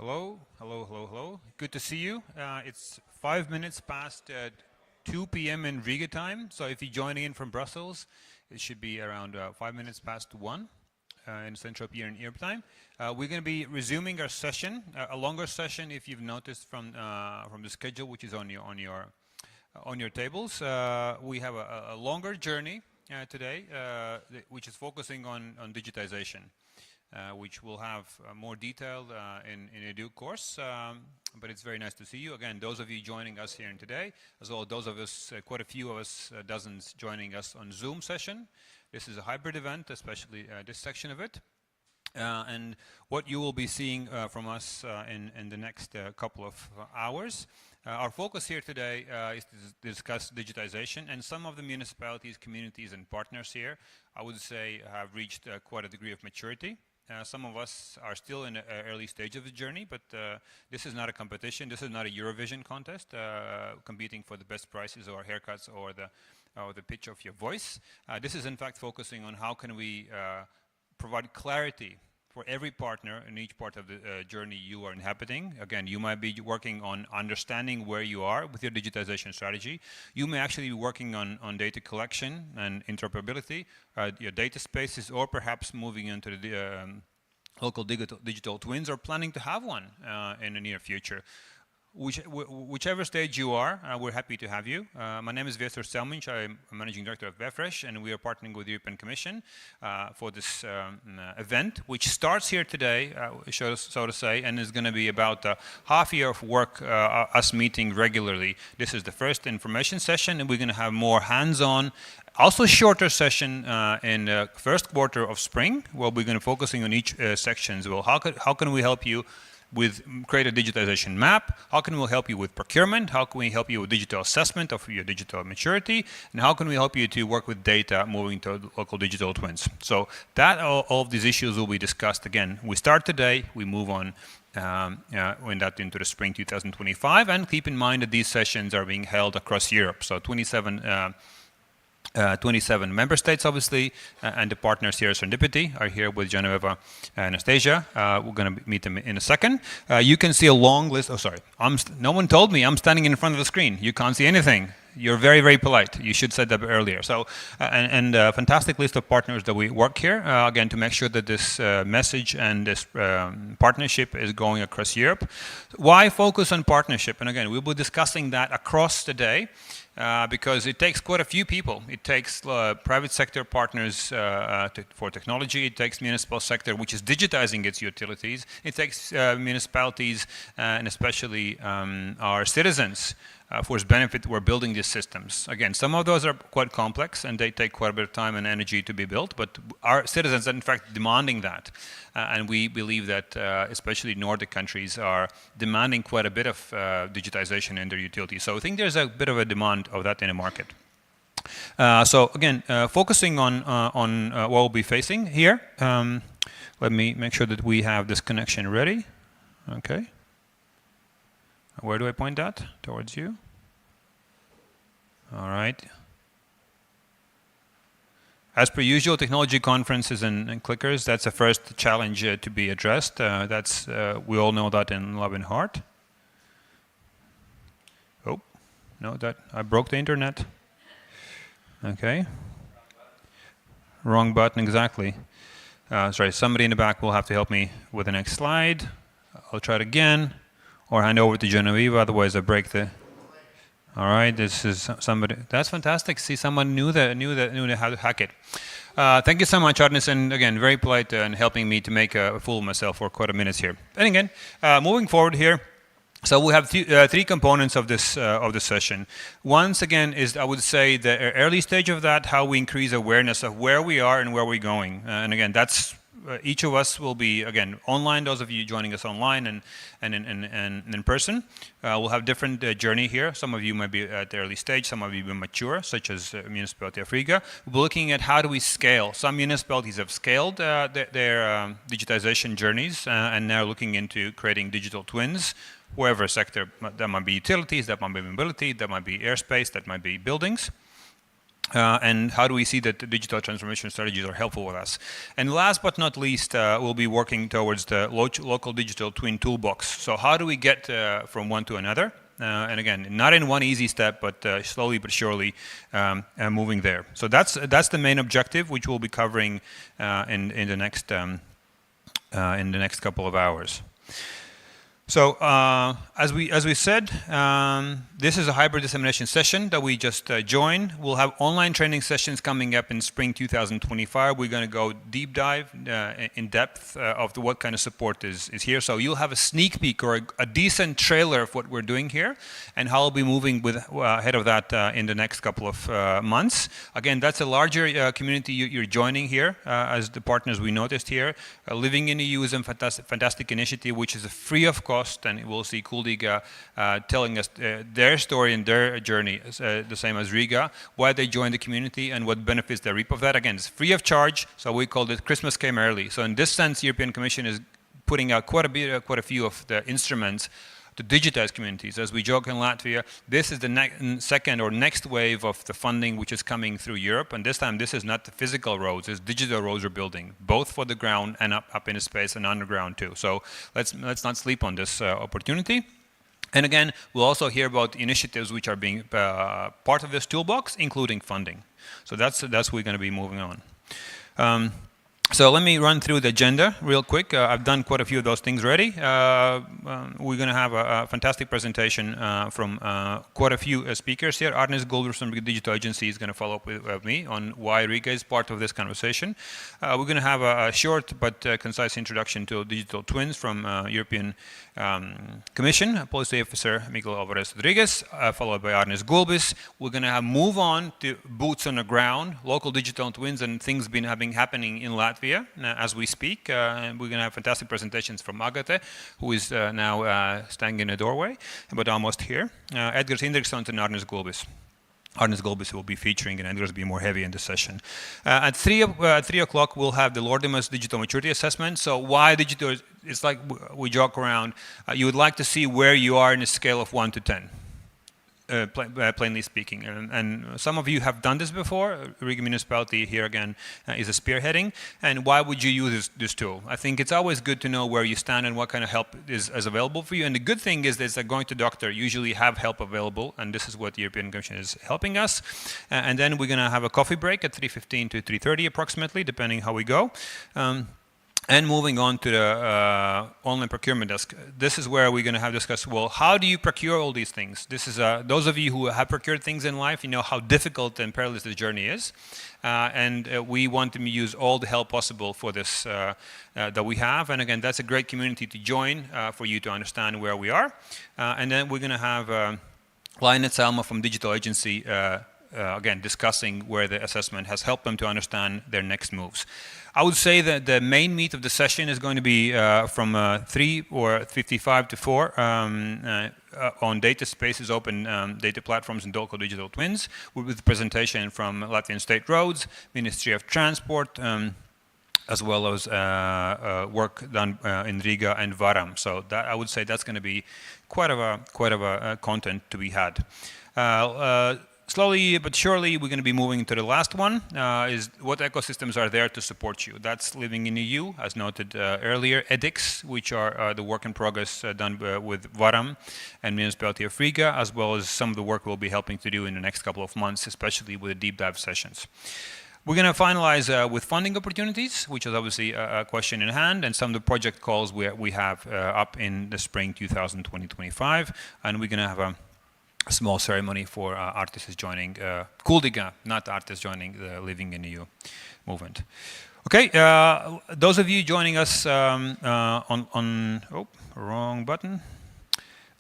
Hello, hello, hello, hello. Good to see you. It's 5 minutes past 2 p.m. in Riga time. So if you're joining in from Brussels, it should be around 5 minutes past 1 in Central European Europe time. We're going to be resuming our session, a longer session if you've noticed from the schedule, which is on your tables. We have a longer journey today, which is focusing on digitization. Which will have more detail in a due course, but it's very nice to see you. Again, those of you joining us here today, as well as those of us, quite a few of us, dozens joining us on Zoom session. This is a hybrid event, especially this section of it. And what you will be seeing from us in the next couple of hours. Our focus here today is to discuss digitization, and some of the municipalities, communities, and partners here, I would say, have reached quite a degree of maturity. Some of us are still in an early stage of the journey, but this is not a competition. This is not a Eurovision contest, competing for the best prices or haircuts or the pitch of your voice. This is in fact focusing on how can we provide clarity for every partner in each part of the journey you are inhabiting. Again, you might be working on understanding where you are with your digitization strategy. You may actually be working on data collection and interoperability, your data spaces, or perhaps moving into the local digital twins, or planning to have one in the near future. Whichever stage you are, we're happy to have you. My name is Viestur Selmiņš. I'm a Managing Director of WebFresh, and we are partnering with the European Commission for this event, which starts here today, so to say, and is going to be about half a year of work, us meeting regularly. This is the first information session, and we're going to have more hands-on, also shorter session in the first quarter of spring, where we're going to be focusing on each section as well. How can we help you create a digitization map? How can we help you with procurement? How can we help you with digital assessment of your digital maturity? And how can we help you to work with data moving to local digital twins? So that all of these issues will be discussed again. We start today, we move on into the spring 2025, and keep in mind that these sessions are being held across Europe. So 27 member states, obviously, and the partners here, Serendipity, are here with Genevieve and Anastasia. We're going to meet them in a second. You can see a long list. Oh, sorry. No one told me I'm standing in front of the screen. You can't see anything. You're very, very polite. You should have said that earlier. So, and a fantastic list of partners that we work here, again, to make sure that this message and this partnership is going across Europe. Why focus on partnership? And again, we'll be discussing that across the day. Because it takes quite a few people. It takes private sector partners for technology. It takes municipal sector, which is digitizing its utilities. It takes municipalities and especially our citizens for whose benefit we're building these systems. Again, some of those are quite complex and they take quite a bit of time and energy to be built, but our citizens are in fact demanding that. And we believe that especially Nordic countries are demanding quite a bit of digitization in their utilities. So I think there's a bit of a demand of that in the market. So again, focusing on what we'll be facing here. Let me make sure that we have this connection ready. Okay. Where do I point that? Towards you. All right. As per usual, technology conferences and clickers, that's the first challenge to be addressed. We all know that in love and heart. Oh, no, I broke the internet. Okay. Wrong button, exactly. Sorry, somebody in the back will have to help me with the next slide. I'll try it again, or hand over to Genevieve, otherwise I break the... All right, this is somebody. That's fantastic. See, someone knew how to hack it. Thank you so much, Arnis, and again, very polite and helping me to make a fool of myself for quite a minute here. And again, moving forward here. So we have three components of this session. Once again is, I would say, the early stage of that, how we increase awareness of where we are and where we're going. And again, that's each of us will be, again, online, those of you joining us online and in person. We'll have different journey here. Some of you might be at the early stage, some of you will be mature, such as Municipality of Riga. We're looking at how do we scale. Some municipalities have scaled their digitization journeys and now looking into creating digital twins, wherever sector. That might be utilities, that might be mobility, that might be airspace, that might be buildings. and how do we see that the digital transformation strategies are helpful with us. And last but not least, we'll be working towards the local digital twin toolbox. So how do we get from one to another? And again, not in one easy step, but slowly but surely moving there. So that's the main objective, which we'll be covering in the next couple of hours. So as we said, this is a hybrid dissemination session that we just joined. We'll have online training sessions coming up in spring 2025. We're going to go deep dive in depth of what kind of support is here. So you'll have a sneak peek or a decent trailer of what we're doing here and how I'll be moving ahead of that in the next couple of months. Again, that's a larger community you're joining here as the partners we noticed here. Living in the EU is a fantastic initiative, which is free of cost. And we'll see Kuldiga telling us their story and their journey, the same as Riga, why they joined the community and what benefits they reap of that. Again, it's free of charge, so we called it Christmas came early. So in this sense, European Commission is putting out quite a few of the instruments to digitize communities. As we joke in Latvia, this is the second or next wave of the funding which is coming through Europe, and this time this is not the physical roads, it's digital roads we're building, both for the ground and up in space and underground too. So let's not sleep on this opportunity. And again, we'll also hear about initiatives which are being part of this toolbox, including funding. So that's what we're going to be moving on. So let me run through the agenda real quick. I've done quite a few of those things already. We're going to have a fantastic presentation from quite a few speakers here. Arnis Gulbers from the Digital Agency is going to follow up with me on why Riga is part of this conversation. We're going to have a short but concise introduction to digital twins from European Commission, Policy Officer Miguel Alvarez Rodriguez, followed by Arnis Gulbis. We're going to move on to boots on the ground, local digital twins and things happening in Latvia as we speak. And we're going to have fantastic presentations from Agate, who is now standing in the doorway, but almost here. Edgars Indriksons and Arnis Gulbis. Arnis Gulbis will be featuring, and Edgars will be more heavy in the session. At 3 o'clock, we'll have the Lordimas Digital Maturity Assessment. So why digital? It's like we joke around. You would like to see where you are in a scale of 1 to 10. Plainly speaking, and some of you have done this before. Riga municipality here again is a spearheading. And why would you use this tool? I think it's always good to know where you stand and what kind of help is available for you. And the good thing is that going to doctor usually have help available, and this is what the European Commission is helping us. And then we're going to have a coffee break at 3:15 to 3:30 approximately, depending how we go. And moving on to the online procurement desk. This is where we're going to discuss, well, how do you procure all these things? This is, those of you who have procured things in life, you know how difficult and perilous this journey is. And we want to use all the help possible for this that we have. And again, that's a great community to join for you to understand where we are. And then we're going to have Laine Salma from Digital Agency again, discussing where the assessment has helped them to understand their next moves. I would say that the main meat of the session is going to be from 3 or 55 to 4 on data spaces, open data platforms and local digital twins, with a presentation from Latvian State Roads, Ministry of Transport, as well as work done in Riga and Varam. So that, I would say that's going to be quite of a content to be had. Slowly but surely, we're going to be moving to the last one, is what ecosystems are there to support you. That's Living in the EU, as noted earlier, EDICS, which are the work in progress done with Varam and Municipality of Riga, as well as some of the work we'll be helping to do in the next couple of months, especially with the deep dive sessions. We're going to finalize with funding opportunities, which is obviously a question in hand, and some of the project calls we have up in the spring 2020-25, and we're going to have a small ceremony for artists joining Kuldiga, not artists joining the Living in the EU movement. Okay, those of you joining us wrong button.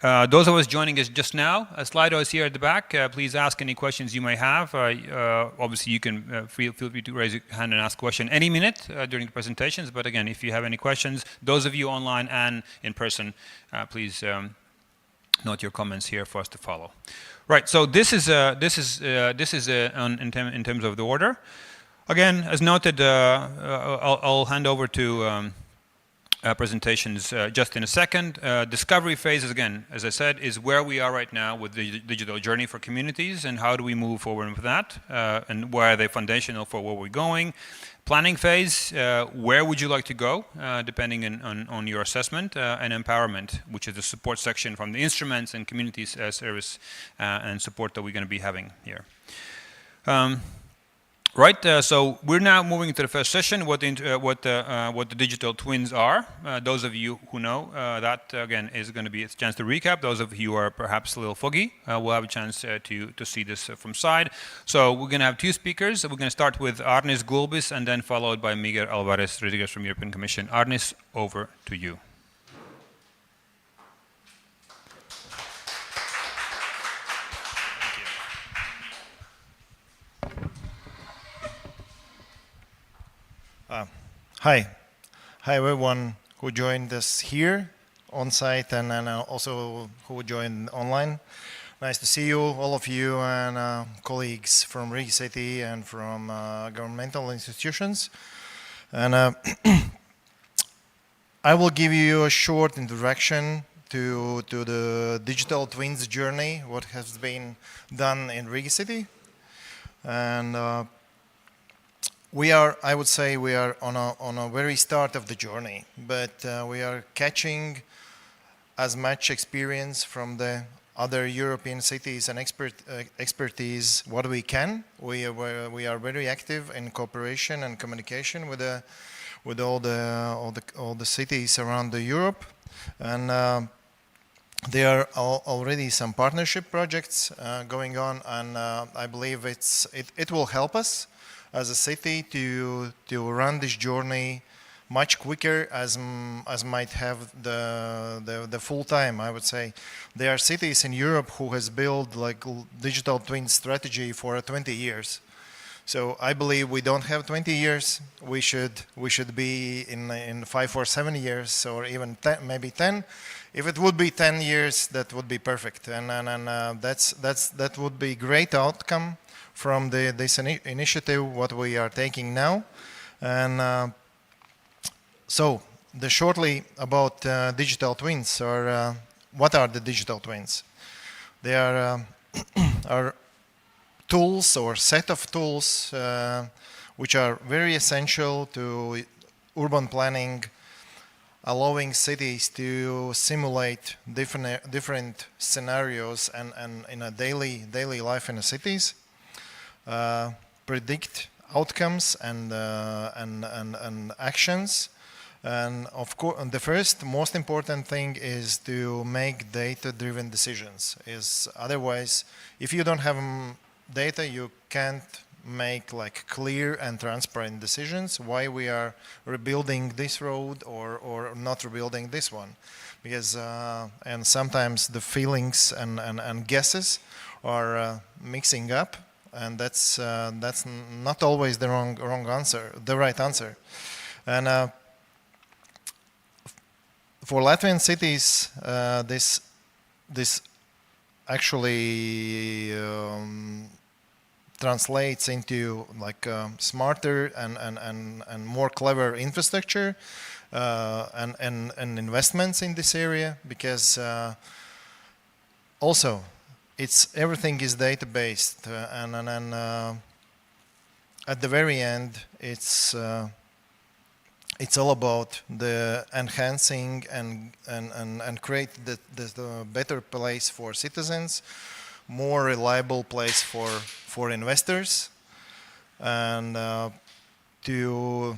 Those of us joining us just now, Slido is here at the back. Please ask any questions you may have. Obviously, you can feel free to raise your hand and ask a question any minute during the presentations. But again, if you have any questions, those of you online and in person, please note your comments here for us to follow. Right. So this is in terms of the order. Again, as noted, I'll hand over to presentations just in a second. Discovery phase is, again, as I said, is where we are right now with the digital journey for communities and how do we move forward with that and where are they foundational for where we're going. Planning phase, where would you like to go, depending on your assessment, and empowerment, which is the support section from the instruments and communities service and support that we're going to be having here. Right, so we're now moving into the first session, what the digital twins are. Those of you who know, that again is going to be a chance to recap. Those of you who are perhaps a little foggy, will have a chance to see this from side. So we're going to have two speakers. We're going to start with Arnis Gulbis and then followed by Miguel Alvarez Rodriguez from European Commission. Arnis, over to you. Hi everyone who joined us here on site and also who joined online. Nice to see you, all of you, and colleagues from Riga City and from governmental institutions. And I will give you a short introduction to the digital twins journey, what has been done in Riga City. And I would say we are on a very start of the journey, but we are catching as much experience from the other European cities and expertise what we can. We are very active in cooperation and communication with all the cities around Europe, and there are already some partnership projects going on, and I believe it will help us as a city to run this journey much quicker as might have the full time. I would say there are cities in Europe who has built like digital twin strategy for 20 years. So I believe we don't have 20 years. We should be in 5 or 7 years or even 10, maybe 10. If it would be 10 years, that would be perfect, and that would be great outcome from this initiative, what we are taking now. And so, shortly about digital twins, or what are the digital twins? They are tools or set of tools which are very essential to urban planning, allowing cities to simulate different scenarios and in a daily life in the cities. Predict outcomes and actions, and of course the first most important thing is to make data-driven decisions. Otherwise, if you don't have data, you can't make like clear and transparent decisions why we are rebuilding this road or not rebuilding this one, because and sometimes the feelings and guesses are mixing up. And that's not always the wrong answer, the right answer. And for Latvian cities, this actually translates into like smarter and more clever infrastructure and investments in this area, because also everything is data based, and at the very end it's all about the enhancing and create the better place for citizens, more reliable place for investors, and to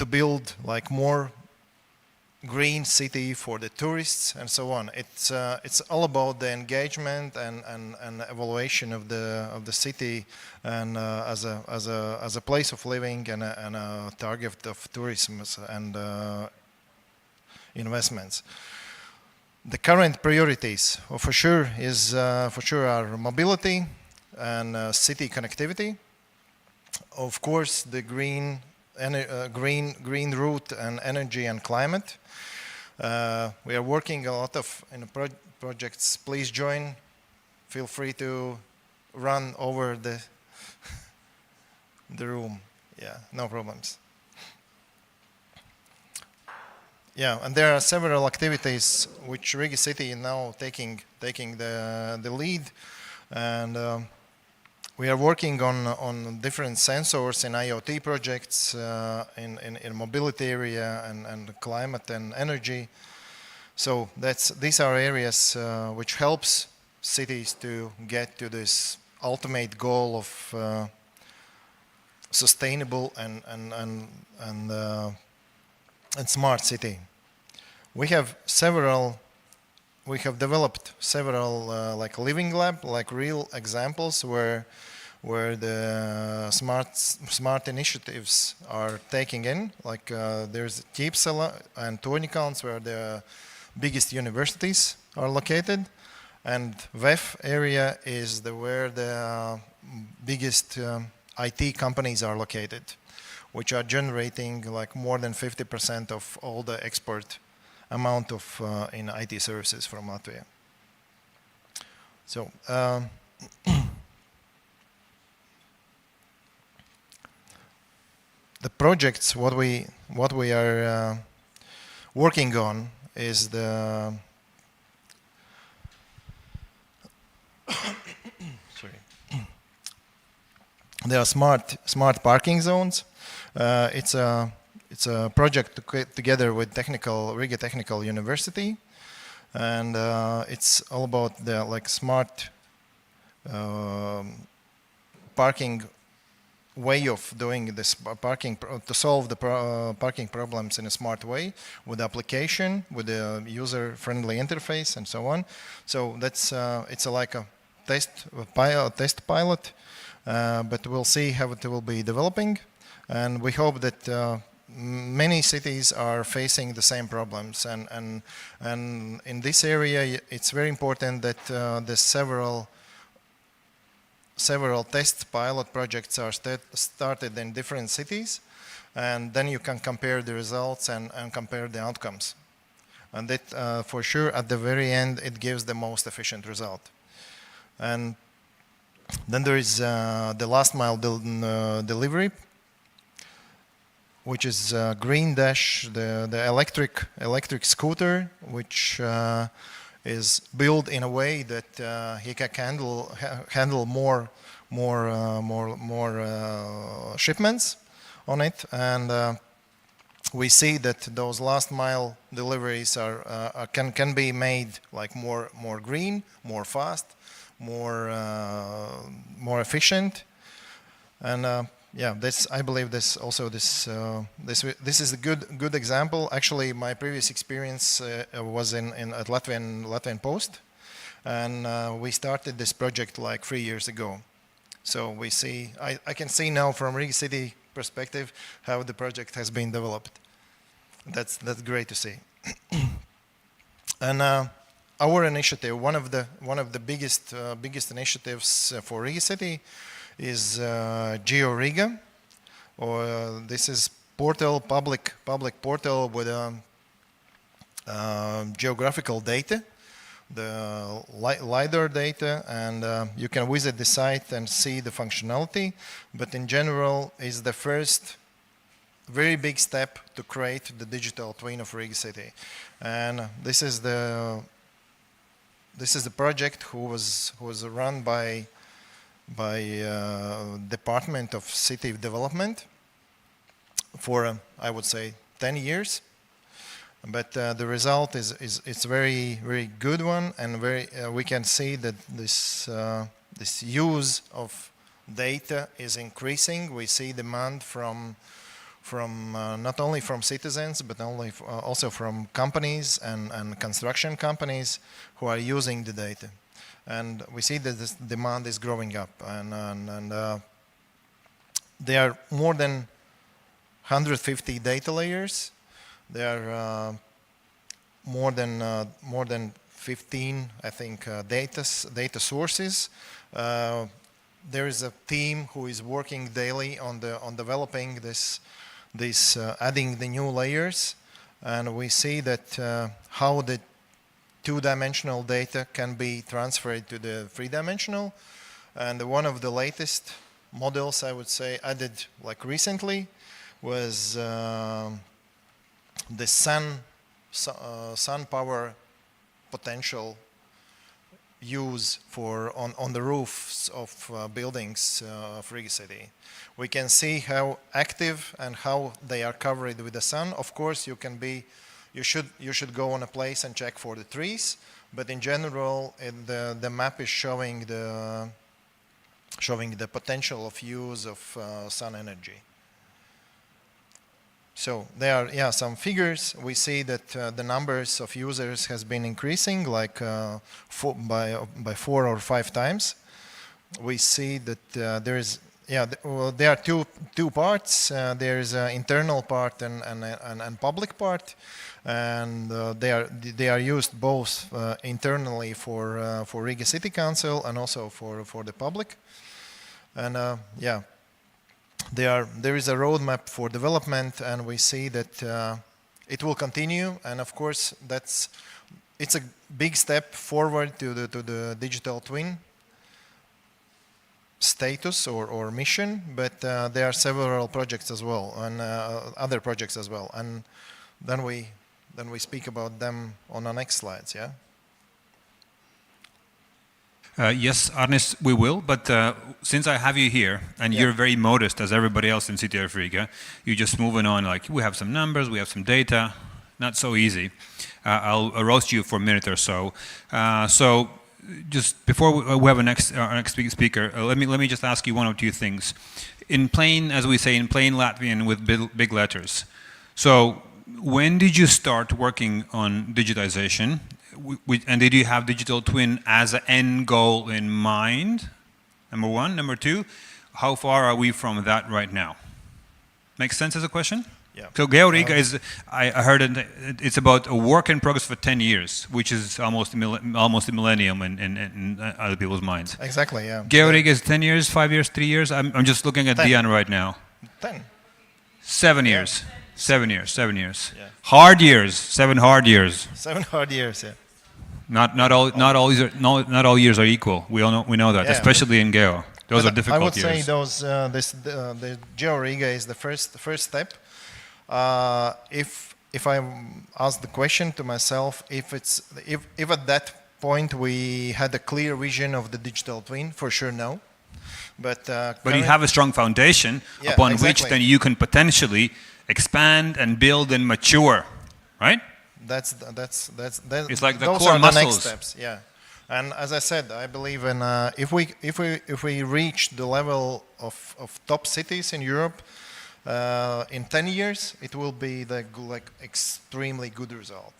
build like more green city for the tourists and so on. It's all about the engagement and evaluation of the city, and as a place of living and a target of tourism and investments. The current priorities, for sure, are mobility and city connectivity. Of course, the green route and energy and climate. We are working a lot in projects. Please join. Feel free to run over the room. Yeah, no problems. Yeah, and there are several activities which Riga City is now taking the lead, and we are working on different sensors in IoT projects in mobility area and climate and energy. So these are areas which helps cities to get to this ultimate goal of sustainable and smart city. We have developed several like living lab, like real examples where the smart initiatives are taking in. Like there's Kipsala and Tornikans where the biggest universities are located, and VEF area is where the biggest IT companies are located, which are generating like more than 50% of all the export amount of in IT services from Latvia. So the projects what we are working on is the sorry. There are smart parking zones. It's a project together with Riga Technical University, and it's all about the like smart parking way of doing this parking to solve the parking problems in a smart way with the application, with the user-friendly interface, and so on. So that's it's like a test pilot, but we'll see how it will be developing, and we hope that many cities are facing the same problems, and in this area it's very important that the several test pilot projects are started in different cities, and then you can compare the results and compare the outcomes, and that for sure at the very end it gives the most efficient result. And then there is the last mile delivery, which is Green Dash, the electric scooter, which is built in a way that he can handle more shipments on it, and we see that those last mile deliveries can be made like more green, more fast, more efficient, and yeah, I believe this is a good example. Actually, my previous experience was at Latvian Post, and we started this project like 3 years ago. So we see, I can see now from Riga City perspective how the project has been developed. That's great to see. And our initiative, one of the biggest initiatives for Riga City, is Geo Riga, or this is public portal with geographical data, the LiDAR data, and you can visit the site and see the functionality. But in general, is the first very big step to create the digital twin of Riga City, and this is the project who was run by Department of City Development for I would say 10 years, but the result is very good one, and we can see that this use of data is increasing. We see demand from not only from citizens but also from companies and construction companies who are using the data. And we see that this demand is growing up, and there are more than 150 data layers. There are more than 15, I think, data sources. There is a team who is working daily on developing this adding the new layers, and we see that how the two-dimensional data can be transferred to the three-dimensional. And one of the latest models, I would say, added like recently was the sun sun power potential use for on the roofs of buildings of Riga city. We can see how active and how they are covered with the sun. Of course, you should go on a place and check for the trees, but in general, the map is showing the potential of use of sun energy. So there are some figures. We see that the numbers of users has been increasing like by 4 or 5 times. We see that there are two parts. There is an internal part and public part, and they are used both internally for Riga City Council and also for the public. And there is a roadmap for development, and we see that it will continue. And of course, it's a big step forward to the digital twin status or mission. But there are several projects as well, and other projects as well. And then we speak about them on the next slides. Yeah. Yes, Arnis, we will, but since I have you here, and you're very modest as everybody else in City of Riga, you're just moving on like, we have some numbers, we have some data, not so easy. I'll roast you for a minute or so. So just before we have our next speaker, let me just ask you one or two things. In plain, as we say, in plain Latvian with big letters. So when did you start working on digitization? And did you have digital twin as an end goal in mind? Number one. Number two, how far are we from that right now? Makes sense as a question? Yeah. So GeoRiga is, I heard it's about a work in progress for 10 years, which is almost a millennium in other people's minds. Exactly, yeah. GeoRiga is 10 years, 5 years, 3 years? I'm just looking at 10. Diana right now. 10. 7 years. 7 years. 7 years. Yeah. Hard years. 7 hard years. 7 hard years, yeah. Not all years are equal. We know that, especially in Geo. Those are difficult years. I would say the GeoRiga is the first step. If I ask the question to myself, if at that point we had a clear vision of the digital twin, for sure no. But you have a strong foundation upon which then you can potentially expand and build and mature, right? That's it's like the those core are muscles. The next steps, yeah. And as I said, I believe in if we reach the level of top cities in Europe in 10 years, it will be extremely good result.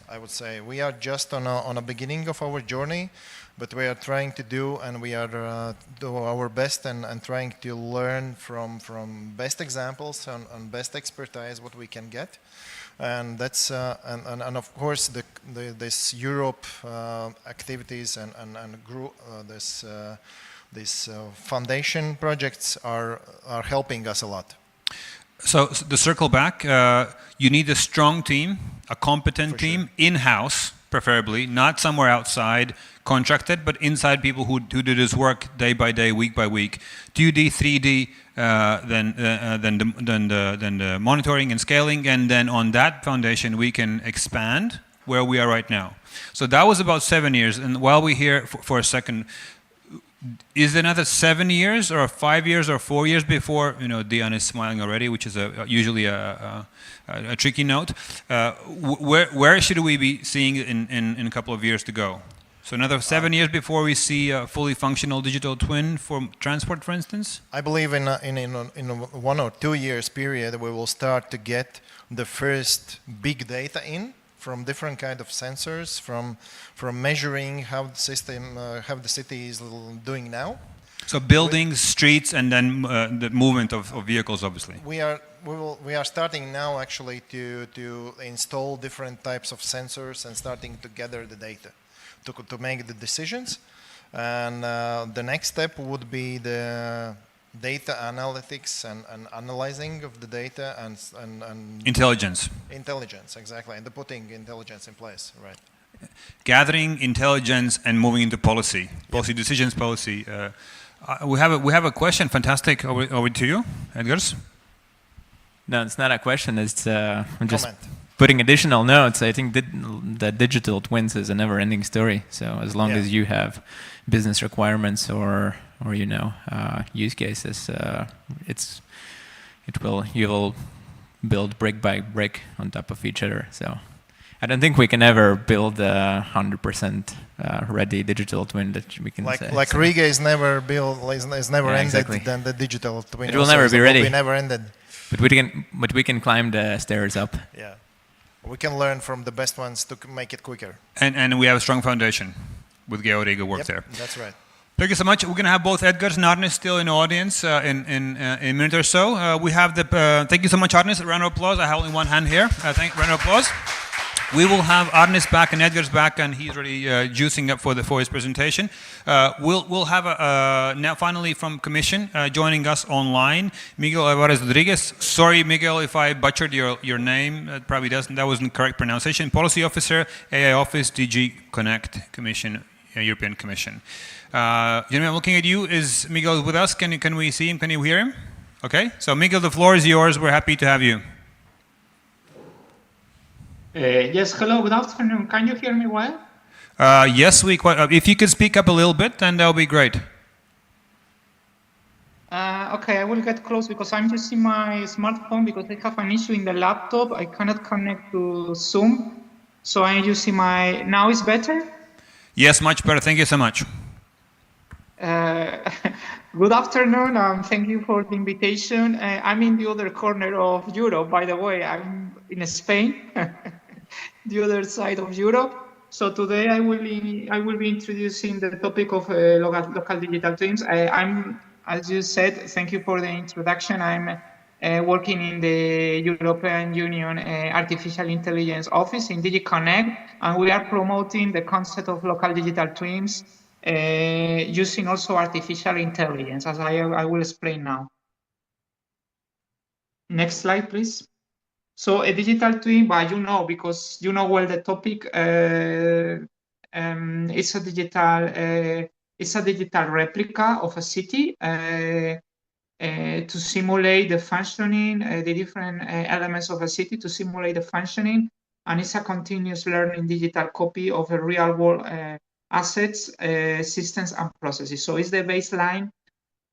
I would say we are just on a beginning of our journey, but we are trying to do, and we are do our best and trying to learn from best examples and best expertise what we can get. And that's and of course this Europe activities and this foundation projects are helping us a lot. So to circle back, you need a strong team, a competent team, in-house preferably, not somewhere outside, contracted, but inside people who do this work day by day, week by week. 2D, 3D, then the monitoring and scaling, and then on that foundation we can expand where we are right now. So that was about 7 years, and while we're here for a second, is it another 7 years or 5 years or 4 years before, Diana is smiling already, which is usually a tricky note. Where should we be seeing in a couple of years to go? So another 7 years before we see a fully functional digital twin for transport, for instance? I believe in a 1 or 2 years period we will start to get the first big data in from different kind of sensors, from measuring how the system, how the city is doing now. So buildings, streets, and then the movement of vehicles, obviously. We are starting now actually to install different types of sensors and starting to gather the data to make the decisions. And the next step would be the data analytics and analyzing of the data and intelligence. Intelligence, exactly, and the putting intelligence in place, right? Gathering intelligence and moving into policy, decisions, policy. We have a question. Fantastic. Over to you, Edgars. No, it's not a question. It's just putting additional notes, I think that digital twins is a never-ending story. So as long as you have business requirements or use cases, you'll build brick by brick on top of each other. So I don't think we can ever build a 100% ready digital twin that we can say. Like Riga is never built, is never ended. Exactly. Then the digital twin. It will never be ready. Will be never ended. But we can climb the stairs up. Yeah, we can learn from the best ones to make it quicker. And we have a strong foundation with Geo Riga work there. That's right. Thank you so much. We're going to have both Edgars and Arnis still in the audience in a minute or so. We have thank you so much, Arnis. A round of applause. I have only one hand here. Round of applause. We will have Arnis back and Edgars back, and he's already juicing up for his presentation. We'll have now finally from Commission joining us online, Miguel Alvarez Rodriguez. Sorry, Miguel, if I butchered your name. That wasn't correct pronunciation. Policy Officer, AI Office, DG Connect, Commission, European Commission. Gentlemen, I'm looking at you. Is Miguel with us? Can we see him? Can you hear him? Okay. So Miguel, the floor is yours. We're happy to have you. Yes, hello, good afternoon. Can you hear me well? Yes, if you could speak up a little bit, then that would be great. Okay, I will get close because I'm using my smartphone because I have an issue in the laptop. I cannot connect to Zoom. So I'm using now it's better? Yes, much better. Thank you so much. Good afternoon. Thank you for the invitation. I'm in the other corner of Europe, by the way. I'm in Spain, the other side of Europe. So today I will be introducing the topic of local digital twins. I'm, as you said, thank you for the introduction. I'm working in the European Union Artificial Intelligence Office in DG Connect, and we are promoting the concept of local digital twins using also artificial intelligence, as I will explain now. Next slide, please. So a digital twin, but because you know well the topic, it's a digital replica of a city to simulate the functioning, the different elements of a city to simulate the functioning, and it's a continuous learning digital copy of a real world assets, systems, and processes. So it's the baseline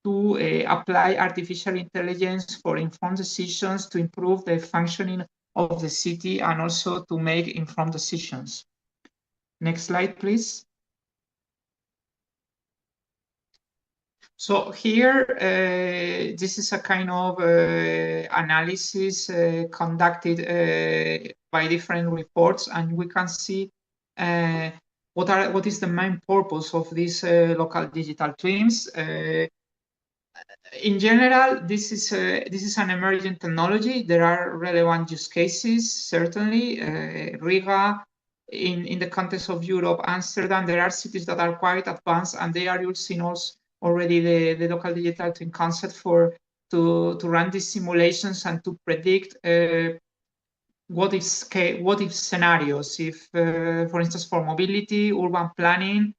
to apply artificial intelligence for informed decisions to improve the functioning of the city and also to make informed decisions. Next slide, please. So here, this is a kind of analysis conducted by different reports, and we can see what is the main purpose of these local digital twins. In general, this is an emerging technology. There are relevant use cases, certainly. Riga, in the context of Europe, Amsterdam, there are cities that are quite advanced, and they are using also already the local digital twin concept to run these simulations and to predict what if scenarios, if, for instance, for mobility, urban planning,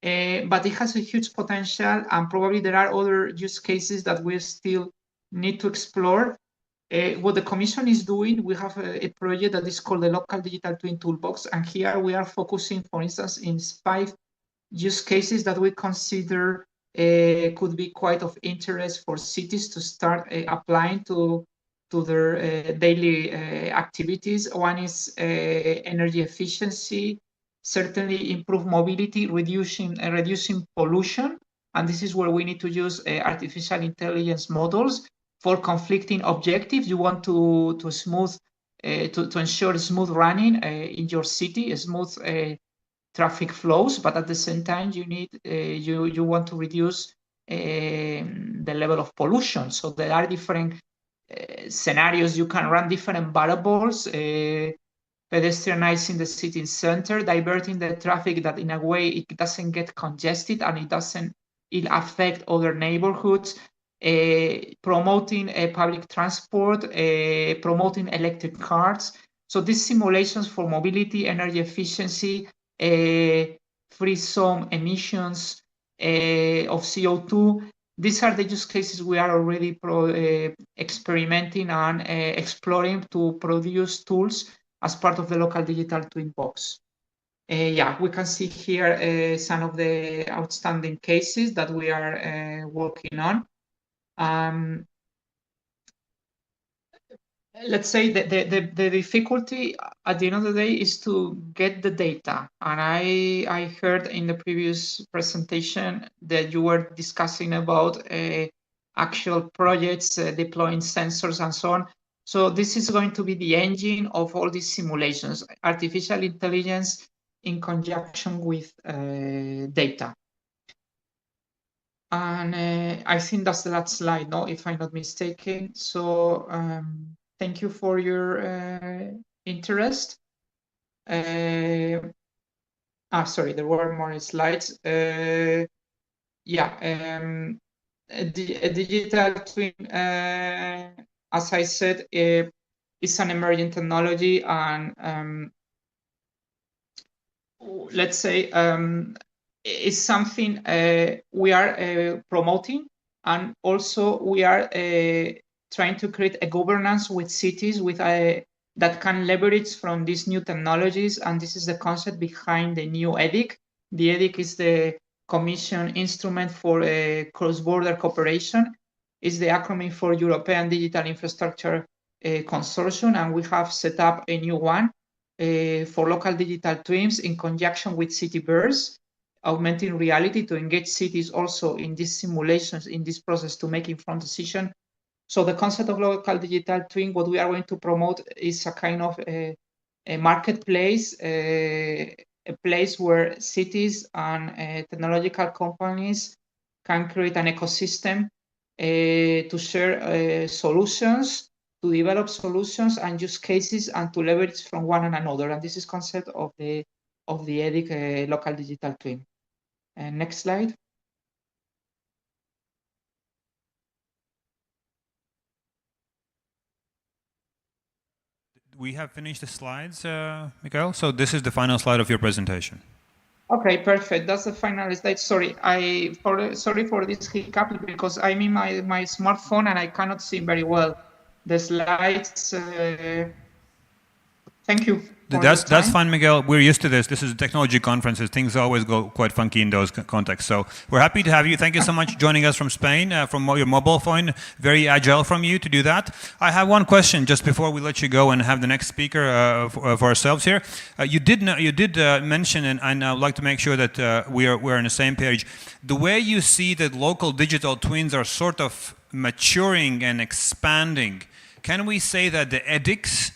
but it has a huge potential, and probably there are other use cases that we still need to explore. What the Commission is doing, we have a project that is called the Local Digital Twin Toolbox, and here we are focusing, for instance, in 5 use cases that we consider could be quite of interest for cities to start applying to their daily activities. One is energy efficiency, certainly improve mobility, reducing pollution, and this is where we need to use artificial intelligence models for conflicting objectives. You want to smooth to ensure smooth running in your city, smooth traffic flows, but at the same time you need you want to reduce the level of pollution. So there are different scenarios. You can run different variables, pedestrianizing the city center, diverting the traffic that in a way it doesn't get congested and it affect other neighborhoods, promoting public transport, promoting electric cars. So these simulations for mobility, energy efficiency, free zone emissions of CO2, these are the use cases we are already experimenting and exploring to produce tools as part of the local digital twin box. Yeah, we can see here some of the outstanding cases that we are working on. Let's say the difficulty at the end of the day is to get the data. And I heard in the previous presentation that you were discussing about actual projects, deploying sensors and so on. So this is going to be the engine of all these simulations, artificial intelligence in conjunction with data. And I think that's the last slide, no, if I'm not mistaken. So thank you for your interest. Sorry, there were more slides. Yeah, a digital twin, as I said, is an emerging technology, and let's say is something we are promoting, and also we are trying to create a governance with cities with that can leverage from these new technologies, and this is the concept behind the new EDIC. The EDIC is the Commission Instrument for Cross-Border Cooperation. Is the acronym for European Digital Infrastructure Consortium, and we have set up a new one for local digital twins in conjunction with CityBurst, augmenting reality to engage cities also in these simulations, in this process to make informed decision. So the concept of local digital twin, what we are going to promote is a kind of a marketplace, a place where cities and technological companies can create an ecosystem to share solutions, to develop solutions and use cases, and to leverage from one another. And this is concept of the EDIC local digital twin. Next slide. We have finished the slides, Miguel. So this is the final slide of your presentation. Okay, perfect. That's the final slide. Sorry, sorry for this hiccup because I'm in my smartphone and I cannot see very well the slides. Thank you. That's fine, Miguel. We're used to this. This is technology conferences. Things always go quite funky in those contexts. So we're happy to have you. Thank you so much joining us from Spain, from your mobile phone. Very agile from you to do that. I have one question just before we let you go and have the next speaker for ourselves here. You did mention, and I would like to make sure that we're on the same page. The way you see that local digital twins are sort of maturing and expanding, can we say that the EDICs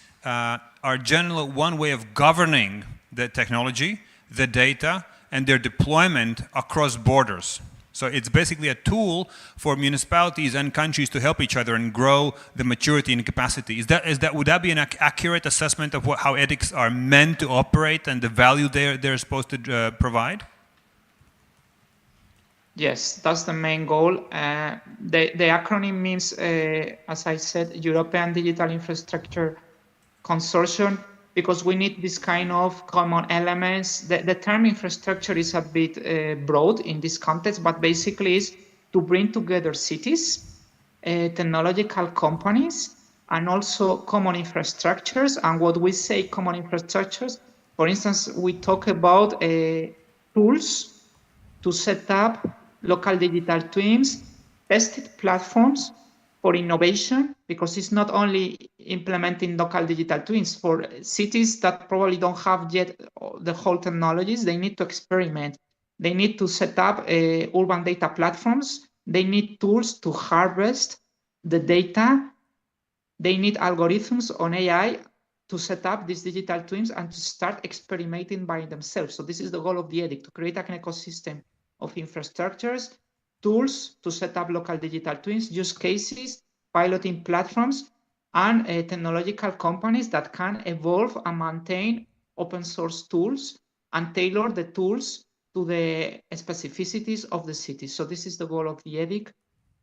are generally one way of governing the technology, the data, and their deployment across borders? So it's basically a tool for municipalities and countries to help each other and grow the maturity and capacity. Would that be an accurate assessment of how EDICs are meant to operate and the value they're supposed to provide? Yes, that's the main goal. The acronym means, as I said, European Digital Infrastructure Consortium, because we need this kind of common elements. The term infrastructure is a bit broad in this context, but basically is to bring together cities, technological companies, and also common infrastructures. And what we say common infrastructures, for instance, we talk about tools to set up local digital twins, tested platforms for innovation, because it's not only implementing local digital twins for cities that probably don't have yet the whole technologies. They need to experiment. They need to set up urban data platforms. They need tools to harvest the data. They need algorithms on AI to set up these digital twins and to start experimenting by themselves. So this is the goal of the EDIC, to create an ecosystem of infrastructures, tools to set up local digital twins, use cases, piloting platforms, and technological companies that can evolve and maintain open source tools and tailor the tools to the specificities of the city. So this is the goal of the EDIC.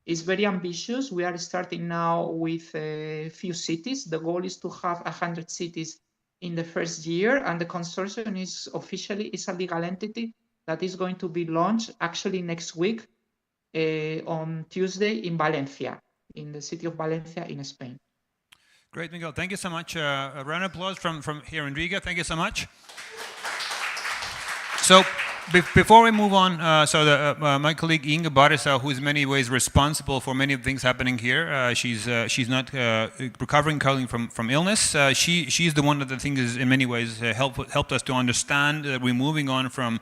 It's very ambitious. We are starting now with a few cities. The goal is to have 100 cities in the first year, and the consortium is officially a legal entity that is going to be launched actually next week on Tuesday in Valencia, in the city of Valencia in Spain. Great, Miguel. Thank you so much. A round of applause from here in Riga. Thank you so much. So before we move on, my colleague Inga Barisa, who is in many ways responsible for many of the things happening here, she's not recovering currently from illness. She's the one that I think is in many ways helped us to understand that we're moving on from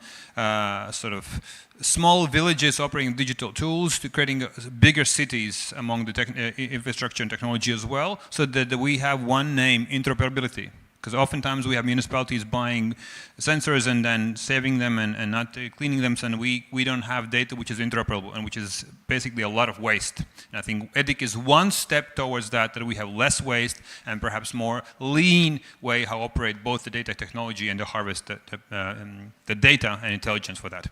sort of small villages operating digital tools to creating bigger cities among the infrastructure and technology as well, so that we have one name, interoperability. Because oftentimes we have municipalities buying sensors and then saving them and not cleaning them, and we don't have data which is interoperable and which is basically a lot of waste. And I think EDIC is one step towards that we have less waste and perhaps more lean way how operate both the data technology and the harvest the data and intelligence for that.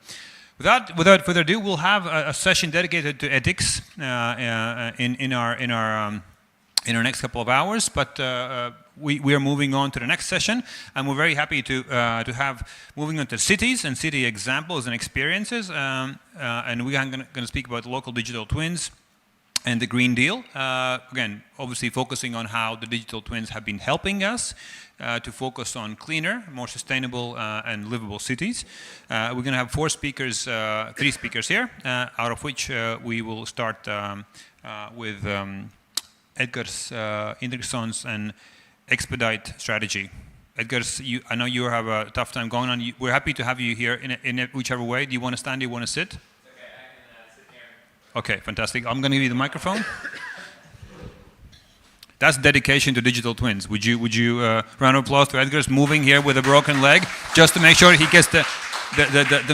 Without further ado, we'll have a session dedicated to ethics in our next couple of hours, but we are moving on to the next session, and we're very happy to have moving on to cities and city examples and experiences, and we are going to speak about local digital twins and the Green Deal. Again, obviously focusing on how the digital twins have been helping us to focus on cleaner, more sustainable and livable cities. We're going to have three speakers here, out of which we will start with Edgars Indriksson's and Expedite strategy. Edgars, I know you have a tough time going on. We're happy to have you here in whichever way. Do you want to stand? Do you want to sit? Okay, I can sit here. Okay, fantastic. I'm going to give you the microphone. That's dedication to digital twins. Would you round of applause to Edgars moving here with a broken leg, just to make sure he gets the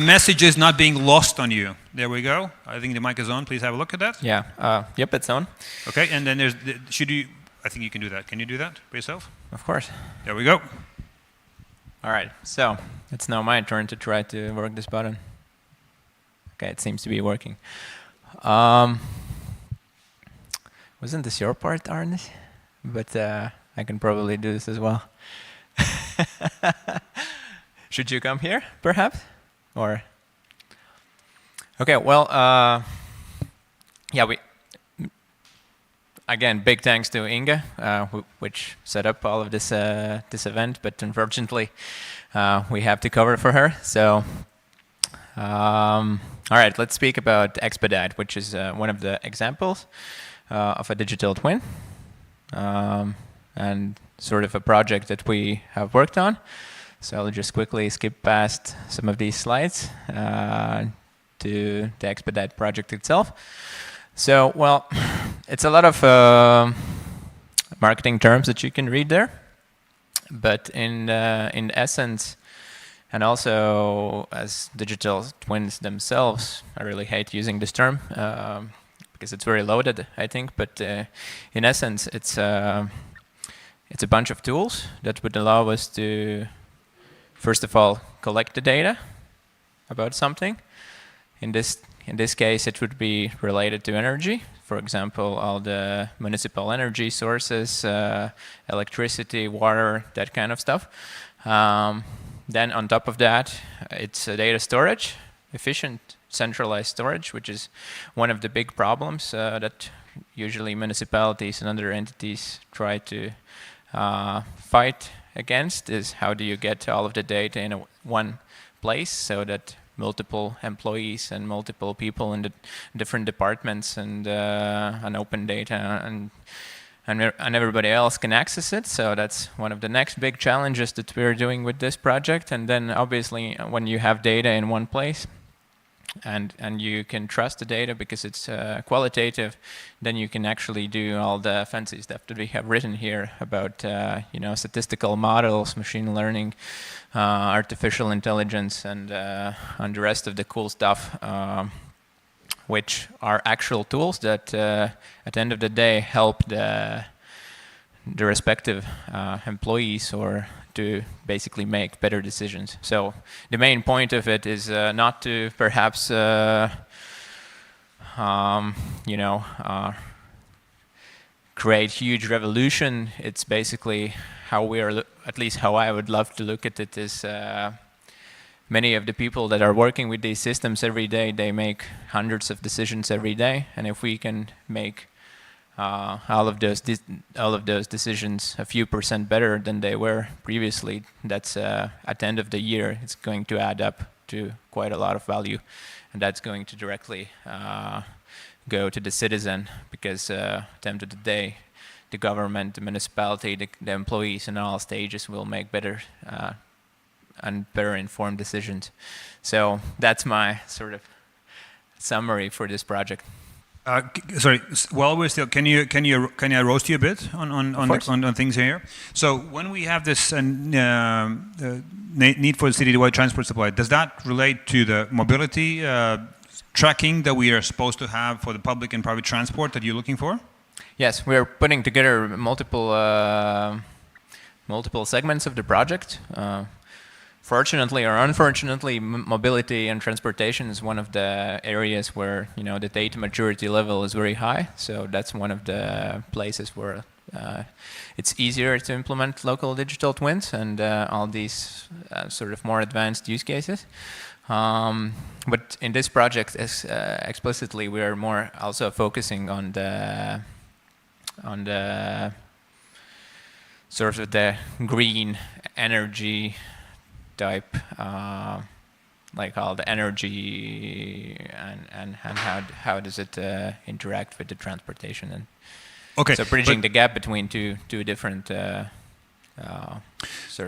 message is not being lost on you. There we go. I think the mic is on. Please have a look at that. Yeah. Yep, it's on. Okay, and then I think you can do that. Can you do that for yourself? Of course. There we go. All right, so it's now my turn to try to work this button. Okay, it seems to be working. Wasn't this your part, Arnis? But I can probably do this as well. Should you come here, perhaps? Or okay, well, yeah, again, big thanks to Inga, which set up all of this this event. But unfortunately, we have to cover for her. So, all right, let's speak about Expedite, which is one of the examples of a digital twin, and sort of a project that we have worked on. So I'll just quickly skip past some of these slides to the Expedite project itself. So, well, it's a lot of marketing terms that you can read there, but in essence, and also as digital twins themselves, I really hate using this term because it's very loaded, I think. But in essence, it's a bunch of tools that would allow us to, first of all, collect the data about something. In this case, it would be related to energy. For example, all the municipal energy sources, electricity, water, that kind of stuff. Then on top of that, it's data storage, efficient centralized storage, which is one of the big problems that usually municipalities and other entities try to fight against, is how do you get all of the data in one place so that multiple employees and multiple people in the different departments and open data and everybody else can access it. So that's one of the next big challenges that we're doing with this project. And then obviously when you have data in one place and you can trust the data because it's qualitative, then you can actually do all the fancy stuff that we have written here about statistical models, machine learning, artificial intelligence, and the rest of the cool stuff, which are actual tools that at the end of the day help the respective employees or to basically make better decisions. So the main point of it is not to perhaps create huge revolution. It's basically how we are, at least how I would love to look at it, is many of the people that are working with these systems every day, they make hundreds of decisions every day. And if we can make all of those decisions a few percent better than they were previously, that's at the end of the year, it's going to add up to quite a lot of value, and that's going to directly go to the citizen, because at the end of the day, the government, the municipality, the employees in all stages will make better and better informed decisions. So that's my sort of summary for this project. Sorry, while we're still, can I roast you a bit on things here? So when we have this need for the city-wide transport supply, does that relate to the mobility tracking that we are supposed to have for the public and private transport that you're looking for? Yes, we're putting together multiple segments of the project. Fortunately or unfortunately, mobility and transportation is one of the areas where the data maturity level is very high. So that's one of the places where it's easier to implement local digital twins and all these sort of more advanced use cases. But in this project, explicitly, we are more also focusing on the sort of the green energy type, like all the energy and how does it interact with the transportation, and so bridging the gap between two different sort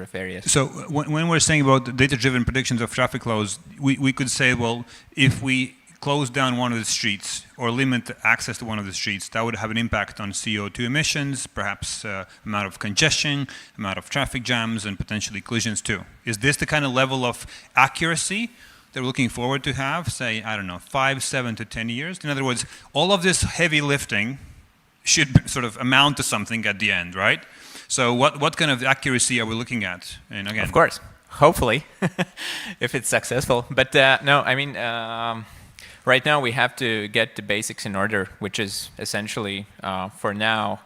of areas. So when we're saying about data-driven predictions of traffic flows, we could say, well, if we close down one of the streets or limit access to one of the streets, that would have an impact on CO2 emissions, perhaps amount of congestion, amount of traffic jams, and potentially collisions too. Is this the kind of level of accuracy that we're looking forward to have, say, I don't know, 5, 7 to 10 years? In other words, all of this heavy lifting should sort of amount to something at the end, right? So what kind of accuracy are we looking at? And again, of course, hopefully, if it's successful. But no, I mean, right now we have to get the basics in order, which is essentially, for now,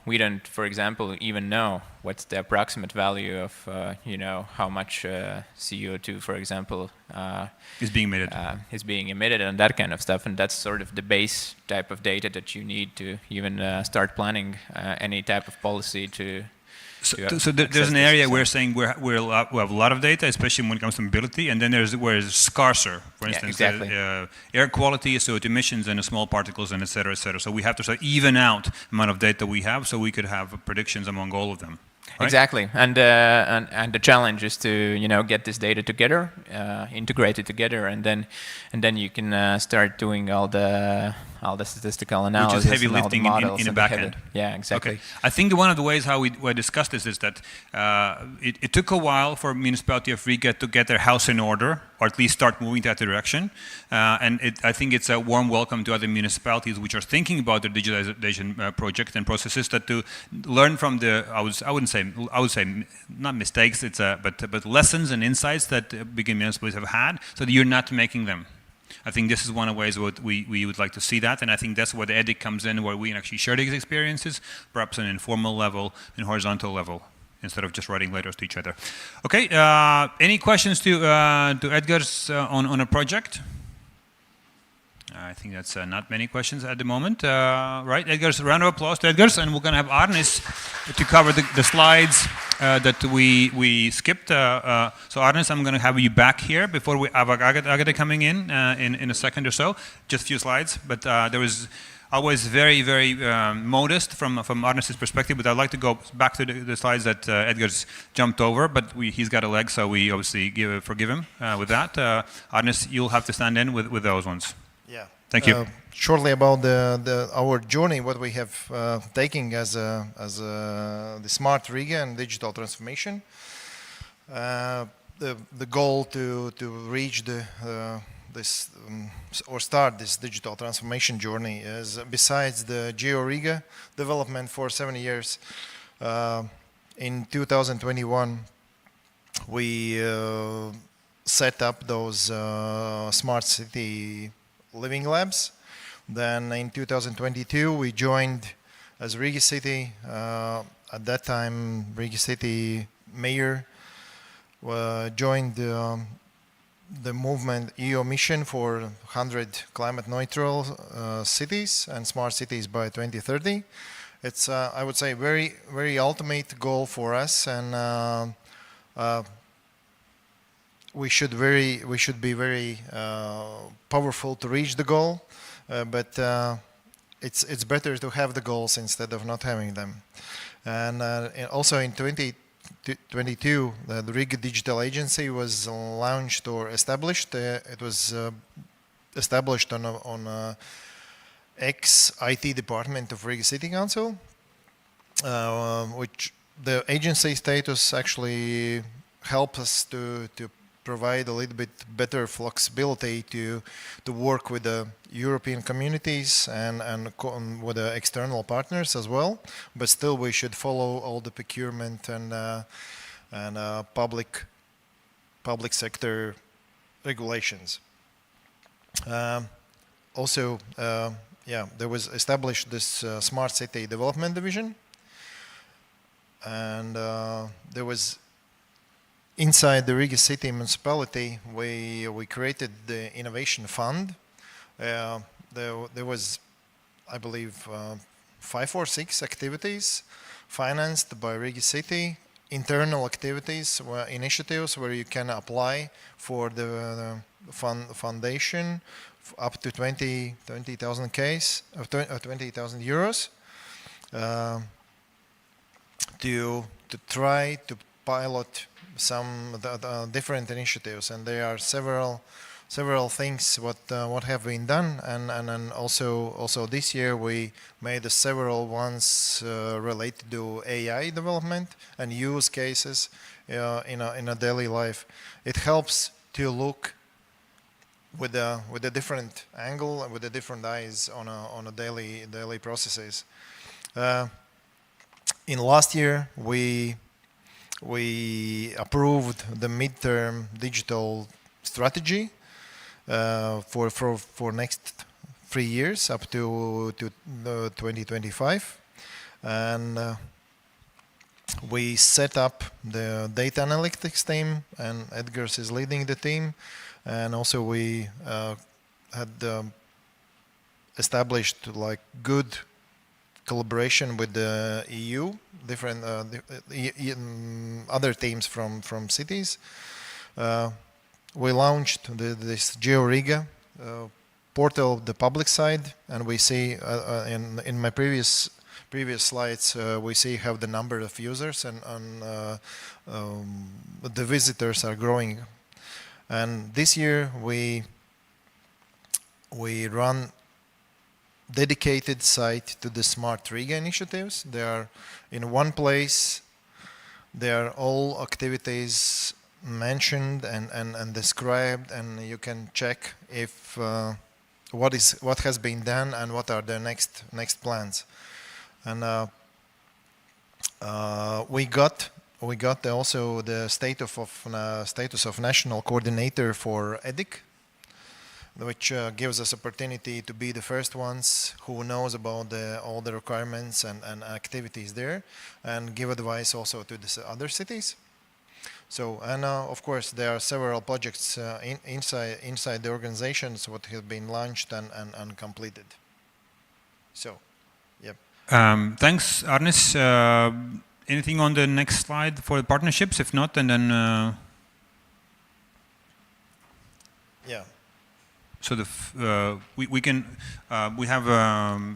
we don't, for example, even know what's the approximate value of, how much CO2, for example, is being emitted and that kind of stuff. And that's sort of the base type of data that you need to even start planning any type of policy to. So there's an area where we're saying we have a lot of data, especially when it comes to mobility, and then there's where it's scarcer. For instance, exactly. Air quality, CO2 emissions, and small particles, and et cetera, et cetera. So we have to sort of even out the amount of data we have, so we could have predictions among all of them. Right? Exactly, and the challenge is to get this data together, integrate it together, and then you can start doing all the statistical analysis, which is heavy lifting in the back end. Yeah, exactly. Okay. I think one of the ways how we discussed this is that it took a while for municipality of Riga to get their house in order, or at least start moving that direction. And I think it's a warm welcome to other municipalities which are thinking about their digitalization project and processes, that to learn from the I would say not mistakes, but lessons and insights that big municipalities have had, so that you're not making them. I think this is one of the ways what we would like to see that, and I think that's where the EDIC comes in, where we can actually share these experiences, perhaps on an informal level and horizontal level, instead of just writing letters to each other. Okay, any questions to Edgar's on a project? I think that's not many questions at the moment. Right, Edgar's, a round of applause to Edgar's, and we're going to have Arnis to cover the slides that we skipped. So Arnis, I'm going to have you back here before we have Agata coming in a second or so. Just a few slides, but there was always very, very modest from Arnis's perspective, but I'd like to go back to the slides that Edgar's jumped over, but he's got a leg, so we obviously forgive him with that. Arnis, you'll have to stand in with those ones. Yeah. Thank you. Shortly about our journey, what we have taken as the smart Riga and digital transformation. The goal to reach start this digital transformation journey is, besides the Geo Riga development for 7 years, in 2021 we set up those smart city living labs. Then in 2022 we joined as Riga City. At that time Riga City mayor joined the movement EU mission for 100 climate neutral cities and smart cities by 2030. It's, I would say, very ultimate goal for us, and we should be very powerful to reach the goal, but it's better to have the goals instead of not having them. And also in 2022, the Riga Digital Agency was launched or established. It was established on ex-IT department of Riga City Council, which the agency status actually helps us to provide a little bit better flexibility to work with the European communities and with the external partners as well. But still, we should follow all the procurement and public sector regulations. Also, there was established this Smart City Development Division, and there was inside the Riga City Municipality, we created the Innovation Fund. There was, I believe, 5 or 6 activities financed by Riga City, internal activities, initiatives where you can apply for the foundation up to 20,000 euros to try to pilot some different initiatives, and there are several things what have been done, and also this year we made several ones related to AI development and use cases in a daily life. It helps to look with a different angle and with a different eyes on a daily processes. In last year we approved the midterm digital strategy for next 3 years up to 2025, and we set up the data analytics team, and Edgars is leading the team, and also we had established like good collaboration with the EU, different other teams from cities. We launched this GeoRiga portal, the public side, and we see in my previous slides we see how the number of users and the visitors are growing. And this year we run dedicated site to the Smart Riga initiatives. They are in one place. They are all activities mentioned and described, and you can check if what has been done and what are the next plans. And we got also the status of national coordinator for EDIC, which gives us opportunity to be the first ones who knows about all the requirements and activities there, and give advice also to the other cities. So, and of course there are several projects inside the organizations what have been launched and completed. So, yep. Thanks, Arnis. Anything on the next slide for the partnerships? If not, and then yeah. So we have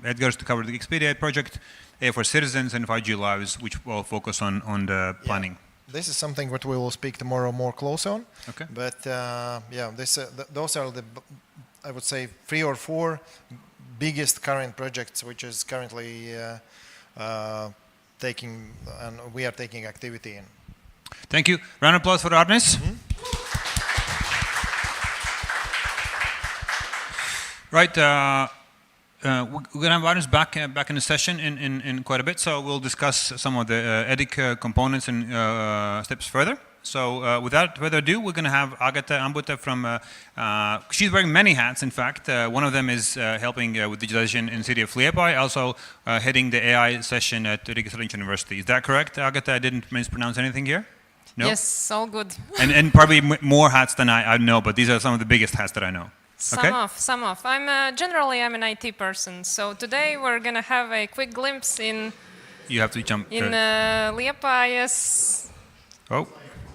Edgars to cover the Expedia project, AI for Citizens, and 5G Lives, which will focus on the planning. Yeah. This is something what we will speak tomorrow more close on. Okay. But those are the, I would say, 3 or 4 biggest current projects which is currently taking, and we are taking activity in. Thank you. Round of applause for Arnis. Mm-hmm. Right, we're going to have Arnis back in the session in quite a bit, so we'll discuss some of the EDIC components and steps further. So without further ado, we're going to have Agata Ambuta from, she's wearing many hats, in fact. One of them is helping with digitalization in the city of Liepaja, also heading the AI session at Riga University. Is that correct, Agata? I didn't mispronounce anything here? No? Yes, all good. And probably more hats than I know, but these are some of the biggest hats that I know. Okay? Some of. Generally I'm an IT person, so today we're gonna have a quick glimpse in You have to jump. Liepājas. Oh,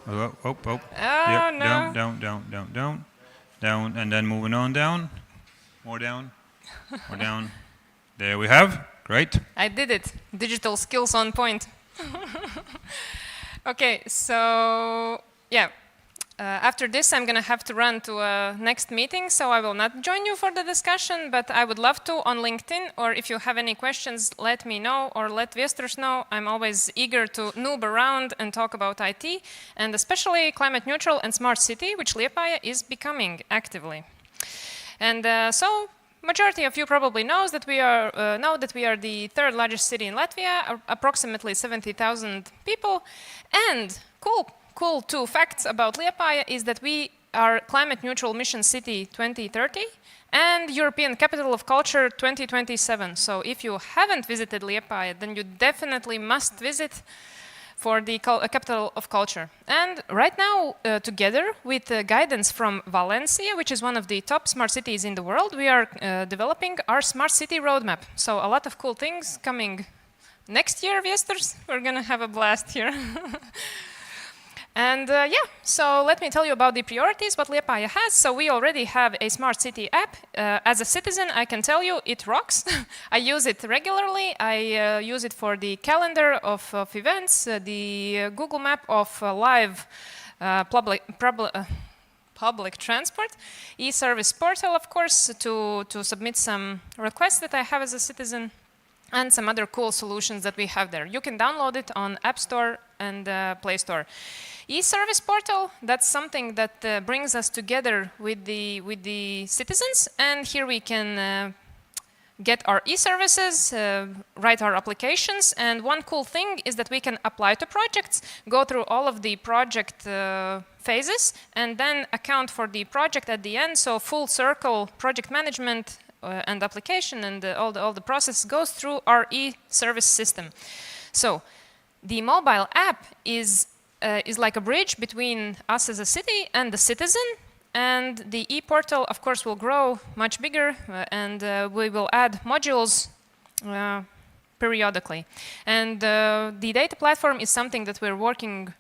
Oh Yep, no! down, and then moving on down, more down. There we have. Great. I did it. Digital skills on point. Okay, so yeah. After this, I'm going to have to run to a next meeting, so I will not join you for the discussion, but I would love to on LinkedIn, or if you have any questions, let me know, or let Viesturs know. I'm always eager to noob around and talk about IT, and especially climate neutral and smart city, which Liepāja is becoming actively. And so, majority of you probably know that we are the third largest city in Latvia, approximately 70,000 people, and cool two facts about Liepāja is that we are climate neutral mission city 2030 and European Capital of Culture 2027. So if you haven't visited Liepāja, then you definitely must visit for the capital of culture. And right now, together with guidance from Valencia, which is one of the top smart cities in the world, we are developing our smart city roadmap. So a lot of cool things coming next year, Viesturs. We're gonna have a blast here. And yeah, so let me tell you about the priorities, what Liepāja has. So we already have a smart city app. As a citizen, I can tell you it rocks. I use it regularly. I use it for the calendar of events, the Google Map of live public transport, e-service portal, of course, to submit some requests that I have as a citizen, and some other cool solutions that we have there. You can download it on App Store and Play Store. E-service portal, that's something that brings us together with the citizens, and here we can get our e-services, write our applications, and one cool thing is that we can apply to projects, go through all of the project phases, and then account for the project at the end, so full circle project management and application and all the process goes through our e-service system. So the mobile app is like a bridge between us as a city and the citizen, and the e-portal, of course, will grow much bigger, and we will add modules periodically. And the data platform is something that we're working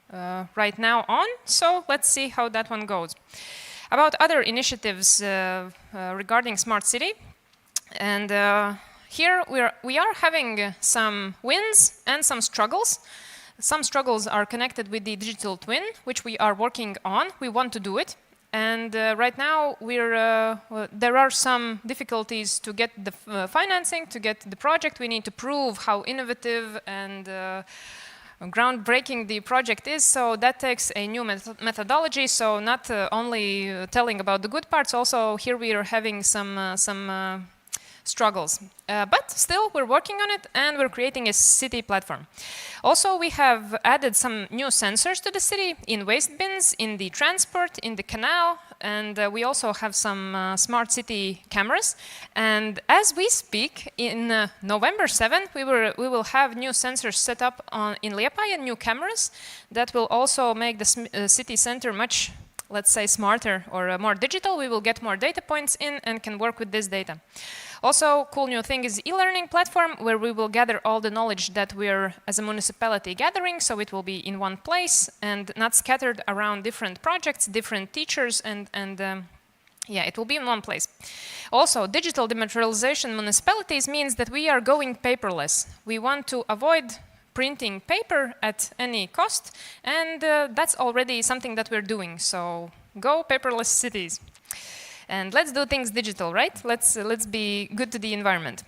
right now on, so let's see how that one goes. About other initiatives regarding smart city, and here we are having some wins and some struggles. Some struggles are connected with the digital twin, which we are working on. We want to do it. And right now, there are some difficulties to get the financing, to get the project. We need to prove how innovative and groundbreaking the project is. So that takes a new methodology. So not only telling about the good parts, also here we are having some struggles. But still, we're working on it, and we're creating a city platform. Also, we have added some new sensors to the city in waste bins, in the transport, in the canal, and we also have some smart city cameras. And as we speak, in November 7th, we will have new sensors set up in Liepāja, new cameras that will also make the city center much, let's say, smarter or more digital. We will get more data points in and can work with this data. Also, cool new thing is e-learning platform, where we will gather all the knowledge that we're, as a municipality, gathering, so it will be in one place and not scattered around different projects, different teachers, and yeah, it will be in one place. Also, digital dematerialization municipalities means that we are going paperless. We want to avoid printing paper at any cost, and that's already something that we're doing, so go paperless cities. And let's do things digital, right? Let's be good to the environment.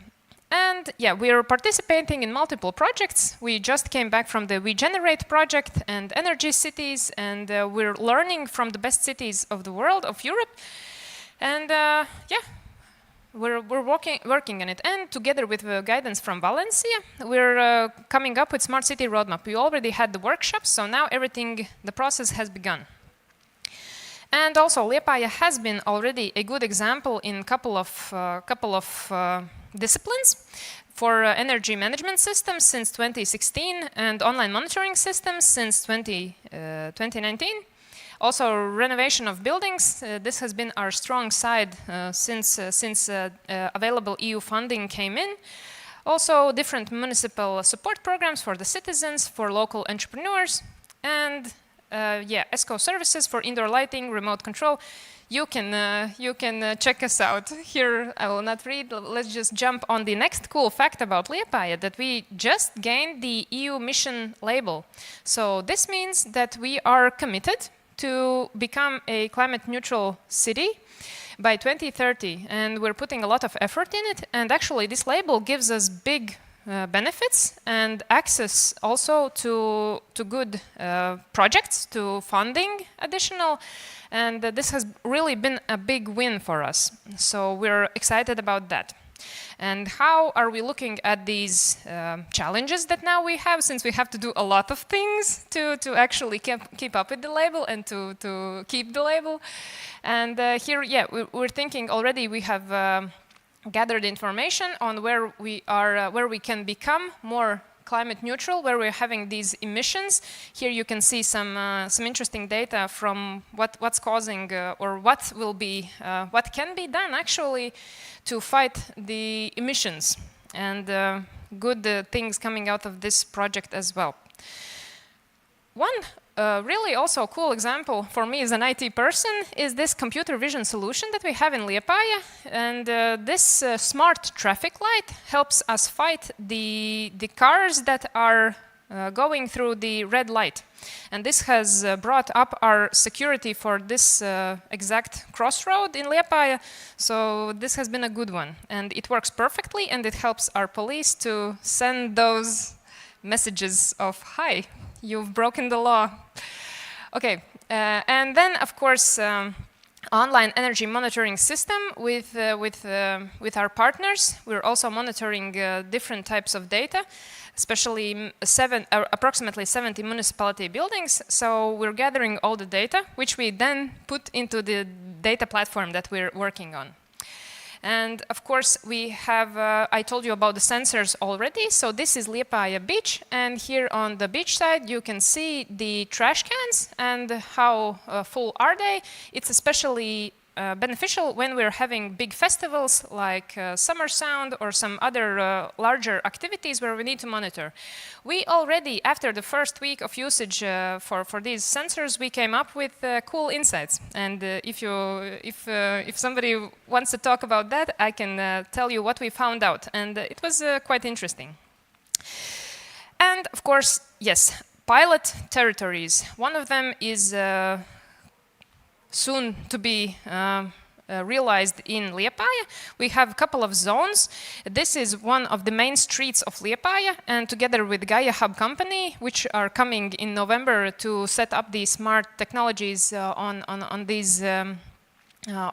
And yeah, we are participating in multiple projects. We just came back from the We Generate project and Energy Cities, and we're learning from the best cities of the world, of Europe. And yeah, we're working on it. And together with the guidance from Valencia, we're coming up with Smart City Roadmap. We already had the workshops, so now the process has begun. And also, Liepāja has been already a good example in couple of disciplines. for energy management systems since 2016 and online monitoring systems since 2019. Also, renovation of buildings. This has been our strong side since available EU funding came in. Also, different municipal support programs for the citizens, for local entrepreneurs, and ESCO services for indoor lighting, remote control. You can check us out. Here, I will not read. Let's just jump on the next cool fact about Liepāja, that we just gained the EU mission label. So this means that we are committed to become a climate neutral city by 2030, and we're putting a lot of effort in it. And actually, this label gives us big benefits and access also to good projects, to funding additional, and this has really been a big win for us. So we're excited about that. And how are we looking at these challenges that now we have, since we have to do a lot of things to actually keep up with the label and to keep the label? And here, we're thinking already we have gathered information on where we are, where we can become more climate neutral, where we're having these emissions. Here you can see some interesting data from what's causing or what can be done actually to fight the emissions, and good things coming out of this project as well. One really also cool example for me as an IT person is this computer vision solution that we have in Liepāja, and this smart traffic light helps us fight the cars that are going through the red light. And this has brought up our security for this exact crossroad in Liepāja, so this has been a good one. And it works perfectly, and it helps our police to send those messages of, "Hi, you've broken the law." Okay, and then of course online energy monitoring system with our partners. We're also monitoring different types of data, especially approximately 70 municipality buildings. So we're gathering all the data, which we then put into the data platform that we're working on. And of course, we have, I told you about the sensors already. So this is Liepāja beach. And here on the beach side, you can see the trash cans and how full are they. It's especially beneficial when we're having big festivals like Summer Sound or some other larger activities where we need to monitor. We already, after the first week of usage for these sensors, we came up with cool insights. And if somebody wants to talk about that, I can tell you what we found out. And it was quite interesting. And of course, yes, pilot territories. One of them is soon to be realized in Liepāja. We have a couple of zones. This is one of the main streets of Liepāja, and together with Gaia Hub company, which are coming in November to set up these smart technologies on these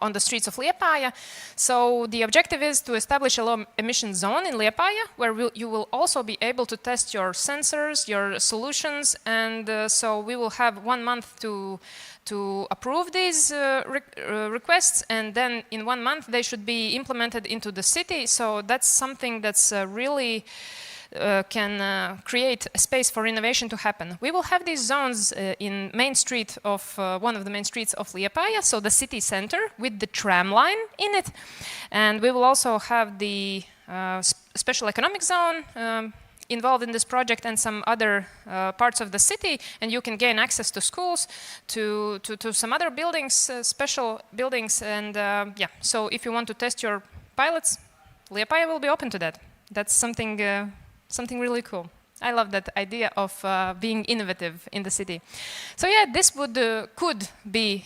on the streets of Liepāja. So the objective is to establish a low emission zone in Liepāja, where you will also be able to test your sensors, your solutions, and so we will have 1 month to approve these requests, and then in 1 month they should be implemented into the city. So that's something that's really can create a space for innovation to happen. We will have these zones in main street of one of the main streets of Liepāja, so the city center with the tram line in it, and we will also have the special economic zone involved in this project and some other parts of the city, and you can gain access to schools, to some other buildings, special buildings, and yeah. So if you want to test your pilots, Liepāja will be open to that. That's something really cool. I love that idea of being innovative in the city. So yeah, this could be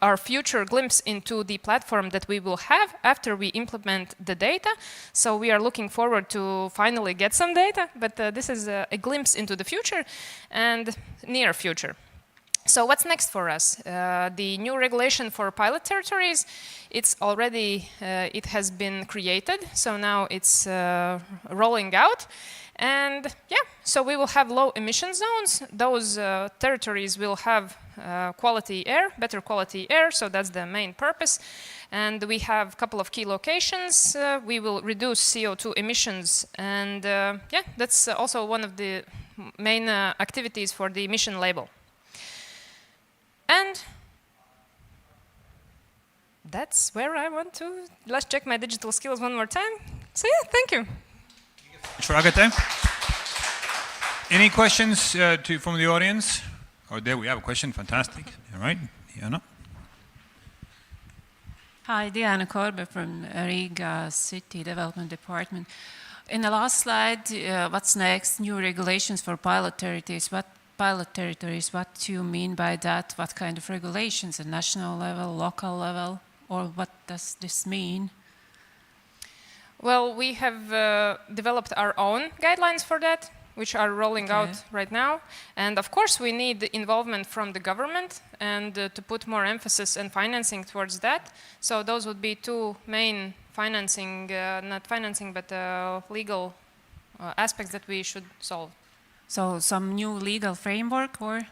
our future glimpse into the platform that we will have after we implement the data. So we are looking forward to finally get some data, but this is a glimpse into the future and near future. So what's next for us? The new regulation for pilot territories, it's already, it has been created, so now it's rolling out. And yeah, so we will have low emission zones. Those territories will have quality air, better quality air, so that's the main purpose. and we have a couple of key locations. We will reduce CO2 emissions, and yeah, that's also one of the main activities for the emission label. And that's where I want to. Let's check my digital skills one more time. So yeah, thank you. Agate. Any questions from the audience? Oh, there we have a question. Fantastic. All right, Diana. Hi, Diana Korbe from Riga City Development Department. In the last slide, what's next? New regulations for pilot territories. What pilot territories? What do you mean by that? What kind of regulations? At national level, local level, or what does this mean? Well, we have developed our own guidelines for that, which are rolling out right now. And of course, we need involvement from the government and to put more emphasis and financing towards that. So those would be two main financing, not financing, but legal aspects that we should solve. So some new legal framework or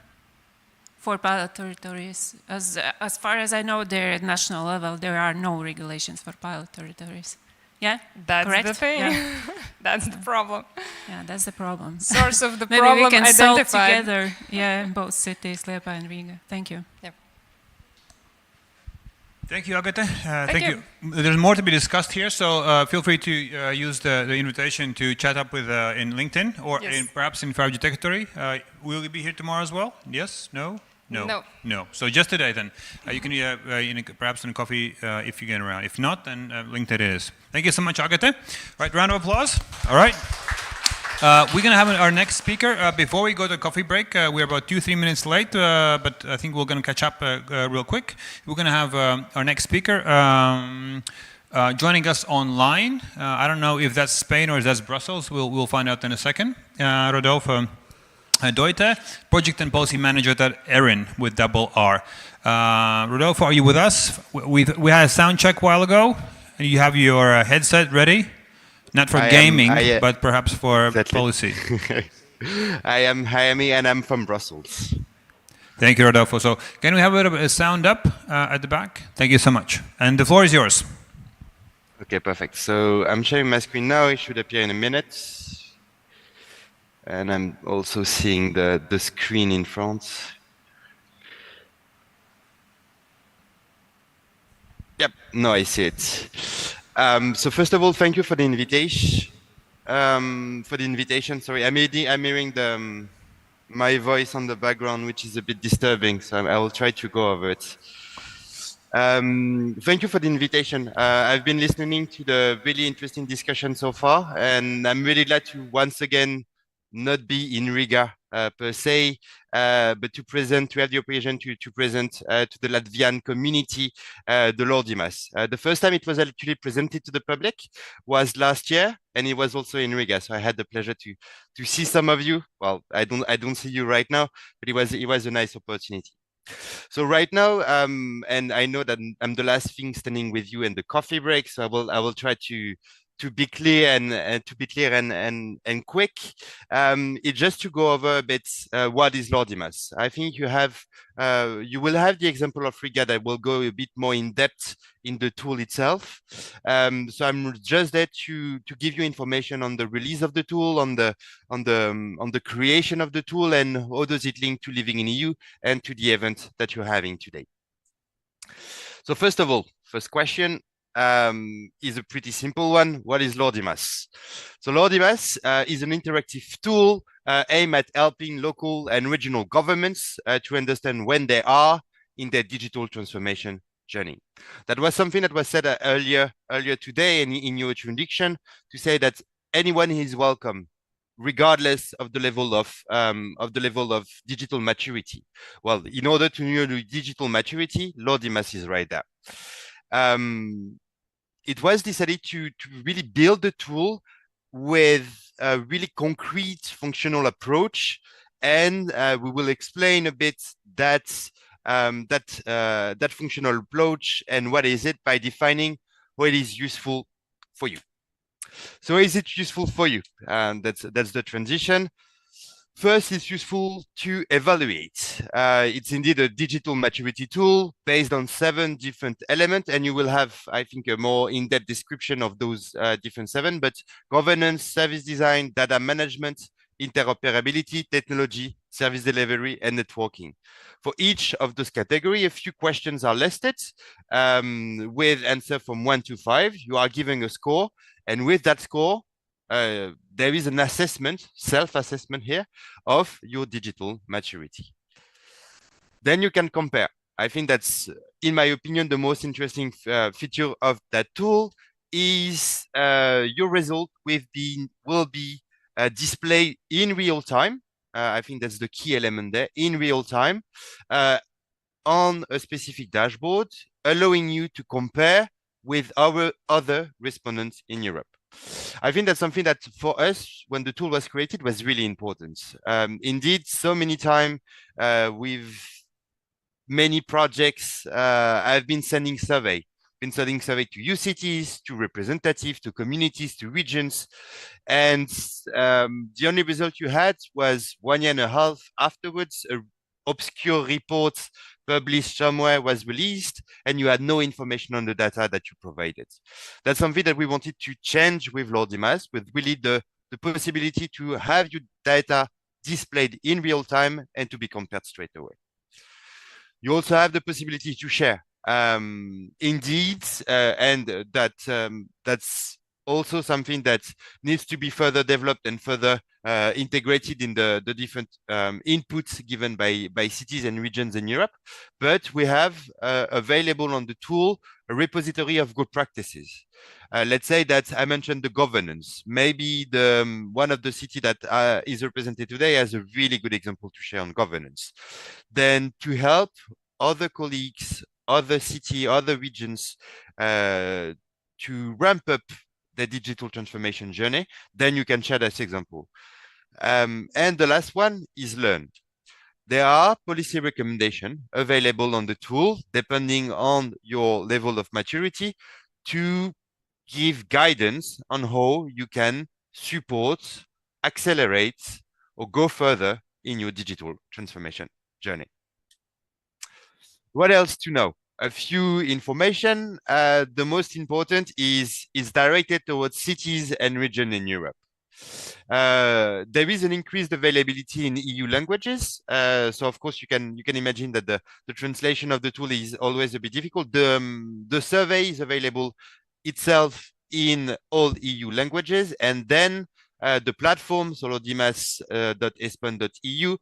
for pilot territories? As far as I know, there at national level, there are no regulations for pilot territories. Yeah, that's correct? the thing. Yeah. That's the problem. Yeah, that's the problem. Source of the Maybe problem we can identified. solve together. Yeah, both cities, Liepa and Riga. Thank you. Yep. Thank you, Agate. Thank you. There's more to be discussed here, so feel free to use the invitation to chat up with in LinkedIn or Yes. perhaps in 5G Territory. Will you be here tomorrow as well? Yes? No? No. No. No. So just today then. You can perhaps in a coffee if you get around. If not, then LinkedIn it is. Thank you so much, Agate. All right, round of applause. All right. We're going to have our next speaker. Before we go to coffee break, we're about 2-3 minutes late, but I think we're going to catch up real quick. We're going to have our next speaker joining us online. I don't know if that's Spain or if that's Brussels. We'll find out in a second. Rodolfo Deute, Project and Policy Manager at ERIN with double R. Rodolfo, are you with us? We had a sound check a while ago. You have your headset ready? Not for gaming, but perhaps for policy. I am Jaime and I'm from Brussels. Thank you, Rodolfo. So can we have a bit of a sound up at the back? Thank you so much. And the floor is yours. Okay, perfect. So I'm sharing my screen now. It should appear in a minute. And I'm also seeing the screen in front. Yep, no, I see it. So first of all, thank you for the invitation. Sorry, I'm hearing my voice on the background, which is a bit disturbing. So I will try to go over it. Thank you for the invitation. I've been listening to the really interesting discussion so far, and I'm really glad to once again not be in Riga per se, but to have the occasion to present to the Latvian community the Lordimas. The first time it was actually presented to the public was last year, and it was also in Riga. So I had the pleasure to see some of you. Well, I don't see you right now, but it was a nice opportunity. So right now, and I know that I'm the last thing standing with you in the coffee break, so I will try to be clear and quick. It's just to go over a bit what is Lordimas. I think you will have the example of Riga that will go a bit more in depth in the tool itself. So I'm just there to give you information on the release of the tool, on the creation of the tool, and how does it link to living in EU and to the event that you're having today. So first of all, first question is a pretty simple one. What is Lordimas? So Lordimas is an interactive tool aimed at helping local and regional governments to understand when they are in their digital transformation journey. That was something that was said earlier today in your introduction, to say that anyone is welcome, regardless of the level of digital maturity. Well, in order to know the digital maturity, Lordimas is right there. It was decided to really build the tool with a really concrete functional approach, and we will explain a bit that functional approach and what is it by defining how it is useful for you. So is it useful for you? That's the transition. First, it's useful to evaluate. It's indeed a digital maturity tool based on 7 different elements, and you will have, I think, a more in-depth description of those different 7, but governance, service design, data management, interoperability, technology, service delivery, and networking. For each of those categories, a few questions are listed with answer from 1 to 5. You are given a score, and with that score, there is an assessment, self-assessment here, of your digital maturity. Then you can compare. I think that's, in my opinion, the most interesting feature of that tool is your result will be displayed in real time. I think that's the key element there, in real time, on a specific dashboard, allowing you to compare with our other respondents in Europe. I think that's something that for us, when the tool was created, was really important. Indeed, so many times with many projects, I've been sending survey to youth cities, to representatives, to communities, to regions. And the only result you had was 1 year and a half afterwards, a obscure report published somewhere was released, and you had no information on the data that you provided. That's something that we wanted to change with Lordimas, with really the possibility to have your data displayed in real time and to be compared straight away. You also have the possibility to share. Indeed, and that's also something that needs to be further developed and further integrated in the different inputs given by cities and regions in Europe. But we have available on the tool a repository of good practices. Let's say that I mentioned the governance. Maybe the one of the city that is represented today has a really good example to share on governance. Then to help other colleagues, other city, other regions to ramp up the digital transformation journey, then you can share this example. And the last one is learn. There are policy recommendations available on the tool, depending on your level of maturity, to give guidance on how you can support, accelerate, or go further in your digital transformation journey. What else to know? A few information. The most important is directed towards cities and regions in Europe. There is an increased availability in EU languages. So of course you can imagine that the translation of the tool is always a bit difficult. The survey is available itself in all EU languages, and then the platform solodimas.espon.eu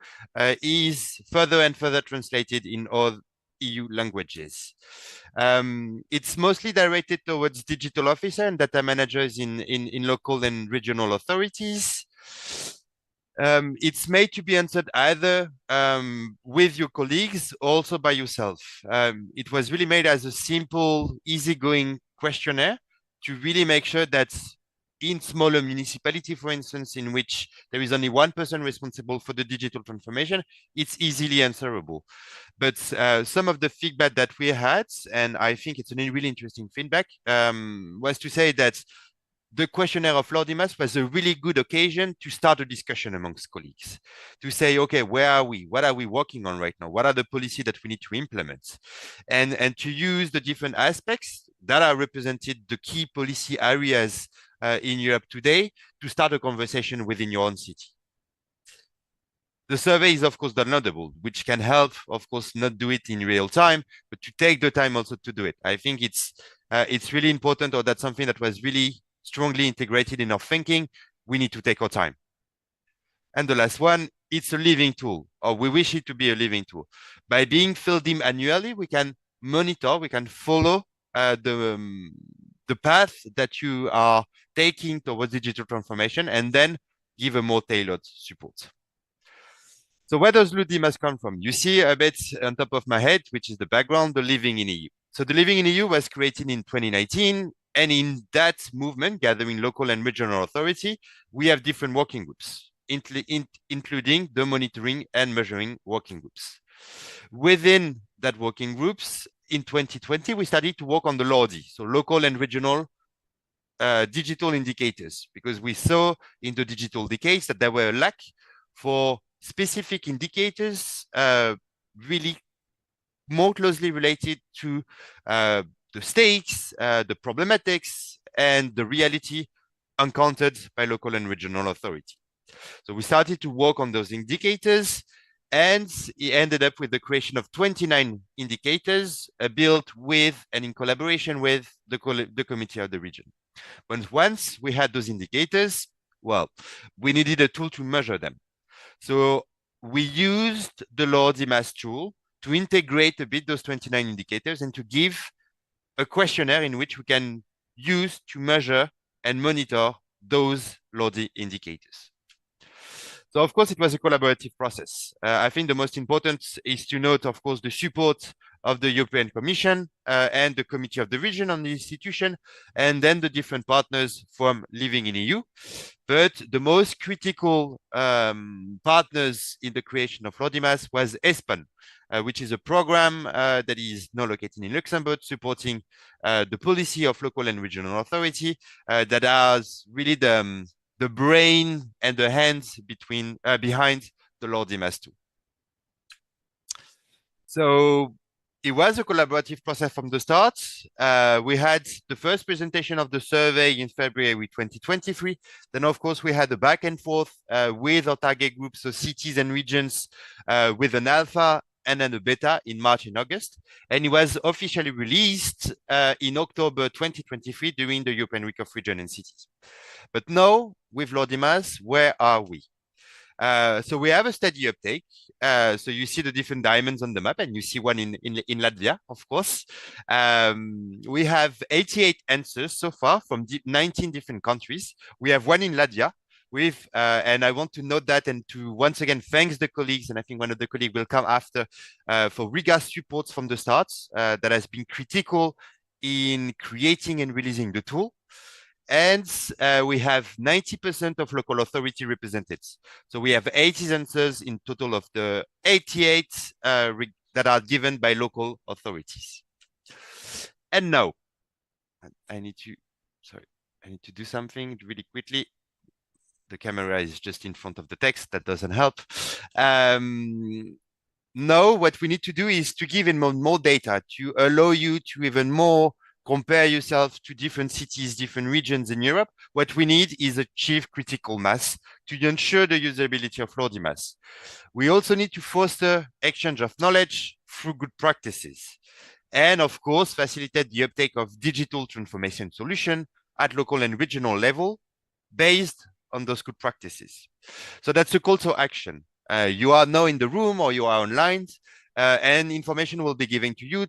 is further and further translated in all EU languages. It's mostly directed towards digital officer and data managers in local and regional authorities. It's made to be answered either with your colleagues, also by yourself. It was really made as a simple, easygoing questionnaire to really make sure that in smaller municipality, for instance, in which there is only one person responsible for the digital transformation, it's easily answerable. But some of the feedback that we had, and I think it's a really interesting feedback, was to say that the questionnaire of Lordimas was a really good occasion to start a discussion amongst colleagues, to say, okay, where are we? What are we working on right now? What are the policies that we need to implement? And to use the different aspects that are represented, the key policy areas in Europe today, to start a conversation within your own city. The survey is, of course, downloadable, which can help, of course, not do it in real time, but to take the time also to do it. I think it's really important, or that's something that was really strongly integrated in our thinking. We need to take our time. And the last one, it's a living tool, or we wish it to be a living tool. By being filled in annually, we can monitor, we can follow the path that you are taking towards digital transformation, and then give a more tailored support. So where does Lordimas come from? You see a bit on top of my head, which is the background, the Living in EU. So the Living in EU was created in 2019. And in that movement, gathering local and regional authority, we have different working groups, including the monitoring and measuring working groups. Within that working groups, in 2020, we started to work on the LORDI, so local and regional digital indicators, because we saw in the digital decades that there were a lack for specific indicators really more closely related to the stakes, the problematics, and the reality encountered by local and regional authority. So we started to work on those indicators, and it ended up with the creation of 29 indicators built with and in collaboration with the committee of the region. But once we had those indicators, well, we needed a tool to measure them. So we used the LoRDMAS tool to integrate a bit those 29 indicators and to give a questionnaire in which we can use to measure and monitor those LoRD indicators. So of course, it was a collaborative process. I think the most important is to note, of course, the support of the European Commission and the Committee of the Region on the institution, and then the different partners from Living in EU. But the most critical partners in the creation of LoRDMAS was ESPAN, which is a program that is now located in Luxembourg, supporting the policy of local and regional authority that has really the brain and the hands behind the LoRDMAS tool. So it was a collaborative process from the start. We had the first presentation of the survey in February 2023. Then, of course, we had the back and forth with our target groups, so cities and regions, with an alpha and then a beta in March and August. And it was officially released in October 2023 during the European Week of Region and Cities. But now, with LoRDMAS, where are we? So we have a steady uptake. So you see the different diamonds on the map, and you see one in Latvia, of course. We have 88 answers so far from 19 different countries. We have one in Latvia with, and I want to note that and to once again thanks the colleagues, and I think one of the colleagues will come after, for Riga's support from the start that has been critical in creating and releasing the tool. And we have 90% of local authority represented. So we have 80 answers in total of the 88 that are given by local authorities. And now, I need to do something really quickly. The camera is just in front of the text. That doesn't help. Now, what we need to do is to give in more data to allow you to even more compare yourself to different cities, different regions in Europe. What we need is achieve critical mass to ensure the usability of LoRDMAS. We also need to foster exchange of knowledge through good practices. And of course, facilitate the uptake of digital transformation solution at local and regional level based on those good practices. So that's a call to action. You are now in the room or you are online, and information will be given to you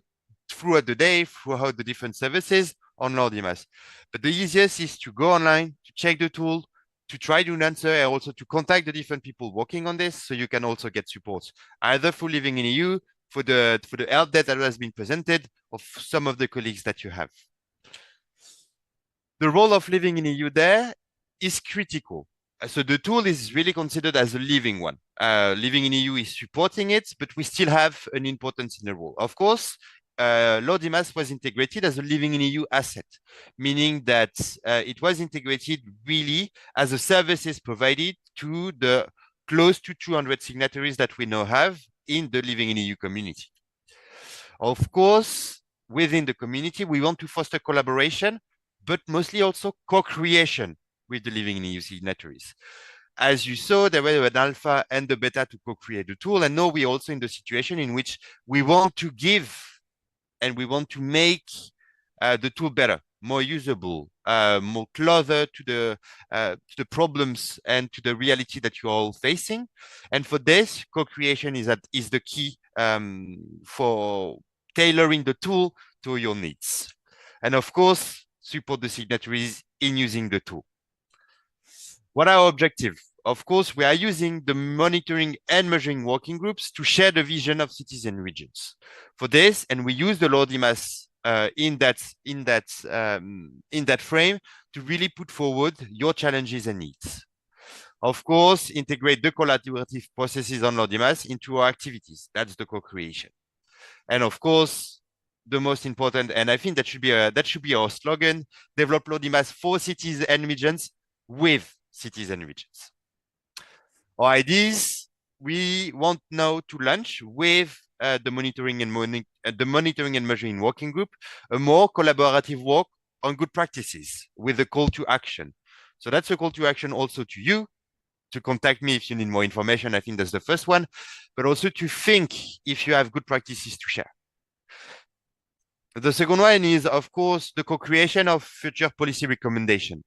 throughout the day, throughout the different services on LoRDMAS. But the easiest is to go online, to check the tool, to try to answer, and also to contact the different people working on this, so you can also get support, either for Living in EU, for the help that has been presented, or some of the colleagues that you have. The role of Living in EU there is critical. So the tool is really considered as a living one. Living in EU is supporting it, but we still have an importance in the role. Of course, LoRDMAS was integrated as a Living in EU asset, meaning that it was integrated really as a services provided to the close to 200 signatories that we now have in the Living in EU community. Of course, within the community, we want to foster collaboration, but mostly also co-creation with the Living in EU signatories. As you saw, there were an alpha and the beta to co-create the tool, and now we're also in the situation in which we want to give and we want to make the tool better, more usable, more closer to the problems and to the reality that you're all facing. And for this, co-creation is the key for tailoring the tool to your needs. And of course, support the signatories in using the tool. What are our objectives? Of course, we are using the monitoring and measuring working groups to share the vision of cities and regions. For this, and we use the LoRDMAS in that frame to really put forward your challenges and needs. Of course, integrate the collaborative processes on LoRDMAS into our activities. That's the co-creation. And of course, the most important, and I think that should be our slogan: develop LoRDMAS for cities and regions with cities and regions. Our ideas, we want now to launch with the monitoring and measuring working group a more collaborative work on good practices with a call to action. So that's a call to action also to you to contact me if you need more information. I think that's the first one, but also to think if you have good practices to share. The second one is, of course, the co-creation of future policy recommendation.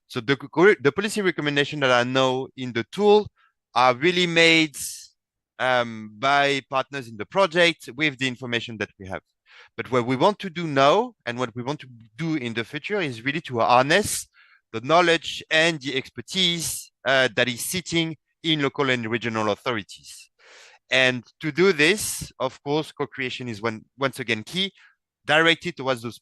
So the policy recommendation that are now in the tool are really made by partners in the project with the information that we have. But what we want to do now and what we want to do in the future is really to harness the knowledge and the expertise that is sitting in local and regional authorities. And to do this, of course, co-creation is once again key, directed towards those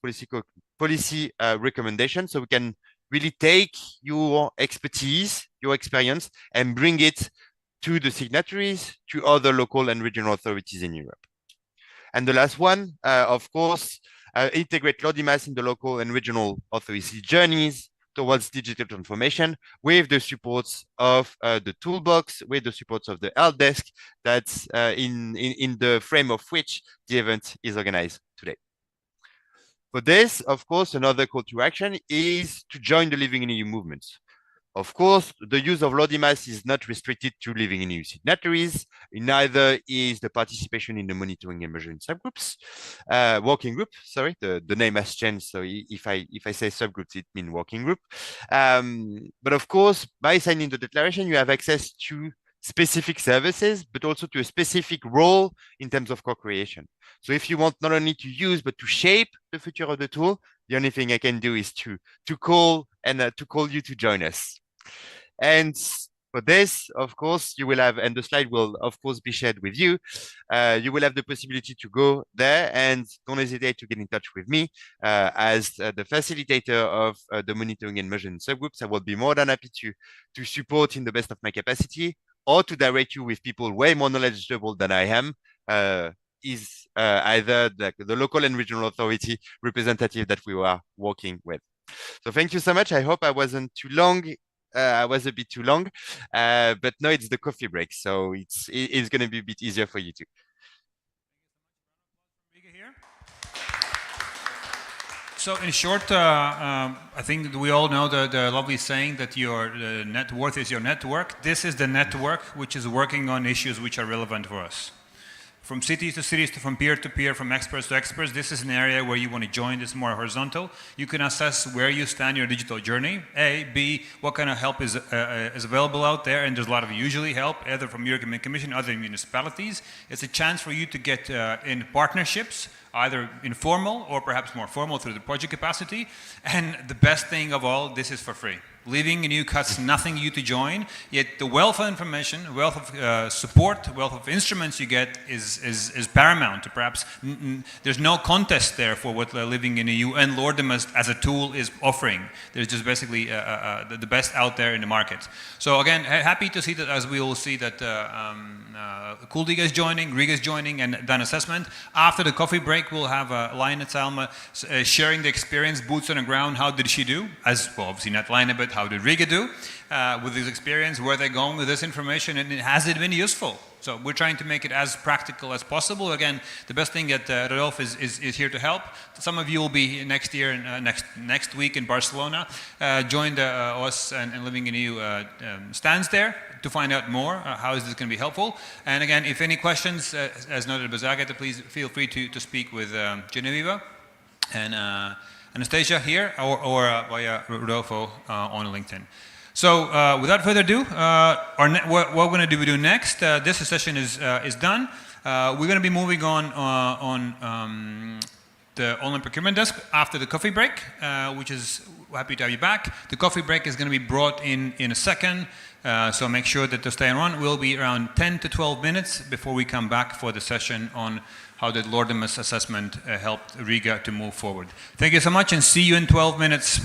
policy recommendations, so we can really take your expertise, your experience, and bring it to the signatories, to other local and regional authorities in Europe. And the last one, of course, integrate LODIMAS in the local and regional authority journeys towards digital transformation with the supports of the toolbox, with the supports of the help desk, that's in the frame of which the event is organized today. For this, of course, another call to action is to join the Living in EU movement. Of course, the use of LODIMAS is not restricted to Living in EU signatories. Neither is the participation in the monitoring and measuring subgroups, working group. Sorry, the name has changed. So if I say subgroups, it means working group. But of course, by signing the declaration, you have access to specific services, but also to a specific role in terms of co-creation. So if you want not only to use, but to shape the future of the tool, the only thing I can do is to call you to join us. And for this, of course, you will have, and the slide will, of course, be shared with you. You will have the possibility to go there, and don't hesitate to get in touch with me as the facilitator of the monitoring and measuring subgroups. I will be more than happy to support in the best of my capacity, or to direct you with people way more knowledgeable than I am, is either the local and regional authority representative that we are working with. So thank you so much. I hope I wasn't too long. I was a bit too long, but no, it's the coffee break, so it's going to be a bit easier for you too. So in short, I think we all know the lovely saying that your net worth is your network. This is the network which is working on issues which are relevant for us. From cities to cities, from peer to peer, from experts to experts, this is an area where you want to join. This more horizontal. You can assess where you stand in your digital journey. A, B, what kind of help is available out there, and there's a lot of usually help, either from European Commission, other municipalities. It's a chance for you to get in partnerships, either informal or perhaps more formal through the project capacity. And the best thing of all, this is for free. Living in EU costs nothing you to join, yet the wealth of information, wealth of support, wealth of instruments you get is paramount. Perhaps there's no contest there for what Living in EU and LODIMAS as a tool is offering. There's just basically the best out there in the market. So again, happy to see that, as we will see that Kuldiga is joining, Riga is joining, and done assessment. After the coffee break, we'll have Laina Salma sharing the experience, boots on the ground. How did she do? As well, obviously not Laina, but how did Riga do with this experience? Where they're going with this information, and has it been useful? So we're trying to make it as practical as possible. Again, the best thing that Rodolphe is here to help. Some of you will be next year, next week in Barcelona. Join us and Living in EU stands there to find out more. How is this going to be helpful? And again, if any questions, as noted by Zagata, please feel free to speak with Genevieve and Anastasia here, or via Rodolfo on LinkedIn. So without further ado, what we're going to do next, this session is done. We're going to be moving on the online procurement desk after the coffee break, which is happy to have you back. The coffee break is going to be brought in a second, so make sure that to stay on. We'll be around 10 to 12 minutes before we come back for the session on how the LODIMAS assessment helped Riga to move forward. Thank you so much, and see you in 12 minutes.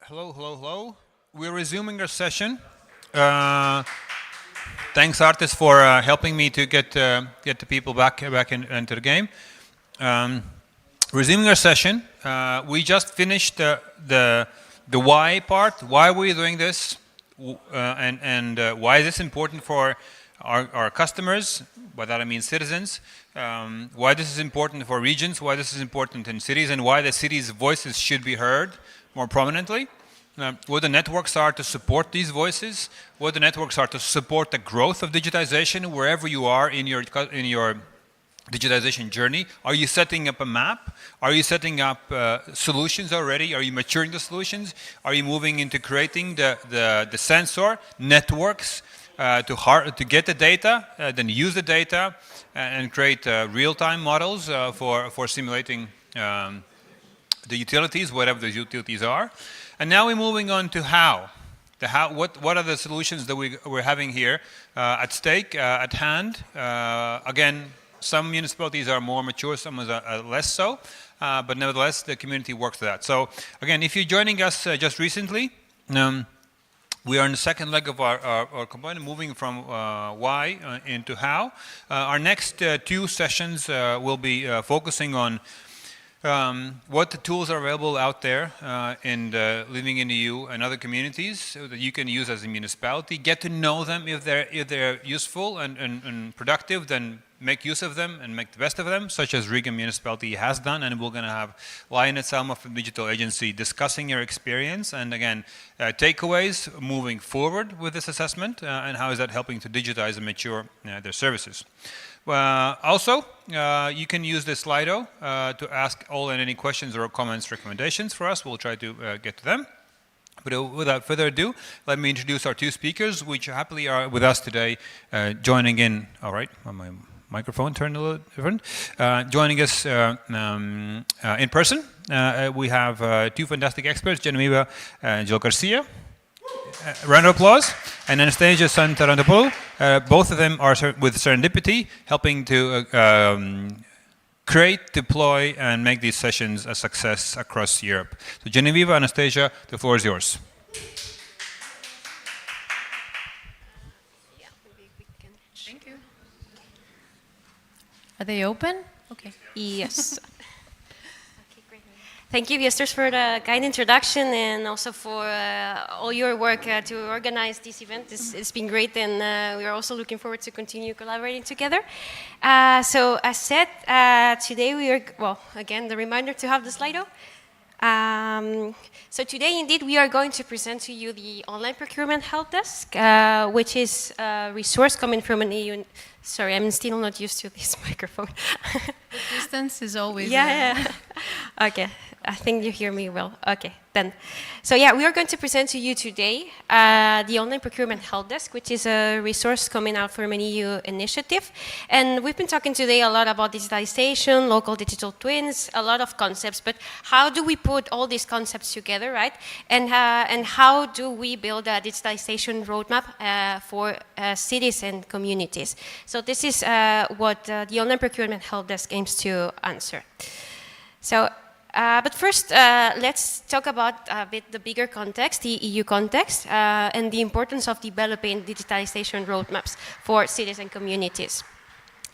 Hello, hello, hello. We're resuming our session. Thanks, Artis, for helping me to get the people back into the game. Resuming our session, we just finished the why part. Why were you doing this, and why is this important for our customers? By that I mean citizens. Why this is important for regions, why this is important in cities, and why the cities' voices should be heard more prominently. What the networks are to support these voices, what the networks are to support the growth of digitization wherever you are in your digitization journey. Are you setting up a map? Are you setting up solutions already? Are you maturing the solutions? Are you moving into creating the sensor networks to get the data, then use the data and create real-time models for simulating the utilities, whatever those utilities are. And now we're moving on to how. What are the solutions that we're having here at stake, at hand? Again, some municipalities are more mature, some are less so, but nevertheless, the community works for that. So again, if you're joining us just recently, we are in the second leg of our component, moving from why into how. Our next two sessions will be focusing on what the tools are available out there living in the EU and other communities so that you can use as a municipality. Get to know them. If they're useful and productive, then make use of them and make the best of them, such as Riga Municipality has done. And we're going to have Laine Selma from Digital Agency discussing your experience and, again, takeaways moving forward with this assessment and how is that helping to digitize and mature their services. Also, you can use this Slido to ask all and any questions or comments, recommendations for us. We'll try to get to them. But without further ado, let me introduce our two speakers, which happily are with us today, joining in. All right, my microphone turned a little different. Joining us in person, we have two fantastic experts, Genevieve Gil Garcia. Round of applause. And Anastasia Santarantopoulou. Both of them are with Serendipity, helping to create, deploy, and make these sessions a success across Europe. So Genevieve, Anastasia, the floor is yours. Thank you. Are they open? Okay. Yes. Thank you, Jesters, for the kind introduction and also for all your work to organize this event. It's been great, and we are also looking forward to continue collaborating together. So as said, today we are, well, again, the reminder to have the Slido. So today, indeed, we are going to present to you the online procurement help desk, which is a resource coming from an EU. Sorry, I'm still not used to this microphone. The distance is always... Yeah. Okay, I think you hear me well. Okay, then. So yeah, we are going to present to you today the online procurement help desk, which is a resource coming out from an EU initiative. And we've been talking today a lot about digitalization, local digital twins, a lot of concepts, but how do we put all these concepts together, right? And how do we build a digitalization roadmap for cities and communities? So this is what the online procurement help desk aims to answer. So, but first, let's talk about a bit the bigger context, the EU context, and the importance of developing digitalization roadmaps for cities and communities.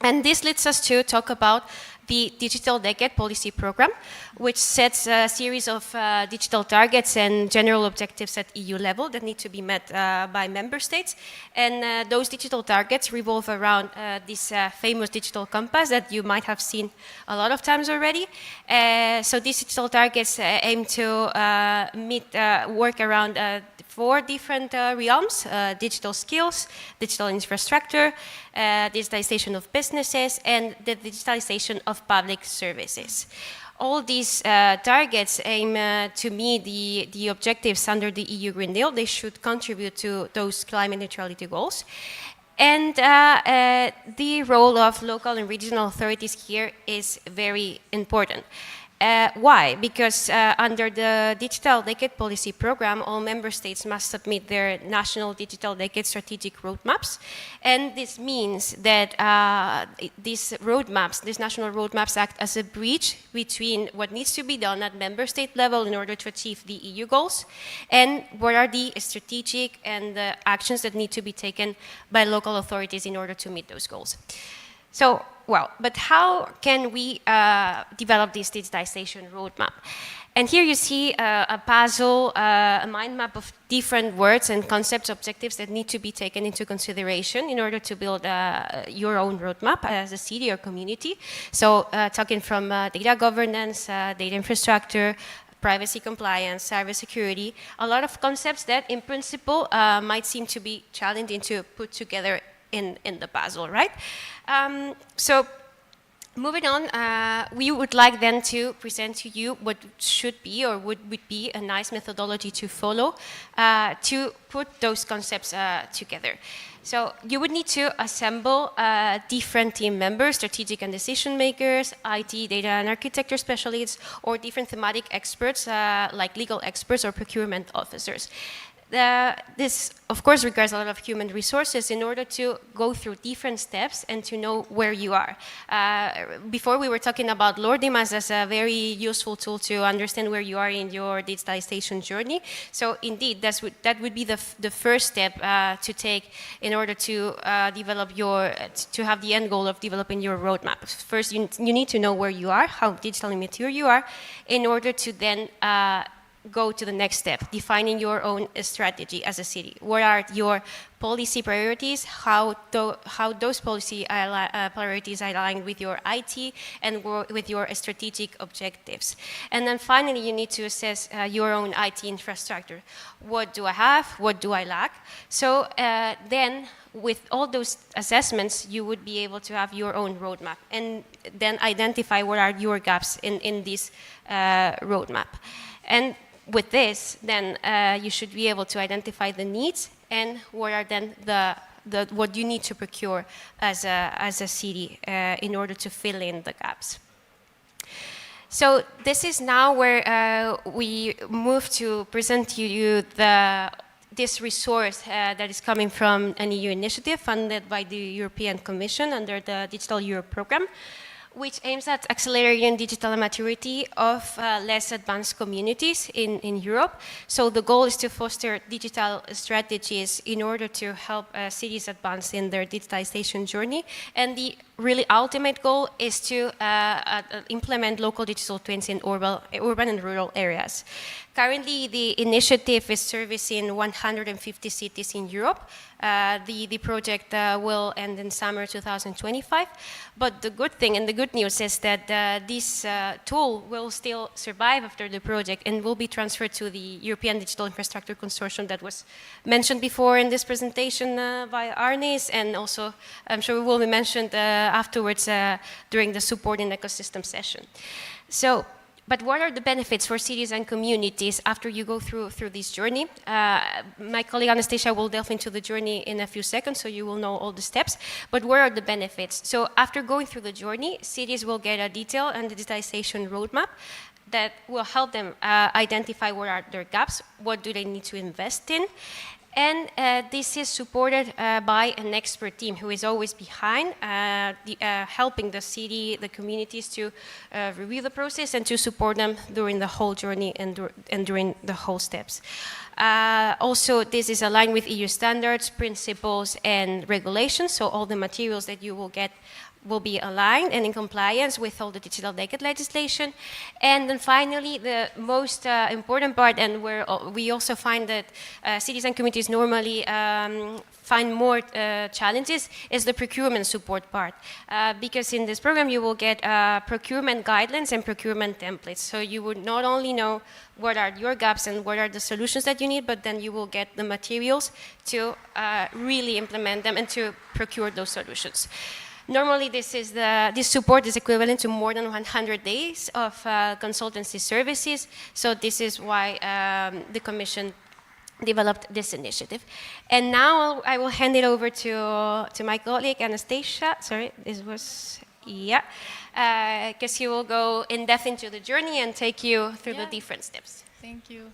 And this leads us to talk about the Digital Decade Policy Program, which sets a series of digital targets and general objectives at EU level that need to be met by member states. And those digital targets revolve around this famous digital compass that you might have seen a lot of times already. So these digital targets aim to work around 4 different realms: digital skills, digital infrastructure, digitalization of businesses, and the digitalization of public services. All these targets aim to meet the objectives under the EU Green Deal. They should contribute to those climate neutrality goals. And the role of local and regional authorities here is very important. Why? Because under the Digital Decade Policy Program, all member states must submit their national digital decade strategic roadmaps. And this means that these national roadmaps act as a bridge between what needs to be done at member state level in order to achieve the EU goals and what are the strategic and the actions that need to be taken by local authorities in order to meet those goals. So, well, but how can we develop this digitization roadmap? And here you see a puzzle, a mind map of different words and concepts, objectives that need to be taken into consideration in order to build your own roadmap as a city or community. So talking from data governance, data infrastructure, privacy compliance, cybersecurity, a lot of concepts that in principle might seem to be challenging to put together in the puzzle, right? So moving on, we would like then to present to you what should be or would be a nice methodology to follow to put those concepts together. So you would need to assemble different team members, strategic and decision makers, IT, data and architecture specialists, or different thematic experts like legal experts or procurement officers. This, of course, requires a lot of human resources in order to go through different steps and to know where you are. Before we were talking about Lordimas as a very useful tool to understand where you are in your digitalization journey. So indeed, that would be the first step to take in order to develop to have the end goal of developing your roadmap. First, you need to know where you are, how digitally mature you are, in order to then go to the next step, defining your own strategy as a city. What are your policy priorities, how those policy priorities are aligned with your IT and with your strategic objectives. And then finally, you need to assess your own IT infrastructure. What do I have? What do I lack? So then, with all those assessments, you would be able to have your own roadmap and then identify what are your gaps in this roadmap. And with this, then you should be able to identify the needs and what are then what you need to procure as a city in order to fill in the gaps. So this is now where we move to present to you this resource that is coming from an EU initiative funded by the European Commission under the Digital Europe program, which aims at accelerating digital maturity of less advanced communities in Europe. So the goal is to foster digital strategies in order to help cities advance in their digitalization journey. And the really ultimate goal is to implement local digital twins in urban and rural areas. Currently, the initiative is servicing 150 cities in Europe. The project will end in summer 2025. But the good thing and the good news is that this tool will still survive after the project and will be transferred to the European Digital Infrastructure Consortium that was mentioned before in this presentation by Arnis, and also I'm sure will be mentioned afterwards during the support and ecosystem session. So, but what are the benefits for cities and communities after you go through this journey? My colleague Anastasia will delve into the journey in a few seconds, so you will know all the steps. But what are the benefits? So after going through the journey, cities will get a detailed and digitization roadmap that will help them identify what are their gaps, what do they need to invest in. And this is supported by an expert team who is always behind, helping the city, the communities to review the process and to support them during the whole journey and during the whole steps. Also, this is aligned with EU standards, principles, and regulations, so all the materials that you will get will be aligned and in compliance with all the digital decade legislation. And then finally, the most important part, and where we also find that cities and communities normally find more challenges, is the procurement support part. Because in this program, you will get procurement guidelines and procurement templates. So you would not only know what are your gaps and what are the solutions that you need, but then you will get the materials to really implement them and to procure those solutions. Normally, this support is equivalent to more than 100 days of consultancy services. So this is why the Commission developed this initiative. And now I will hand it over to my colleague Anastasia. Sorry, this was Yeah, because he will go in depth into the journey and take you through the different steps. Thank you.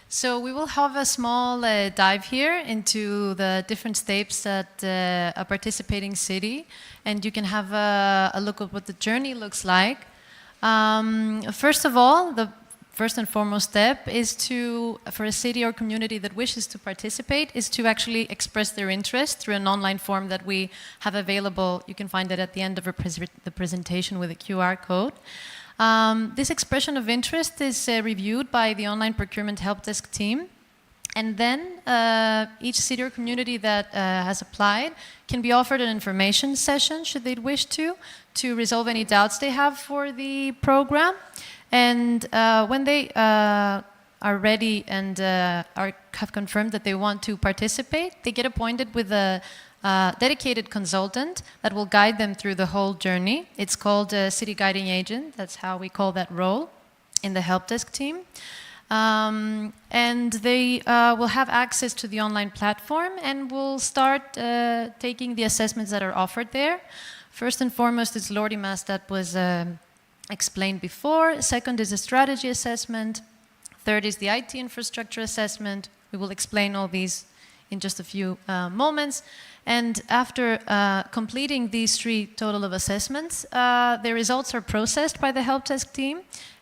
So we will have a small dive here into the different steps at a participating city, and you can have a look at what the journey looks like. First of all, the first and foremost step is to, for a city or community that wishes to participate, is to actually express their interest through an online form that we have available. You can find it at the end of the presentation with a QR code. This expression of interest is reviewed by the online procurement help desk team. And then each city or community that has applied can be offered an information session, should they wish to resolve any doubts they have for the program. And when they are ready and have confirmed that they want to participate, they get appointed with a dedicated consultant that will guide them through the whole journey. It's called a city guiding agent. That's how we call that role in the help desk team. And they will have access to the online platform and will start taking the assessments that are offered there. First and foremost is Lordimas that was explained before. Second is a strategy assessment. Third is the IT infrastructure assessment. We will explain all these in just a few moments. And after completing these 3 total of assessments, the results are processed by the help desk team,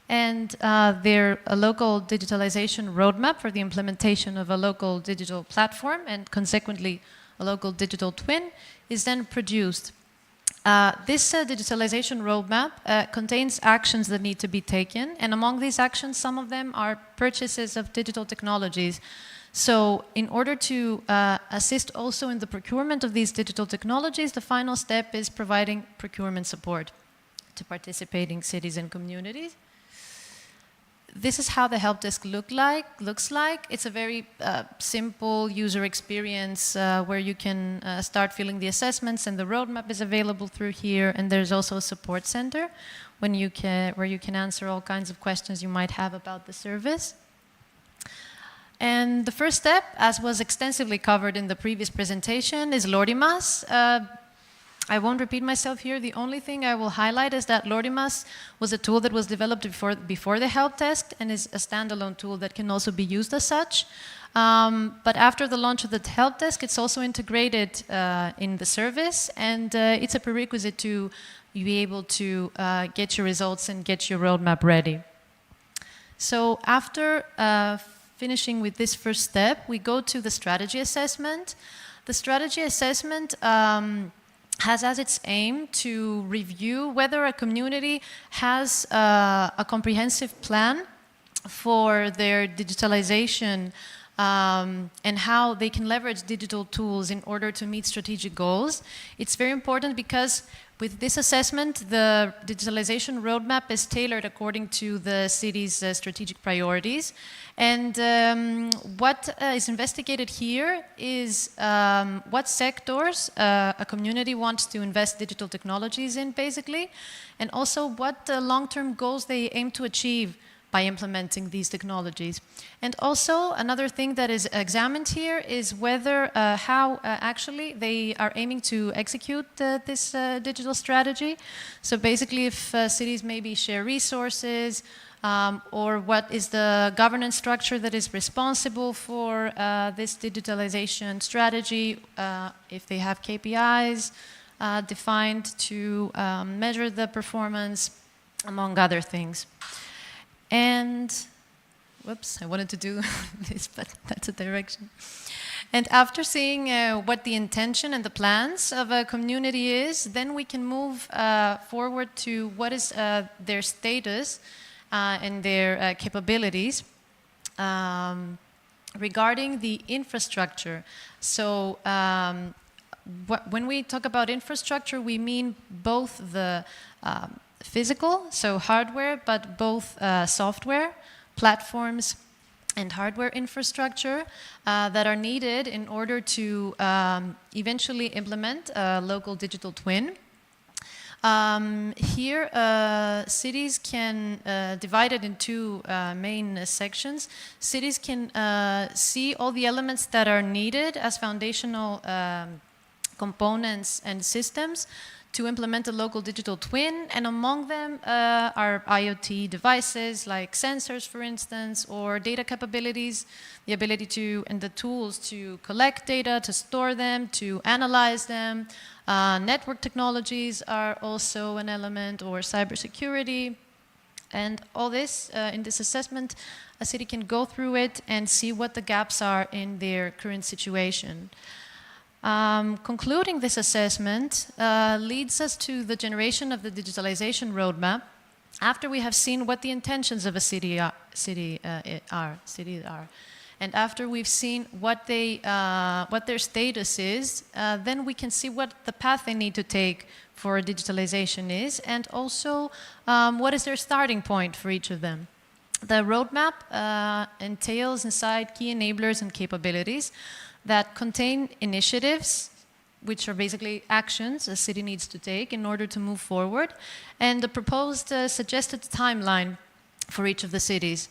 and their local digitalization roadmap for the implementation of a local digital platform and consequently a local digital twin is then produced. This digitalization roadmap contains actions that need to be taken, and among these actions, some of them are purchases of digital technologies. So in order to assist also in the procurement of these digital technologies, the final step is providing procurement support to participating cities and communities. This is how the help desk looks like. It's a very simple user experience where you can start filling the assessments, and the roadmap is available through here. And there's also a support center where you can answer all kinds of questions you might have about the service. And the first step, as was extensively covered in the previous presentation, is Lordimas. I won't repeat myself here. The only thing I will highlight is that Lordimas was a tool that was developed before the help desk and is a standalone tool that can also be used as such. But after the launch of the help desk, it's also integrated in the service, and it's a prerequisite to be able to get your results and get your roadmap ready. So after finishing with this first step, we go to the strategy assessment. The strategy assessment has as its aim to review whether a community has a comprehensive plan for their digitalization and how they can leverage digital tools in order to meet strategic goals. It's very important because with this assessment, the digitalization roadmap is tailored according to the city's strategic priorities. And what is investigated here is what sectors a community wants to invest digital technologies in, basically, and also what long-term goals they aim to achieve by implementing these technologies. And also another thing that is examined here is whether how actually they are aiming to execute this digital strategy. So basically if cities maybe share resources or what is the governance structure that is responsible for this digitalization strategy, if they have KPIs defined to measure the performance, among other things. And, whoops, I wanted to do this, but that's a direction. And after seeing what the intention and the plans of a community is, then we can move forward to what is their status and their capabilities regarding the infrastructure. So when we talk about infrastructure, we mean both the physical, so hardware, but both software, platforms, and hardware infrastructure that are needed in order to eventually implement a local digital twin. Here, cities can divide it in 2 main sections. Cities can see all the elements that are needed as foundational components and systems to implement a local digital twin, and among them are IoT devices like sensors, for instance, or data capabilities, the ability to, and the tools to collect data, to store them, to analyze them. Network technologies are also an element, or cybersecurity. And all this, in this assessment, a city can go through it and see what the gaps are in their current situation. Concluding this assessment leads us to the generation of the digitalization roadmap after we have seen what the intentions of a city are. And after we've seen what their status is, then we can see what the path they need to take for digitalization is, and also what is their starting point for each of them. The roadmap entails inside key enablers and capabilities that contain initiatives, which are basically actions a city needs to take in order to move forward, and the proposed suggested timeline for each of the cities.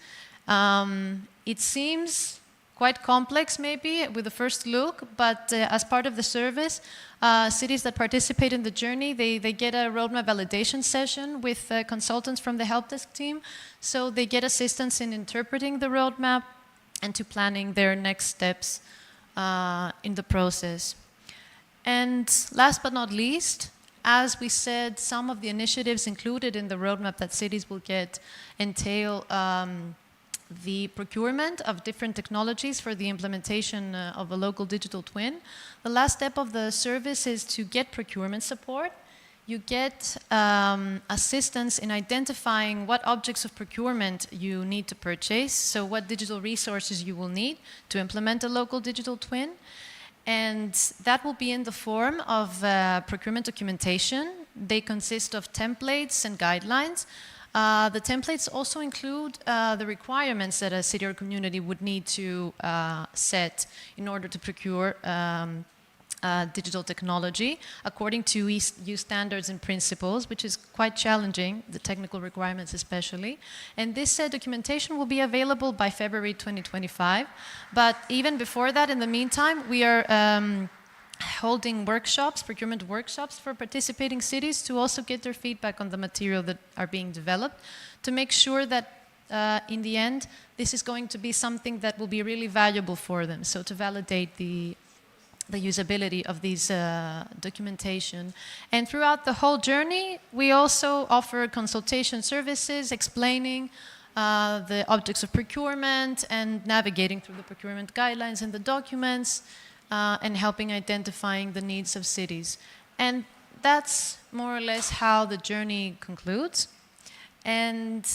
It seems quite complex maybe with the first look, but as part of the service, cities that participate in the journey, they get a roadmap validation session with consultants from the help desk team, so they get assistance in interpreting the roadmap and to planning their next steps in the process. And last but not least, as we said, some of the initiatives included in the roadmap that cities will get entail the procurement of different technologies for the implementation of a local digital twin. The last step of the service is to get procurement support. You get assistance in identifying what objects of procurement you need to purchase, so what digital resources you will need to implement a local digital twin. And that will be in the form of procurement documentation. They consist of templates and guidelines. The templates also include the requirements that a city or community would need to set in order to procure digital technology according to EU standards and principles, which is quite challenging, the technical requirements especially. And this documentation will be available by February 2025. But even before that, in the meantime, we are holding workshops, procurement workshops for participating cities to also get their feedback on the material that are being developed, to make sure that in the end, this is going to be something that will be really valuable for them. So to validate the usability of these documentation. And throughout the whole journey, we also offer consultation services explaining the objects of procurement and navigating through the procurement guidelines and the documents and helping identifying the needs of cities. And that's more or less how the journey concludes. And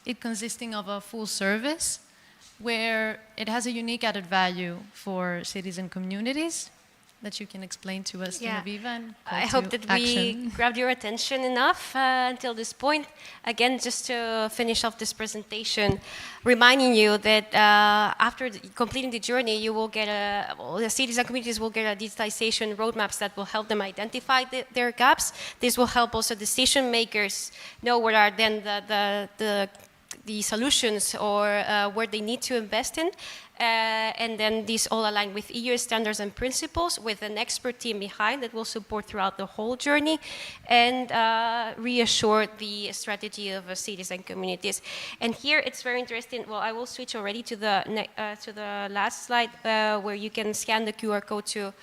it consisting of a full service where it has a unique added value for cities and communities that you can explain to us, Genevieve. And I hope that we grabbed your attention enough until this point. Again, just to finish off this presentation, reminding you that after completing the journey, you will get the cities and communities will get digitalization roadmaps that will help them identify their gaps. This will help also decision makers know what are then the solutions or where they need to invest in. And then these all align with EU standards and principles with an expert team behind that will support throughout the whole journey and reassure the strategy of cities and communities. And here it's very interesting. Well, I will switch already to the last slide where you can scan the QR code to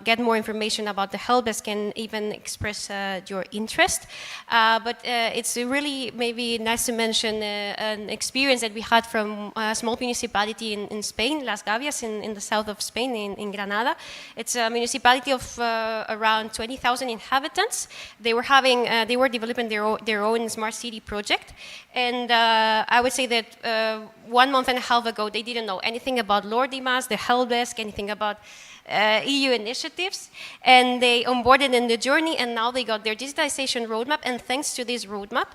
get more information about the help desk and even express your interest. But it's really maybe nice to mention an experience that we had from a small municipality in Spain, Las Gavias, in the south of Spain, in Granada. It's a municipality of around 20,000 inhabitants. They were developing their own smart city project, and I would say that 1 month and a half ago they didn't know anything about Lordimas, the help desk, anything about EU initiatives, and they onboarded in the journey, and now they got their digitalization roadmap, and thanks to this roadmap,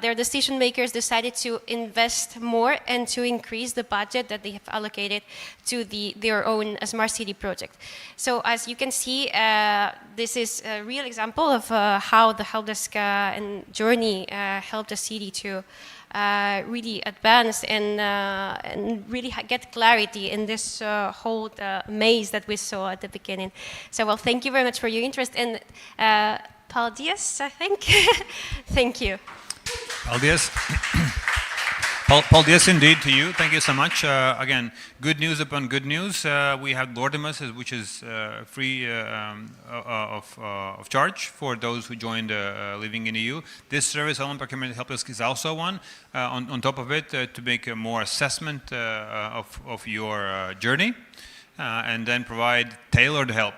their decision makers decided to invest more and to increase the budget that they have allocated to their own smart city project. So as you can see, this is a real example of how the help desk and journey helped the city to really advance and really get clarity in this whole maze that we saw at the beginning. So, well, thank you very much for your interest. And Paldies, I think. Thank you. Paldies. Paldies indeed to you. Thank you so much. Again, good news upon good news. We have Lordimus, which is free of charge for those who joined living in EU. This service, online procurement help desk, is also one. On top of it, to make a more assessment of your journey, and then provide tailored help.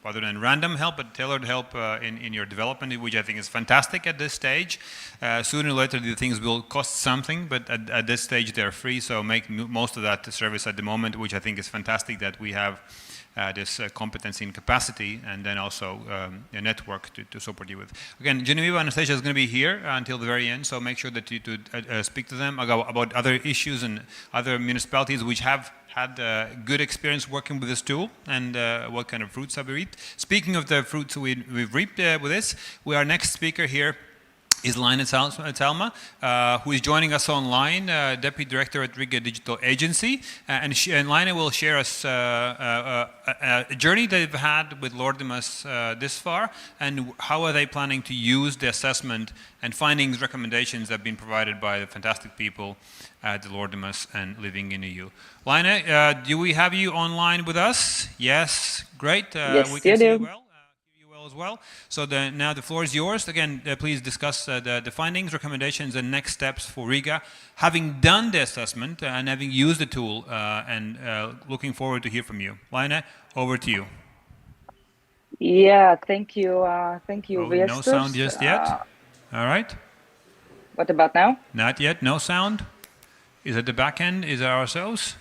Rather than random help, but tailored help in your development, which I think is fantastic at this stage. Sooner or later, the things will cost something, but at this stage, they're free. So make most of that service at the moment, which I think is fantastic that we have this competency and capacity, and then also a network to support you with. Again, Genevieve and Anastasia is going to be here until the very end, so make sure that you speak to them about other issues and other municipalities which have had good experience working with this tool, and what kind of fruits have we reaped. Speaking of the fruits we've reaped with this, our next speaker here is Laine Salma, who is joining us online, Deputy Director at Riga Digital Agency. And Laine will share us a journey they've had with Lordimus this far, and how are they planning to use the assessment and findings, recommendations that have been provided by the fantastic people at the Lordimus and Living in EU. Laine, do we have you online with us? Yes, great. Yes, we can you see do. you well. As well. So now the floor is yours. Again, please discuss the findings, recommendations, and next steps for Riga, having done the assessment and having used the tool, and looking forward to hear from you. Laine, over to you. Yeah, thank you, No sound just yet. All right. What about now? Not yet. No sound. Is it the back end? Is it ourselves?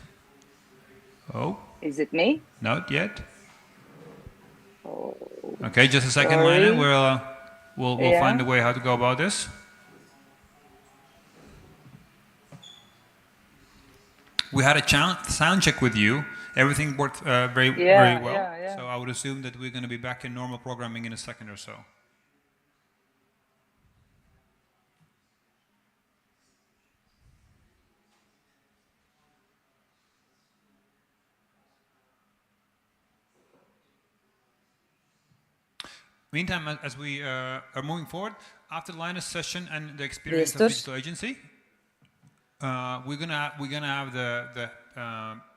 Oh. Is it me? Not yet. Oh. Okay, just a second, Sorry. Laine. We'll find a way how to go about this. We had a sound check with you. Everything worked very well. Yeah. So I would assume that we're going to be back in normal programming in a second or so. Meantime, as we are moving forward, after Laine's session and the experience of Digital Agency, we're gonna have the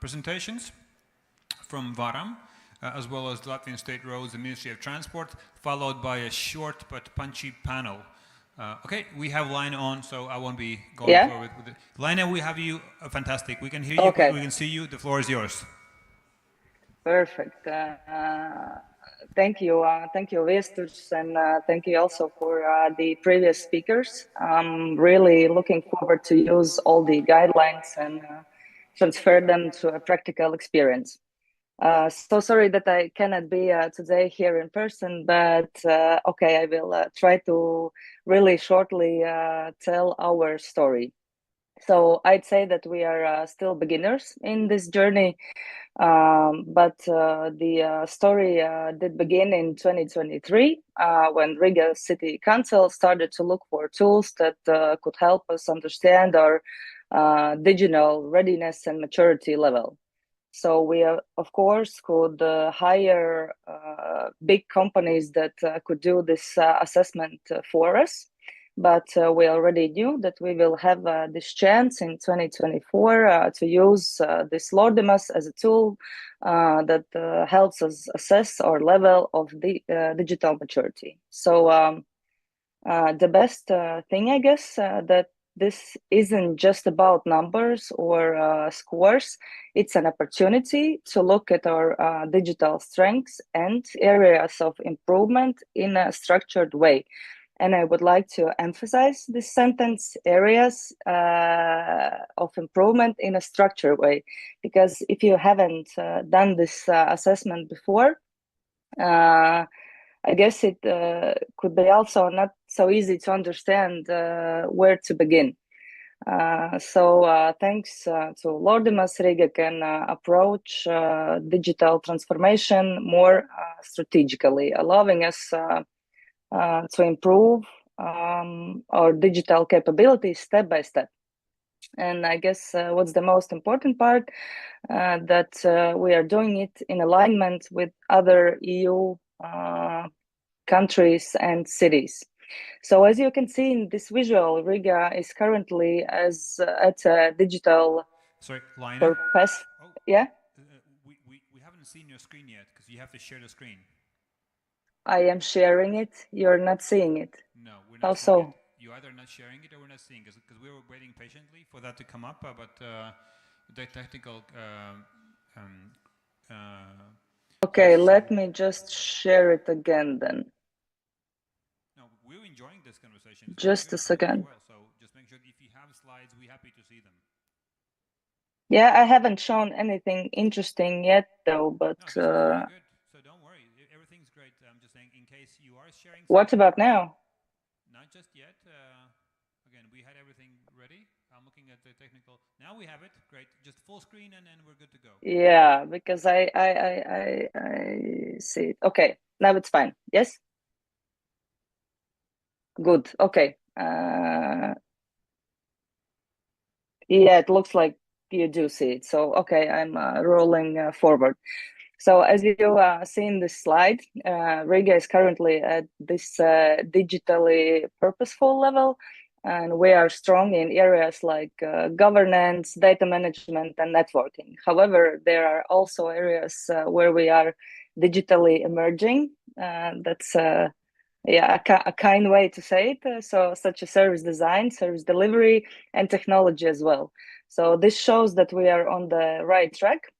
presentations from Varam, as well as Latvian State Roads and Ministry of Transport, followed by a short but punchy panel. Okay, we have Laine on, so I won't be going forward with it. Laine, we have you. Fantastic. We can hear you. Okay. We can see you. The floor is yours. Perfect. Thank you, Viesturs, and thank you also for the previous speakers. I'm really looking forward to use all the guidelines and transfer them to a practical experience. So sorry that I cannot be today here in person, but okay, I will try to really shortly tell our story. So I'd say that we are still beginners in this journey, but the story did begin in 2023 when Riga City Council started to look for tools that could help us understand our digital readiness and maturity level. So we, of course, could hire big companies that could do this assessment for us. But we already knew that we will have this chance in 2024 to use this Lordimus as a tool that helps us assess our level of the digital maturity. So the best thing, I guess, that this isn't just about numbers or scores. It's an opportunity to look at our digital strengths and areas of improvement in a structured way. And I would like to emphasize this sentence, areas of improvement in a structured way, because if you haven't done this assessment before, I guess it could be also not so easy to understand where to begin. So thanks to Lordimus, Riga can approach digital transformation more strategically, allowing us to improve our digital capabilities step by step. And I guess what's the most important part, that we are doing it in alignment with other EU countries and cities. So as you can see in this visual, Riga is currently at a digital Sorry, Lina. purpose. Oh, yeah. We haven't seen your screen yet because you have to share the screen. I am sharing it. You're not seeing it. No, we're How not seeing so? it. You're either not sharing it or we're not seeing it because we were waiting patiently for that to come up, but the technical. Okay, let me just share it again then. No, we're enjoying this conversation. Just a second. Well, so just make sure if you have slides, we're happy to see them. Yeah, I haven't shown anything interesting yet, though. But no, this is very good. So don't worry, everything's great. I'm just saying, in case you are sharing. What about now? Not just yet. Again, we had everything ready. I'm looking at the technical. Now we have it. Great. Just full screen, and we're good to go. Yeah, because I see it. Okay, now it's fine. Yes. Good. Okay. Yeah, it looks like you do see it. So okay, I'm rolling forward. So as you see in this slide, Riga is currently at this digitally purposeful level, and we are strong in areas like governance, data management, and networking. However, there are also areas where we are digitally emerging. That's yeah, a kind way to say it. So such as service design, service delivery, and technology as well. So this shows that we are on the right track,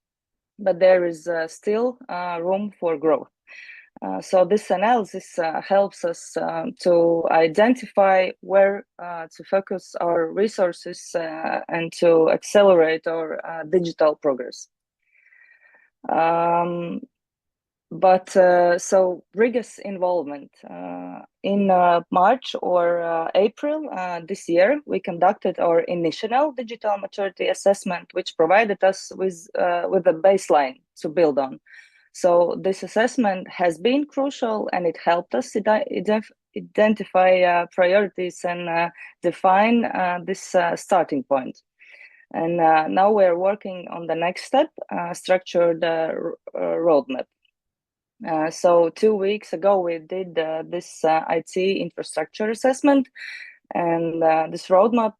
but there is still room for growth. So this analysis helps us to identify where to focus our resources and to accelerate our digital progress. So Riga's involvement in March or April this year, we conducted our initial digital maturity assessment, which provided us with a baseline to build on. So this assessment has been crucial, and it helped us identify priorities and define this starting point. And now we're working on the next step, structured roadmap. So 2 weeks ago, we did this IT infrastructure assessment, and this roadmap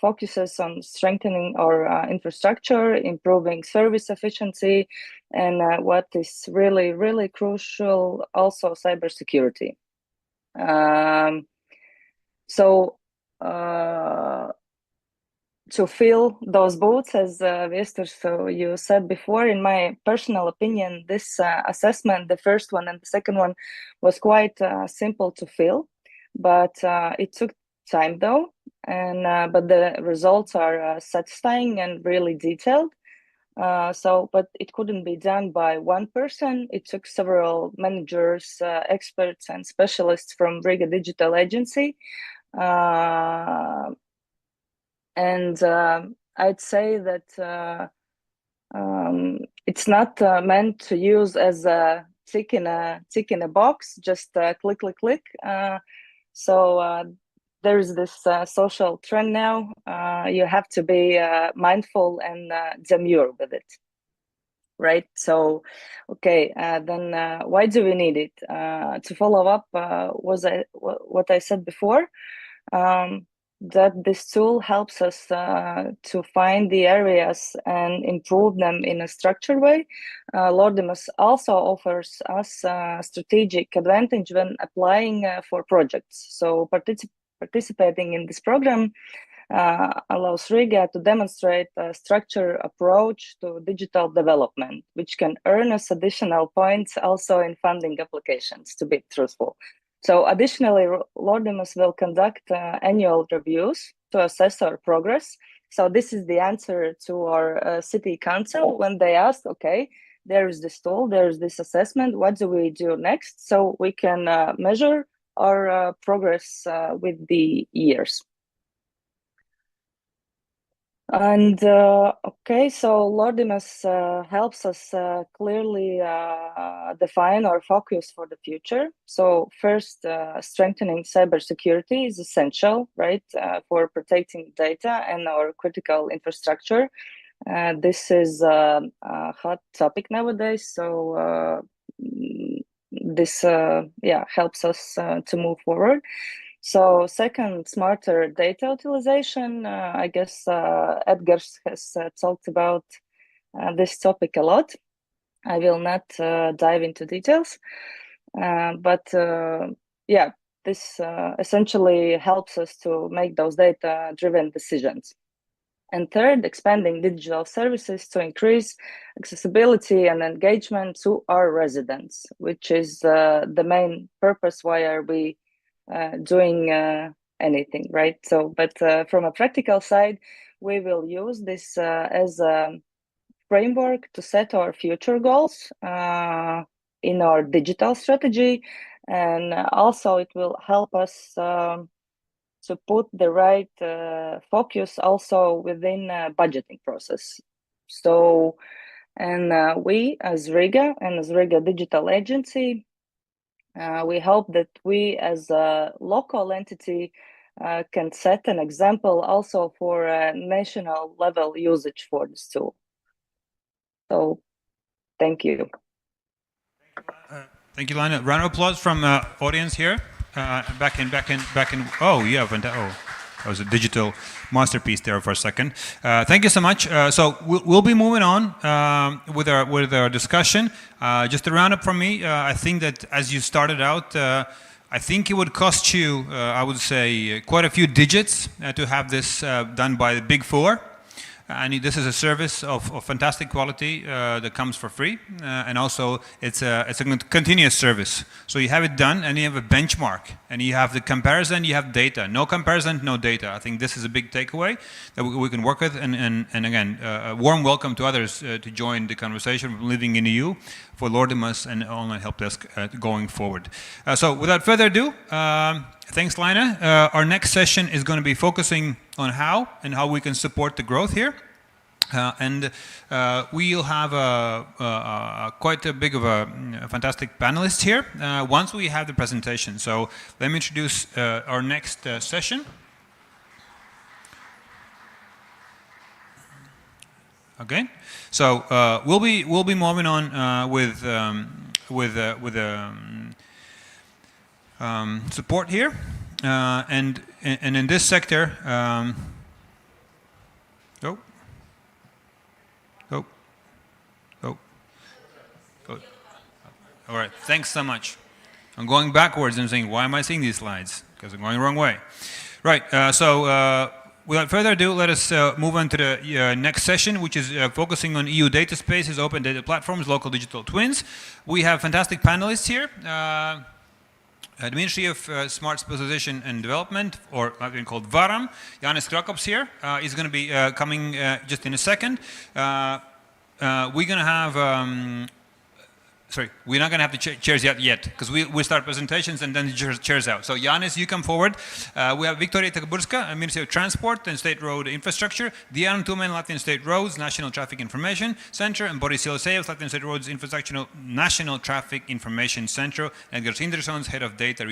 focuses on strengthening our infrastructure, improving service efficiency, and what is really, really crucial, also cybersecurity. To fill those boots, as Viestur, so you said before, in my personal opinion, this assessment, the first one and the second one, was quite simple to fill, but it took time though, and but the results are satisfying and really detailed. But it couldn't be done by one person. It took several managers, experts, and specialists from Riga Digital Agency. And I'd say that it's not meant to use as a tick in a box, just click, click, click. So there's this social trend now. You have to be mindful and demure with it, right? So, okay, then why do we need it? To follow up what I said before. That this tool helps us to find the areas and improve them in a structured way. Lordimus also offers us strategic advantage when applying for projects. So participating in this program allows Riga to demonstrate a structured approach to digital development, which can earn us additional points also in funding applications, to be truthful. So additionally, Lordimus will conduct annual reviews to assess our progress. So this is the answer to our city council when they asked, okay, there is this tool, there is this assessment, what do we do next? So we can measure our progress with the years. And okay, so Lordimus helps us clearly define our focus for the future. So first, strengthening cybersecurity is essential, right, for protecting data and our critical infrastructure. This is a hot topic nowadays, so this helps us to move forward. So second, smarter data utilization. I guess Edgars has talked about this topic a lot. I will not dive into details, but this essentially helps us to make those data-driven decisions. And third, expanding digital services to increase accessibility and engagement to our residents, which is the main purpose why are we doing anything, right? So, but from a practical side, we will use this as a framework to set our future goals in our digital strategy, and also it will help us to put the right focus also within budgeting process. So, and we as Riga and as Riga Digital Agency, we hope that we as a local entity can set an example also for national level usage for this tool. So thank you. Thank you, Lina. Round of applause from audience here. Back in. Oh, yeah, that was a digital masterpiece there for a second. Thank you so much. So we'll be moving on with our discussion. Just a roundup from me. I think that as you started out, I think it would cost you, I would say, quite a few digits to have this done by the Big Four. And this is a service of fantastic quality that comes for free, and also it's a continuous service. So you have it done, and you have a benchmark, and you have the comparison. You have data. No comparison, no data. I think this is a big takeaway that we can work with. And again, a warm welcome to others to join the conversation from Living in the EU for Lordimus and online help desk going forward. So without further ado. Thanks, Lina. Our next session is going to be focusing on how we can support the growth here. And we'll have quite a big of a fantastic panelist here once we have the presentation. So let me introduce our next session. Okay, so we'll be moving on with support here, and in this sector. All right, thanks so much. I'm going backwards and saying, why am I seeing these slides? Because I'm going the wrong way. Right, so without further ado, let us move on to the next session, which is focusing on EU data spaces, open data platforms, local digital twins. We have fantastic panelists here. The Ministry of Smart Specialization and Development, or I've been called VARAM. Jānis Krakops here is going to be coming just in a second. We're going to have sorry, we're not going to have the chairs yet, because we start presentations and then the chairs out. So Jānis, you come forward. We have Viktorija Takaburska, Ministry of Transport and State Road Infrastructure, Diana Tumen, Latvian State Roads, National Traffic Information Center, and Boris Ilsejevs, Latvian State Roads Infrastructure, National Traffic Information Center, and Edgars Indersons, Head of Data.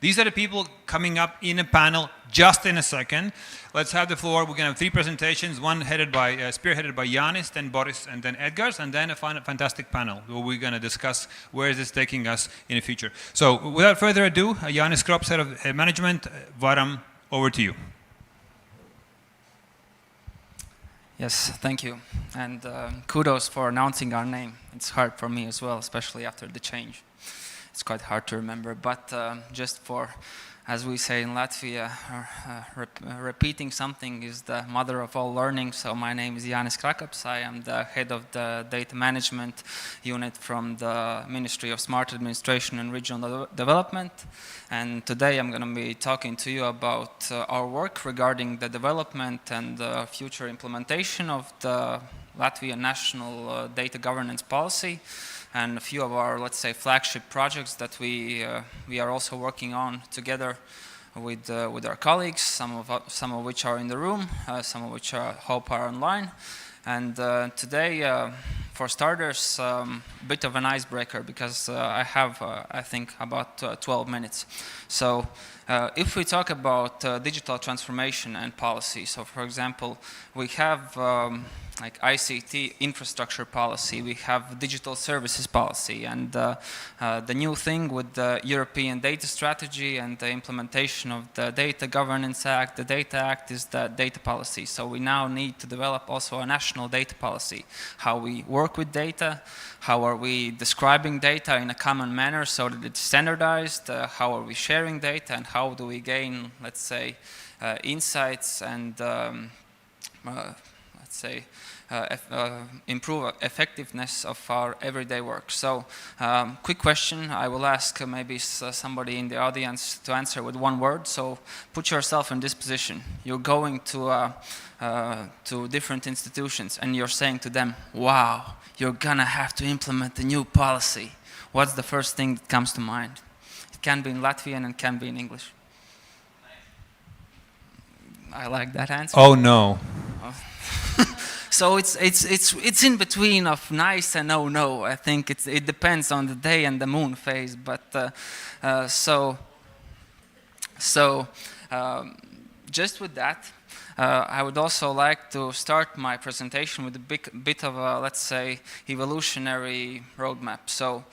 These are the people coming up in a panel just in a second. Let's have the floor. We're going to have three presentations, one spearheaded by Jānis, then Boris, and then Edgars, and then a fantastic panel where we're going to discuss where is this taking us in the future. So without further ado, Jānis Krakops, Head of Management, VARAM, over to you. Yes, thank you. And kudos for announcing our name. It's hard for me as well, especially after the change. It's quite hard to remember, but just for, as we say in Latvia, repeating something is the mother of all learning. So my name is Jānis Krakops. I am the head of the data management unit from the Ministry of Smart Administration and Regional Development. And today I'm going to be talking to you about our work regarding the development and the future implementation of the Latvian national data governance policy, and a few of our, let's say, flagship projects that we are also working on together with our colleagues, some of which are in the room, some of which I hope are online. And today, for starters, a bit of an icebreaker, because I have, I think, about 12 minutes. So if we talk about digital transformation and policy, so for example, we have like ICT infrastructure policy, we have digital services policy, and the new thing with the European data strategy and the implementation of the Data Governance Act, the Data Act, is the data policy. So we now need to develop also a national data policy, how we work with data, how are we describing data in a common manner so that it's standardized, how are we sharing data, and how do we gain, let's say, insights and let's say improve effectiveness of our everyday work. So quick question I will ask maybe somebody in the audience to answer with one word. So put yourself in this position. You're going to different institutions and you're saying to them, wow, you're gonna have to implement a new policy. What's the first thing that comes to mind? It can be in Latvian and can be in English. I like that answer. Oh no. So it's in between of nice and oh no. I think it depends on the day and the moon phase. But just with that, I would also like to start my presentation with a bit of a, let's say, evolutionary roadmap. So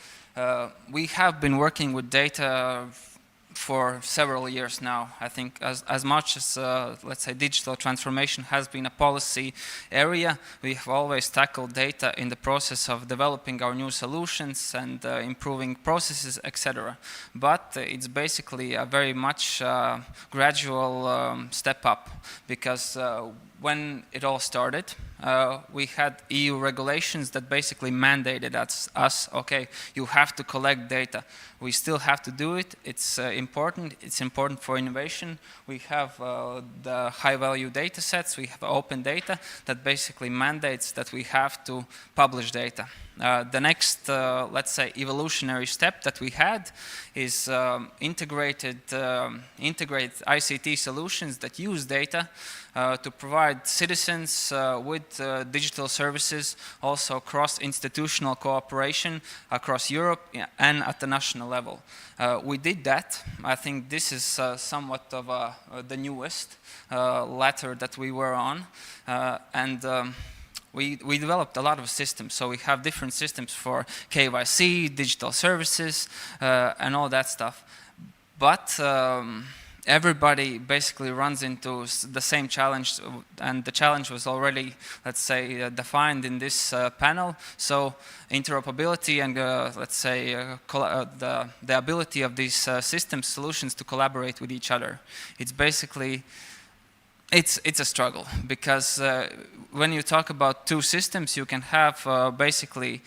we have been working with data for several years now. I think as much as, let's say, digital transformation has been a policy area, we have always tackled data in the process of developing our new solutions and improving processes, etc. But it's basically a very much gradual step up, because when it all started, we had EU regulations that basically mandated us, okay, you have to collect data. We still have to do it. It's important. It's important for innovation. We have the high-value data sets. We have open data that basically mandates that we have to publish data. The next, let's say, evolutionary step that we had is integrate ICT solutions that use data to provide citizens with digital services, also cross-institutional cooperation across Europe and at the national level. We did that. I think this is somewhat of the newest ladder that we were on. We developed a lot of systems. So we have different systems for KYC, digital services, and all that stuff. But everybody basically runs into the same challenge, and the challenge was already, let's say, defined in this panel. So interoperability and, let's say, the ability of these system solutions to collaborate with each other. It's basically, it's a struggle, because when you talk about two systems, you can have basically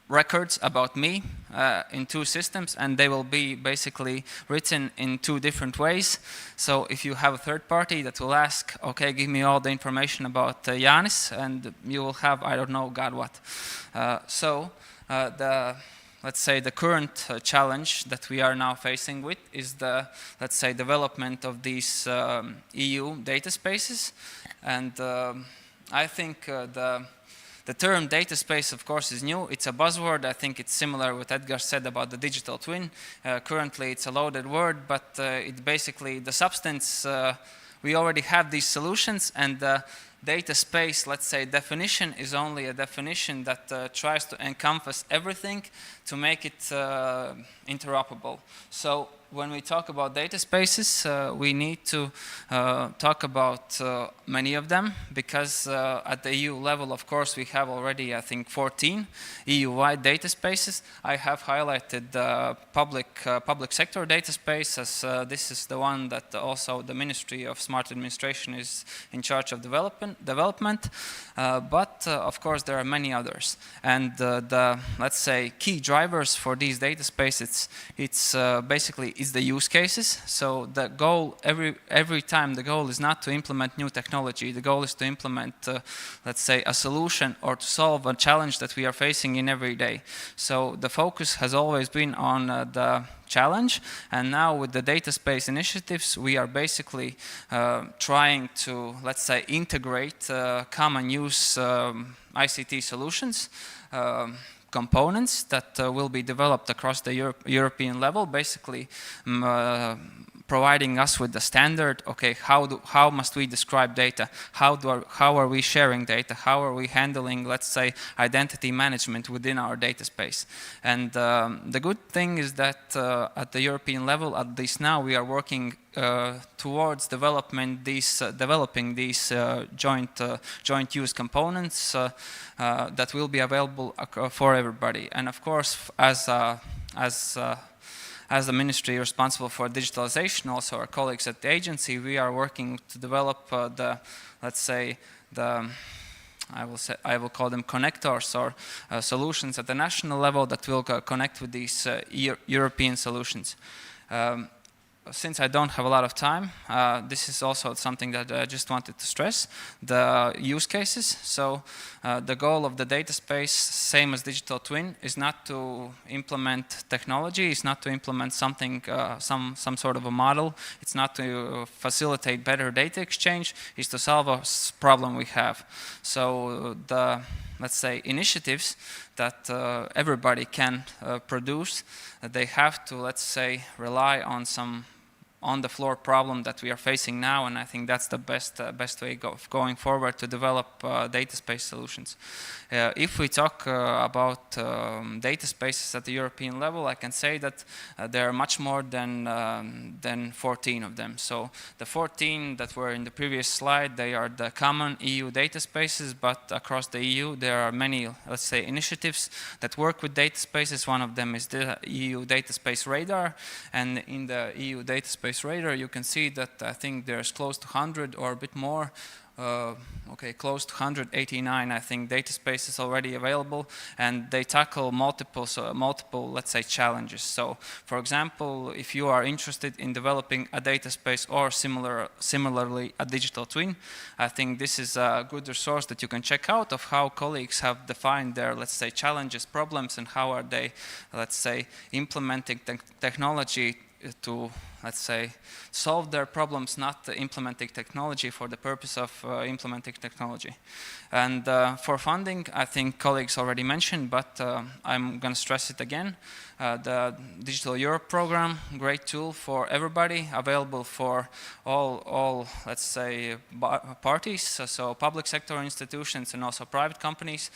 records about me in two systems, and they will be basically written in two different ways. So if you have a third party that will ask, okay, give me all the information about Jānis, and you will have, I don't know, God what. Let's say the current challenge that we are now facing with is the, let's say, development of these EU data spaces. And I think the term data space, of course, is new. It's a buzzword. I think it's similar what Edgar said about the digital twin. Currently, it's a loaded word, but it's basically the substance. We already have these solutions, and the data space, let's say, definition is only a definition that tries to encompass everything to make it interoperable. So when we talk about data spaces, we need to talk about many of them, because at the EU level, of course, we have already, I think, 14 EU-wide data spaces. I have highlighted the public sector data space, as this is the one that also the Ministry of Smart Administration is in charge of development. But of course, there are many others. And the, let's say, key drivers for these data spaces, it's basically is the use cases. So the goal, every time, the goal is not to implement new technology. The goal is to implement, let's say, a solution or to solve a challenge that we are facing in every day. So the focus has always been on the challenge. And now with the data space initiatives, we are basically trying to, let's say, integrate common use ICT solutions, components that will be developed across the European level, basically providing us with the standard, okay, how must we describe data? How are we sharing data? How are we handling, let's say, identity management within our data space? And the good thing is that at the European level, at least now, we are working towards developing these joint use components that will be available for everybody. And of course, as the ministry responsible for digitalization, also our colleagues at the agency, we are working to develop I will call them connectors or solutions at the national level that will connect with these European solutions. Since I don't have a lot of time, this is also something that I just wanted to stress, the use cases. So the goal of the data space, same as digital twin, is not to implement technology, it's not to implement something, some sort of a model, it's not to facilitate better data exchange, it's to solve a problem we have. So the, let's say, initiatives that everybody can produce, they have to, let's say, rely on some on-the-floor problem that we are facing now, and I think that's the best way of going forward to develop data space solutions. If we talk about data spaces at the European level, I can say that there are much more than 14 of them. So the 14 that were in the previous slide, they are the common EU data spaces, but across the EU there are many, let's say, initiatives that work with data spaces. One of them is the EU Data Space Radar, and in the EU Data Space Radar you can see that I think there's close to 100 or a bit more, close to 189, I think, data spaces already available, and they tackle multiple, let's say, challenges. So, for example, if you are interested in developing a data space or similarly a digital twin, I think this is a good resource that you can check out of how colleagues have defined their, let's say, challenges, problems, and how are they, let's say, implementing technology to, let's say, solve their problems, not implementing technology for the purpose of implementing technology. And for funding, I think colleagues already mentioned, but I'm going to stress it again. The Digital Europe program, great tool for everybody, available for all let's say, parties, so public sector institutions and also private companies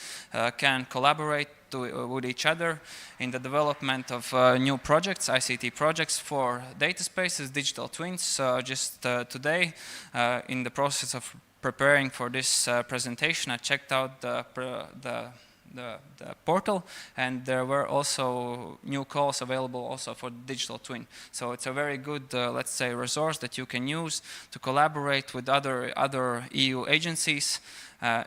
can collaborate with each other in the development of new projects, ICT projects for data spaces, digital twins. Just today, in the process of preparing for this presentation, I checked out the portal, and there were also new calls available also for digital twin. So it's a very good, let's say, resource that you can use to collaborate with other EU agencies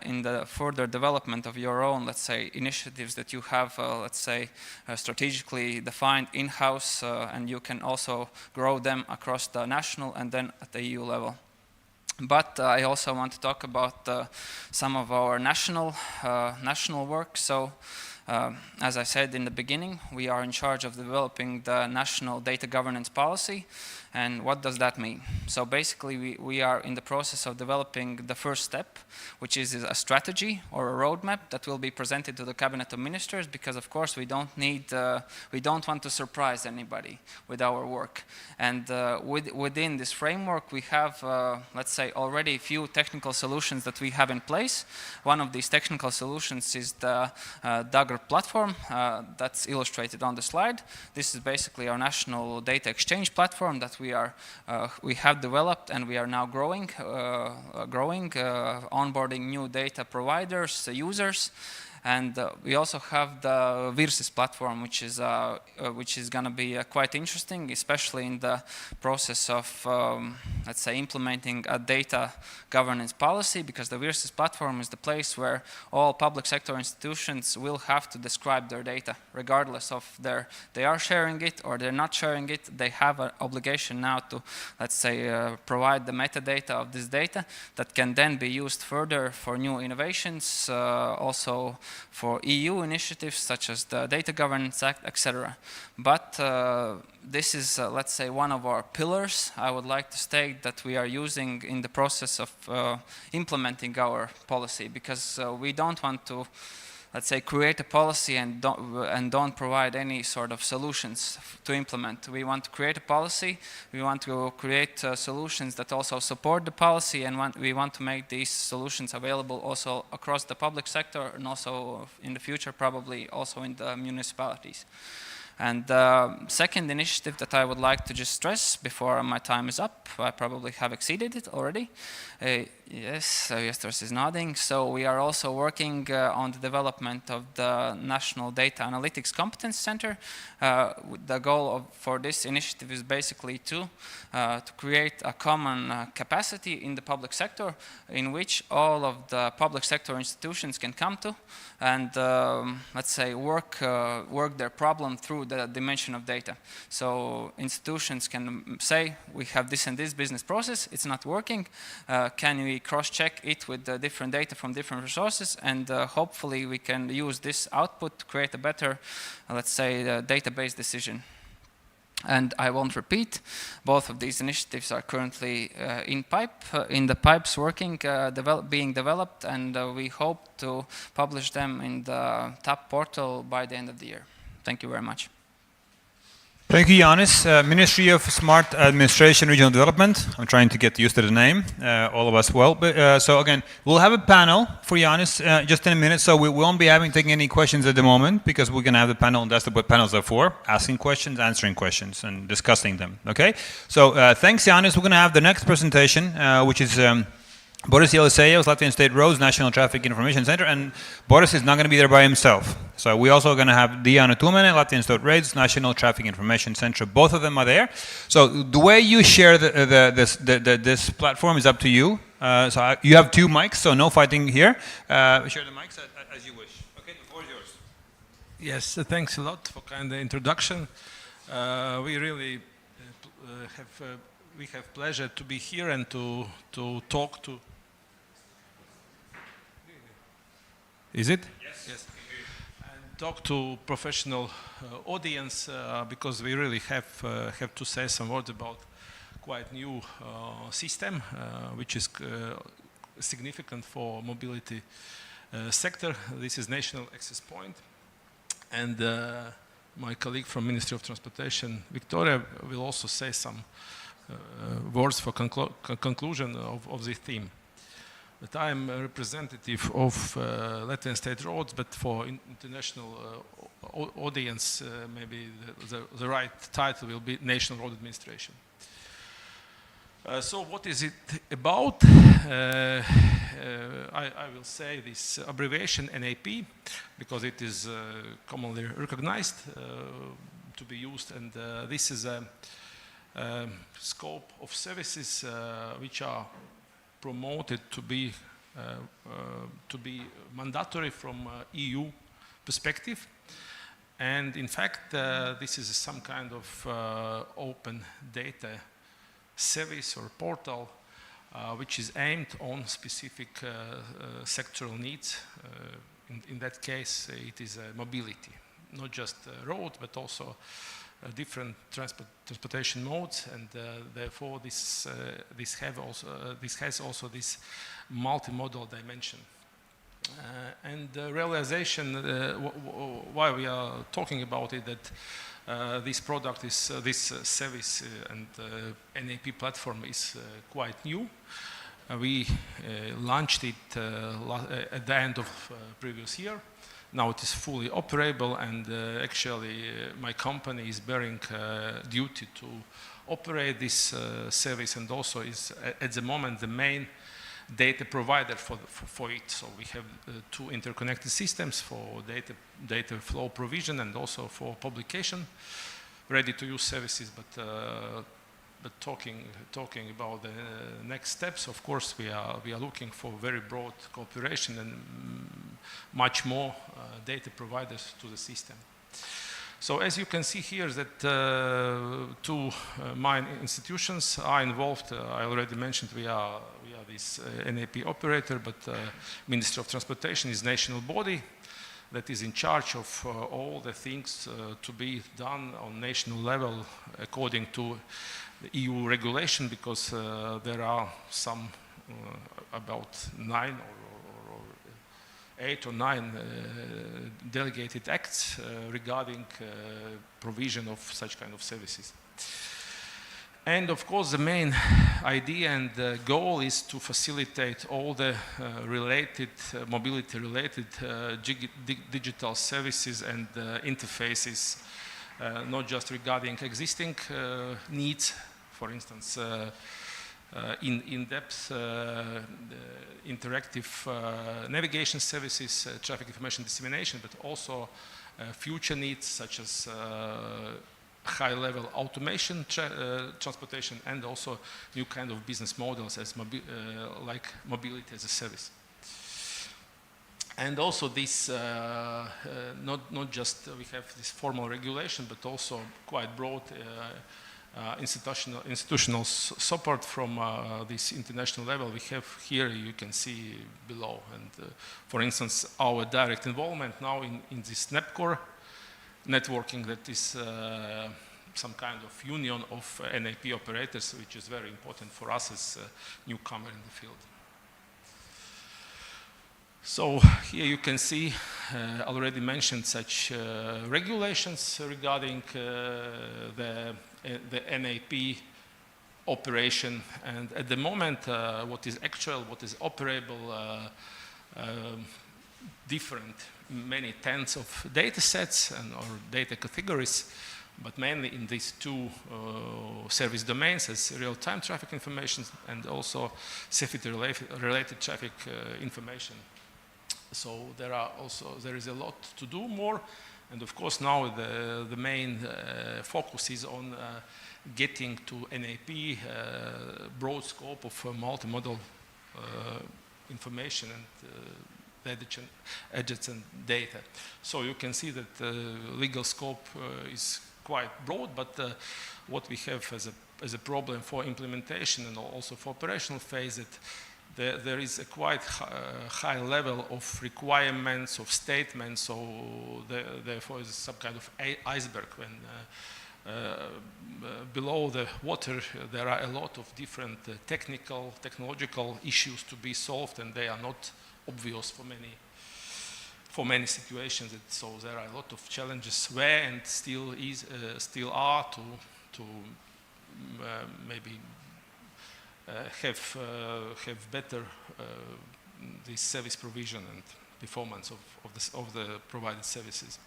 in the further development of your own, let's say, initiatives that you have, let's say, strategically defined in-house, and you can also grow them across the national and then at the EU level. But I also want to talk about some of our national work. So, as I said in the beginning, we are in charge of developing the national data governance policy. And what does that mean? So basically, we are in the process of developing the first step, which is a strategy or a roadmap that will be presented to the Cabinet of Ministers, because of course we don't want to surprise anybody with our work. And within this framework, we have, let's say, already a few technical solutions that we have in place. One of these technical solutions is the Dagger platform that's illustrated on the slide. This is basically our national data exchange platform that we have developed, and we are now growing, onboarding new data providers, users. And we also have the Virsis platform, which is going to be quite interesting, especially in the process of, let's say, implementing a data governance policy, because the Virsis platform is the place where all public sector institutions will have to describe their data, regardless of they are sharing it or they're not sharing it. They have an obligation now to, let's say, provide the metadata of this data that can then be used further for new innovations, also for EU initiatives such as the Data Governance Act, etc. But this is, let's say, one of our pillars. I would like to state that we are using in the process of implementing our policy, because we don't want to, let's say, create a policy and don't provide any sort of solutions to implement. We want to create a policy, we want to create solutions that also support the policy, and we want to make these solutions available also across the public sector, and also in the future probably also in the municipalities. And the second initiative that I would like to just stress before my time is up, I probably have exceeded it already. Yes, Jesters is nodding. So we are also working on the development of the National Data Analytics Competence Center. The goal for this initiative is basically to create a common capacity in the public sector in which all of the public sector institutions can come to and let's say work their problem through the dimension of data. So institutions can say, we have this and this business process, it's not working, can we cross-check it with the different data from different resources, and hopefully we can use this output to create a better, let's say, database decision. And I won't repeat, both of these initiatives are currently in the pipes working, being developed, and we hope to publish them in the TAP portal by the end of the year. Thank you very much. Thank you, Janis. Ministry of Smart Administration Regional Development. I'm trying to get used to the name, all of us well. But, so again, we'll have a panel for Janis just in a minute. So we won't be taking any questions at the moment, because we're going to have the panel, and that's what panels are for, asking questions, answering questions, and discussing them. Okay? So thanks, Janis. We're going to have the next presentation, which is Boris Yelisejev's Latvian State Roads National Traffic Information Center, and Boris is not going to be there by himself. So we're also going to have Diana Tumene, Latvian State Roads National Traffic Information Center. Both of them are there. So the way you share this platform is up to you. So you have two mics, so no fighting here. Share the mics as you wish. Okay, the floor is yours. Yes, thanks a lot for kind of introduction. We really have pleasure to be here and to talk to. Is it? Yes. Yes. And talk to professional audience because we really have to say some words about quite new system which is significant for mobility sector. This is National Access Point, and my colleague from Ministry of Transportation, Victoria, will also say some words for conclusion of this theme. But I am a representative of Latvian State Roads, but for international audience, maybe the right title will be National Road Administration. So what is it about? I will say this abbreviation NAP, because it is commonly recognized to be used, and this is a scope of services which are promoted to be mandatory from EU perspective, and in fact this is some kind of open data service or portal which is aimed on specific sectoral needs. In that case it is mobility, not just road but also different transportation modes, and therefore this has also this multimodal dimension. And the realization why we are talking about it, that this product is this service and NAP platform is quite new. We launched it at the end of previous year. Now it is fully operable, and actually my company is bearing duty to operate this service, and also is at the moment the main data provider for it. So we have two interconnected systems for data flow provision and also for publication, ready to use services. But talking about the next steps, of course, we are looking for very broad cooperation and much more data providers to the system. So as you can see here, that two main institutions are involved. I already mentioned we are this NAP operator, but Ministry of Transportation is national body. that is in charge of all the things to be done on national level according to the EU regulation, because there are some about 9 or 8 or 9 delegated acts regarding provision of such kind of services. And of course, the main idea and goal is to facilitate all the related, mobility-related digital services and interfaces, not just regarding existing needs, for instance, in-depth interactive navigation services, traffic information dissemination, but also future needs such as high-level automation transportation, and also new kind of business models as like mobility as a service. And also this, not just we have this formal regulation, but also quite broad institutional support from this international level. We have here, you can see below, and for instance, our direct involvement now in this NEPCOR networking, that is some kind of union of NAP operators, which is very important for us as a newcomer in the field. So here you can see already mentioned such regulations regarding the NAP operation, and at the moment what is actual, what is operable, different, many tens of data sets or data categories, but mainly in these two service domains as real-time traffic information and also safety-related traffic information. So there is a lot to do more, and of course now the main focus is on getting to NAP broad scope of multimodal information and adjacent data. So you can see that the legal scope is quite broad, but what we have as a problem for implementation and also for operational phase, that there is a quite high level of requirements, of statements, so therefore is some kind of iceberg. When below the water there are a lot of different technological issues to be solved, and they are not obvious for many situations. So there are a lot of challenges where, and still are to maybe have better this service provision and performance of the provided services.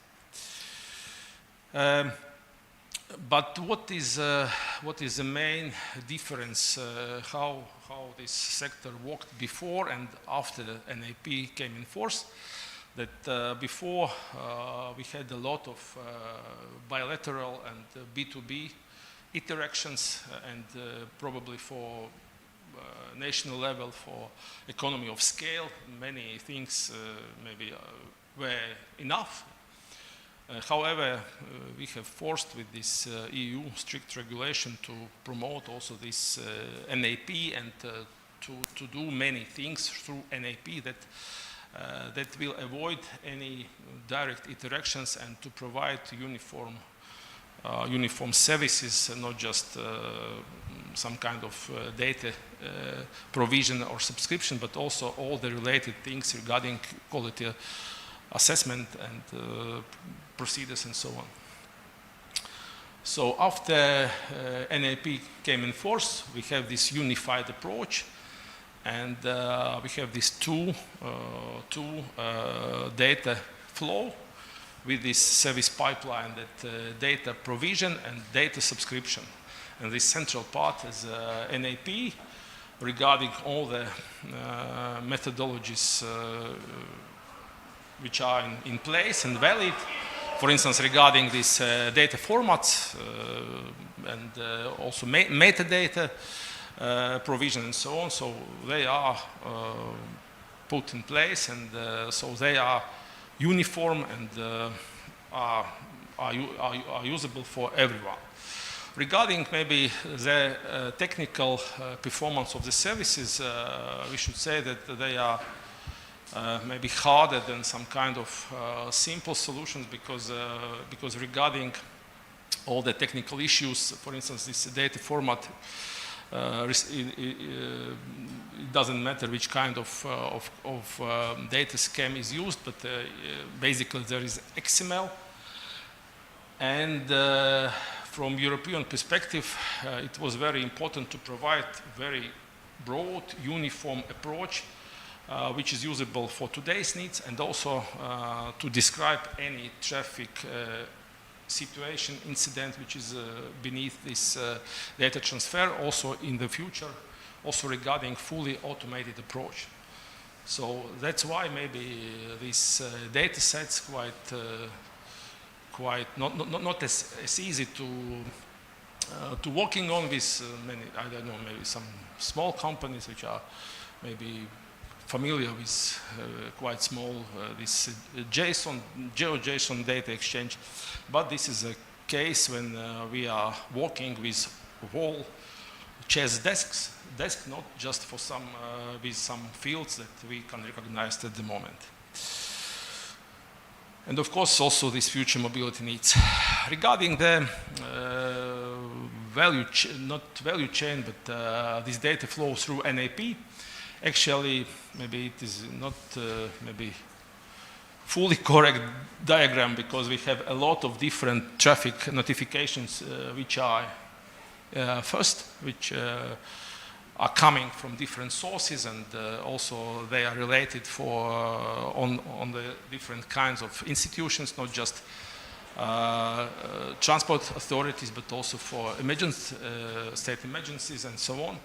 But what is the main difference, how this sector worked before and after the NAP came in force? That before we had a lot of bilateral and B2B interactions, and probably for national level, for economy of scale, many things maybe were enough. However, we have forced with this EU strict regulation to promote also this NAP and to do many things through NAP that will avoid any direct interactions and to provide uniform services, not just some kind of data provision or subscription, but also all the related things regarding quality assessment and procedures and so on. So after NAP came in force, we have this unified approach, and we have this two data flow with this service pipeline, that data provision and data subscription. And this central part is NAP regarding all the methodologies which are in place and valid. For instance, regarding these data formats and also metadata provision and so on. So they are put in place, and so they are uniform and are usable for everyone. Regarding maybe the technical performance of the services, we should say that they are maybe harder than some kind of simple solutions because regarding all the technical issues, for instance, this data format, it doesn't matter which kind of data scheme is used, but basically there is XML. And from European perspective, it was very important to provide very broad, uniform approach, which is usable for today's needs, and also to describe any traffic situation, incident, which is beneath this data transfer, also in the future, also regarding fully automated approach. So that's why maybe this data set's quite not as easy to working on with many, I don't know, maybe some small companies which are maybe familiar with quite small this GeoJSON data exchange, but this is a case when we are working with whole chess desk, not just for some with some fields that we can recognize at the moment. And of course, also this future mobility needs. Regarding the not value chain, but this data flow through NAP, actually, maybe it is not maybe fully correct diagram because we have a lot of different traffic notifications which are which are coming from different sources, and also they are related for on the different kinds of institutions, not just transport authorities, but also for state emergencies and so on.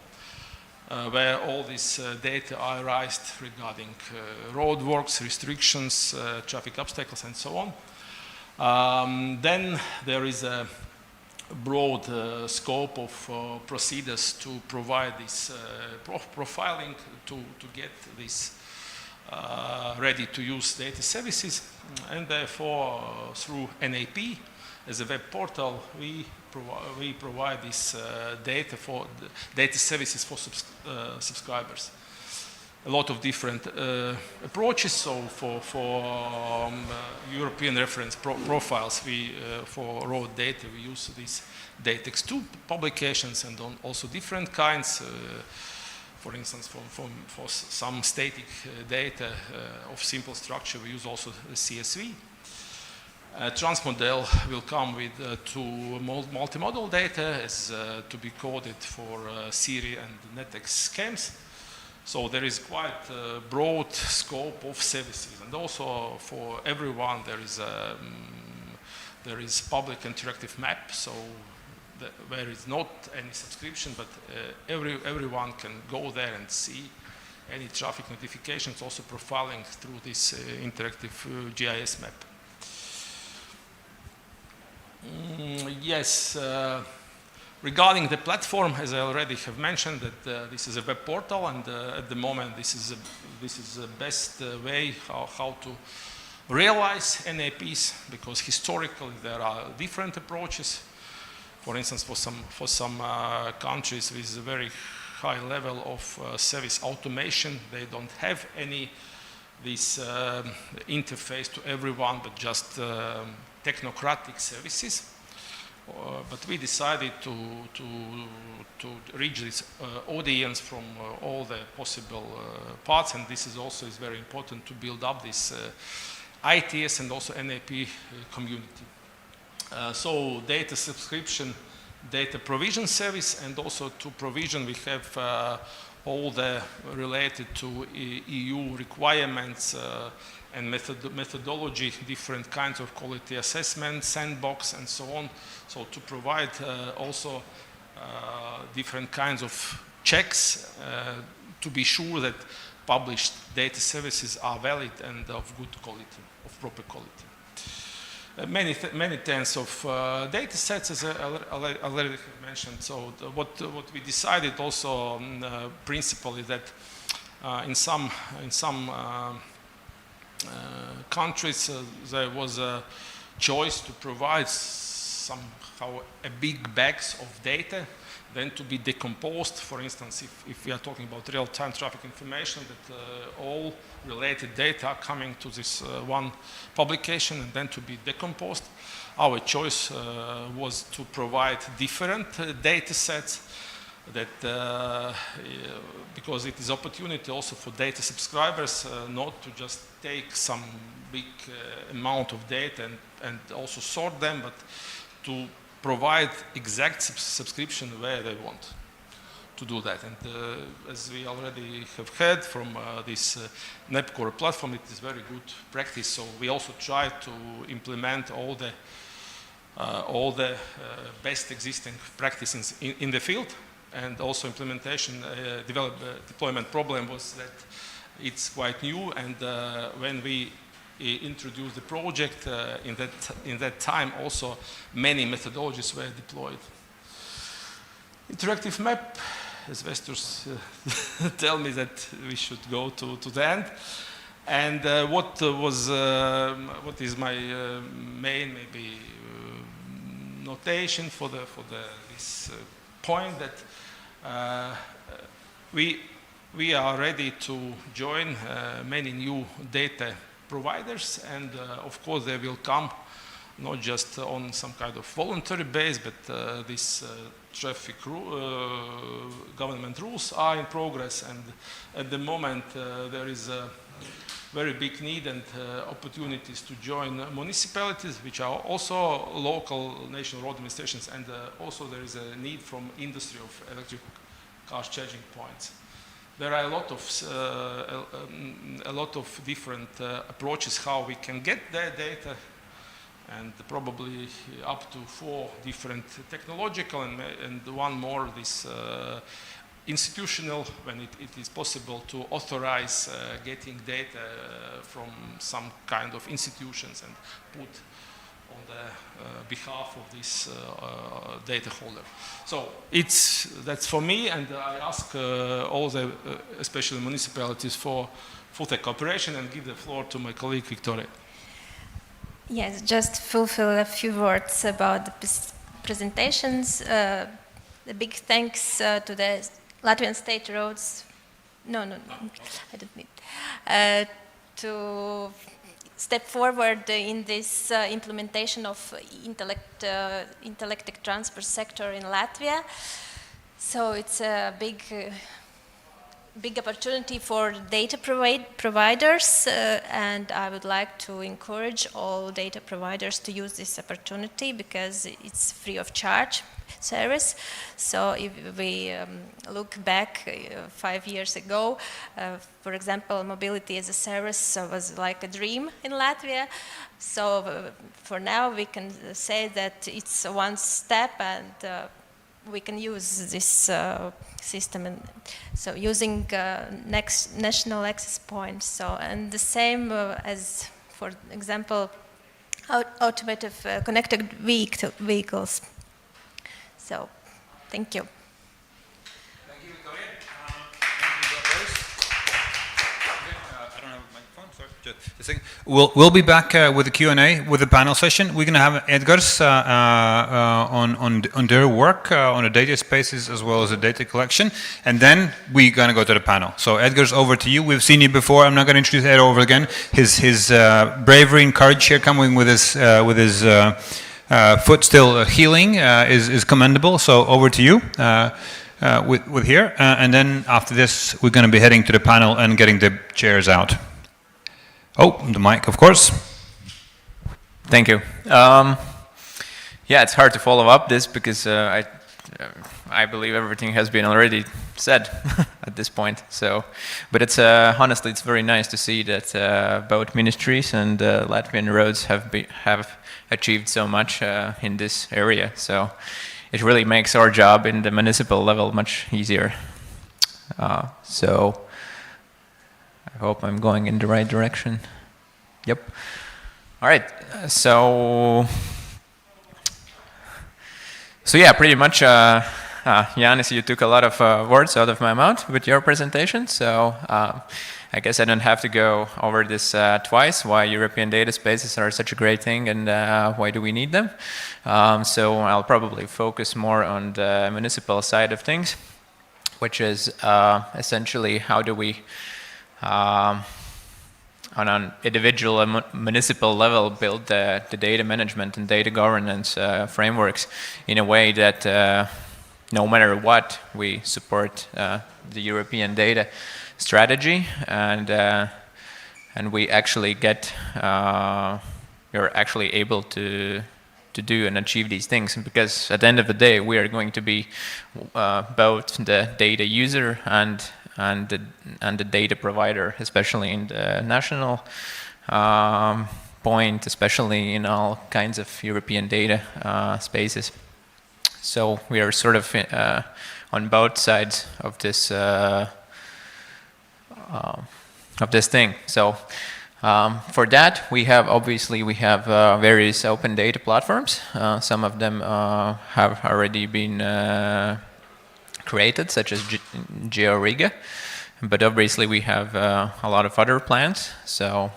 Where all this data are raised regarding roadworks, restrictions, traffic obstacles, and so on. Then there is a broad scope of procedures to provide this profiling to get this ready-to-use data services, and therefore through NAP as a web portal we provide this data services for subscribers. A lot of different approaches. So for European reference profiles, for raw data we use these DataX2 publications, and also different kinds. For instance, for some static data of simple structure, we use also the CSV. Transmodel will come with two multimodal data as to be coded for Siri and NetX schemes. So there is quite a broad scope of services, and also for everyone there is public interactive map. So there is not any subscription, but everyone can go there and see any traffic notifications, also profiling through this interactive GIS map. Yes, regarding the platform, as I already have mentioned, that this is a web portal, and at the moment this is the best way how to realize NAPs, because historically there are different approaches. For instance, for some countries with a very high level of service automation, they don't have any this interface to everyone, but just technocratic services. But we decided to reach this audience from all the possible parts, and this is also very important to build up this ITS and also NAP community. So data subscription, data provision service, and also to provision we have all the related to EU requirements and methodology, different kinds of quality assessment, sandbox, and so on. So to provide also different kinds of checks to be sure that published data services are valid and of good quality, of proper quality. Many tens of data sets, as I already mentioned. So what we decided also principally that in some countries there was a choice to provide somehow a big bags of data, then to be decomposed. For instance, if we are talking about real-time traffic information, that all related data are coming to this one publication and then to be decomposed. Our choice was to provide different data sets that because it is opportunity also for data subscribers not to just take some big amount of data and also sort them, but to provide exact subscription where they want to do that. And as we already have heard from this NEPCore platform, it is very good practice. So we also try to implement all the best existing practices in the field. And also implementation, deployment problem was that it's quite new. And when we introduced the project, in that time also many methodologies were deployed. Interactive map, as investors tell me that we should go to the end. And what is my main maybe notation for this point, that we are ready to join many new data providers, and of course they will come not just on some kind of voluntary base, but these traffic government rules are in progress, and at the moment there is a very big need and opportunities to join municipalities, which are also local national road administrations, and also there is a need from industry of electric car charging points. There are a lot of different approaches how we can get that data, and probably up to 4 different technological and one more this institutional, when it is possible to authorize getting data from some kind of institutions and put on the behalf of this data holder. So that's for me, and I ask all the, especially municipalities, for their cooperation, and give the floor to my colleague Victoria. Yes, just fulfill a few words about the presentations. A big thanks to the Latvian State Roads. No, I don't need. To step forward in this implementation of intellectic transport sector in Latvia. So it's a big opportunity for data providers, and I would like to encourage all data providers to use this opportunity because it's free of charge service. So if we look back 5 years ago, for example, mobility as a service was like a dream in Latvia. So for now we can say that it's one step, and we can use this system, and so using next national access points. So, and the same as, for example, automotive connected vehicles. So, thank you. Thank you, Victoria. Thank you, Boris. I don't have a microphone, sorry. Just a second. We'll be back with the Q&A, with the panel session. We're going to have Edgar's on their work on the data spaces as well as the data collection, and then we're going to go to the panel. So Edgar's, over to you. We've seen you before. I'm not going to introduce Ed over again. His bravery and courage here, coming with his foot still healing is commendable. So over to you with here, and then after this we're going to be heading to the panel and getting the chairs out. Oh, the mic, of course. Thank you. Yeah, it's hard to follow up this because I believe everything has been already said at this point. So, but it's honestly, it's very nice to see that both ministries and Latvian roads have achieved so much in this area. So, it really makes our job in the municipal level much easier. So, I hope I'm going in the right direction. Yep. All right. So yeah, pretty much, Yanis, you took a lot of words out of my mouth with your presentation. So I guess I don't have to go over this twice, why European data spaces are such a great thing and why do we need them. So I'll probably focus more on the municipal side of things, which is essentially how do we, on an individual and municipal level, build the data management and data governance frameworks in a way that no matter what, we support the European data strategy, and we actually get, you're actually able to do and achieve these things, because at the end of the day we are going to be both the data user and the data provider, especially in the national point, especially in all kinds of European data spaces. So we are sort of on both sides of this thing. So for that, we have various open data platforms. Some of them have already been created, such as GeoRiga, but obviously we have a lot of other plans. So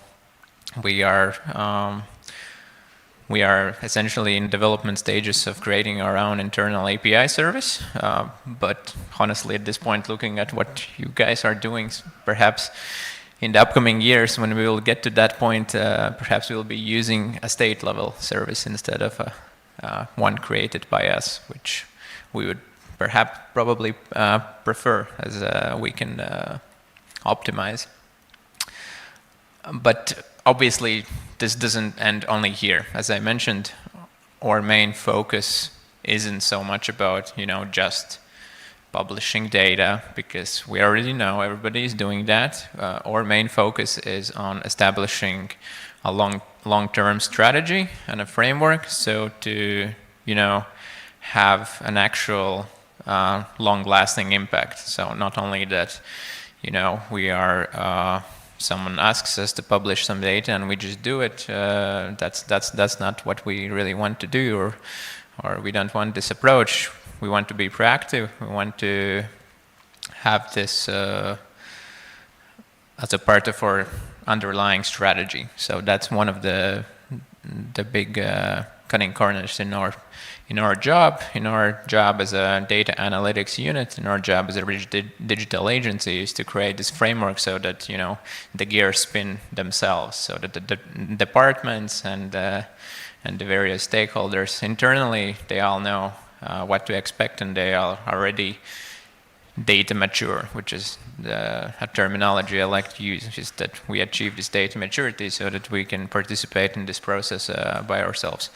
we are essentially in development stages of creating our own internal API service. But honestly, at this point, looking at what you guys are doing, perhaps in the upcoming years, when we will get to that point, perhaps we will be using a state-level service instead of one created by us, which we would probably prefer, as we can optimize. But obviously, this doesn't end only here. As I mentioned, our main focus isn't so much about, just publishing data, because we already know everybody is doing that. Our main focus is on establishing a long-term strategy and a framework, so to, have an actual long-lasting impact. So not only that, we are someone asks us to publish some data and we just do it. That's not what we really want to do, or we don't want this approach. We want to be proactive. We want to have this as a part of our underlying strategy. So that's one of the big cutting corners in our job. In our job as a data analytics unit, in our job as a digital agency, is to create this framework so that the gears spin themselves, so that the departments and the various stakeholders internally, they all know what to expect, and they are already data mature, which is a terminology I like to use, is that we achieve this data maturity so that we can participate in this process by ourselves.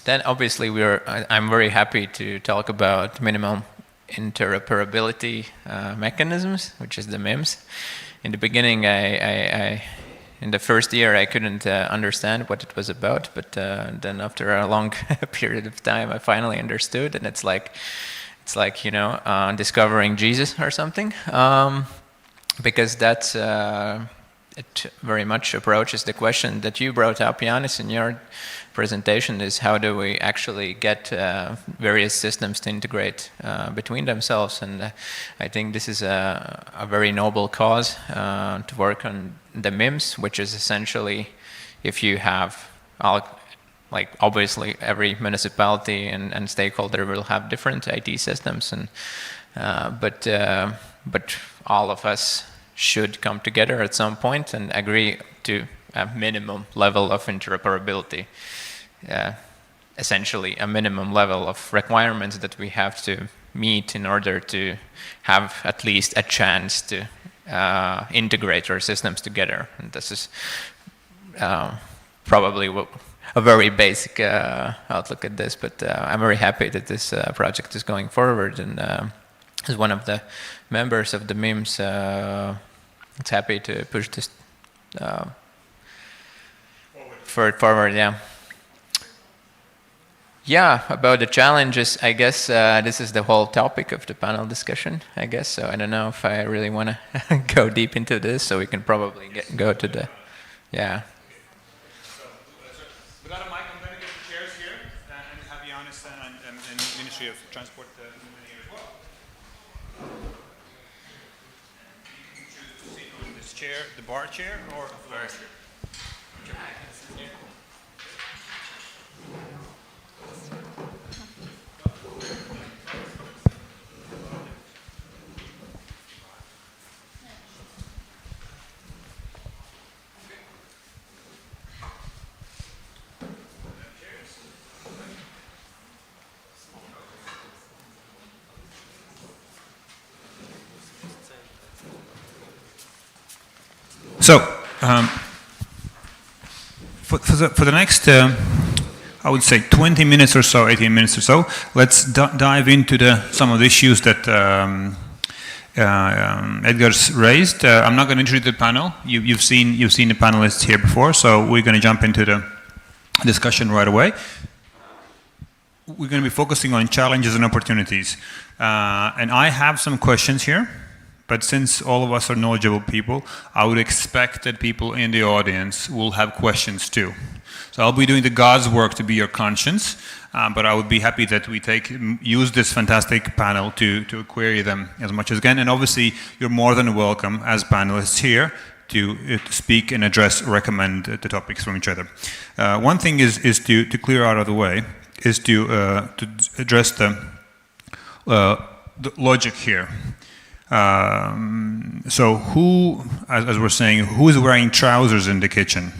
Then obviously I'm very happy to talk about minimum interoperability mechanisms, which is the MIMS. In the beginning, in the first year, I couldn't understand what it was about, but then after a long period of time, I finally understood, and it's like discovering Jesus or something, because that's it very much approaches the question that you brought up, Yanis, in your presentation, is how do we actually get various systems to integrate between themselves. And I think this is a very noble cause to work on the MIMS, which is essentially, if you have obviously every municipality and stakeholder will have different IT systems, and but all of us should come together at some point and agree to a minimum level of interoperability, essentially a minimum level of requirements that we have to meet in order to have at least a chance to integrate our systems together. And this is probably a very basic outlook at this, but I'm very happy that this project is going forward, and as one of the members of the MIMS, it's happy to push this forward. Yeah, about the challenges, I guess this is the whole topic of the panel discussion, I guess. So I don't know if I really want to go deep into this, so we can probably go to the, yeah. Without a mic, I'm going to get the chairs here and have Yanis and Ministry of Transport here as well. You can choose chair, the bar chair, or where? So, for the next, I would say 20 minutes or so, 18 minutes or so, let's dive into some of the issues that Edgar's raised. I'm not going to introduce the panel. You've seen the panelists here before, so we're going to jump into the discussion right away. We're going to be focusing on challenges and opportunities. And I have some questions here. But since all of us are knowledgeable people, I would expect that people in the audience will have questions too. So I'll be doing the God's work to be your conscience, but I would be happy that we use this fantastic panel to query them as much as again. And obviously, you're more than welcome as panelists here to speak and address, recommend the topics from each other. One thing is to clear out of the way, is to address the logic here. So who, as we're saying, who is wearing trousers in the kitchen?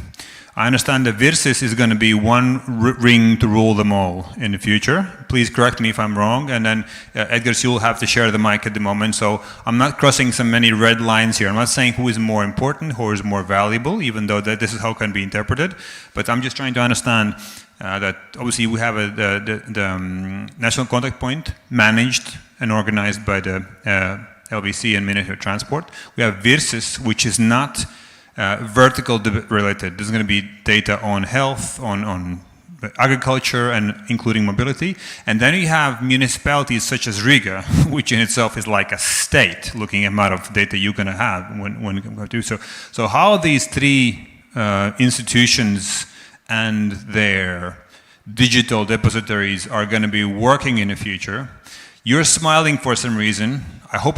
I understand that Virsis is going to be one ring to rule them all in the future. Please correct me if I'm wrong. And then Edgar, you'll have to share the mic at the moment. So I'm not crossing so many red lines here. I'm not saying who is more important, who is more valuable, even though this is how it can be interpreted. But I'm just trying to understand that obviously we have the National Contact Point managed and organized by the LVC and Ministry of Transport. We have Virsis, which is not vertical related. There's going to be data on health, on agriculture, and including mobility. And then you have municipalities such as Riga, which in itself is like a state, looking at the amount of data you're going to have when you go to so. So how these three institutions and their digital depositories are going to be working in the future. You're smiling for some reason. I hope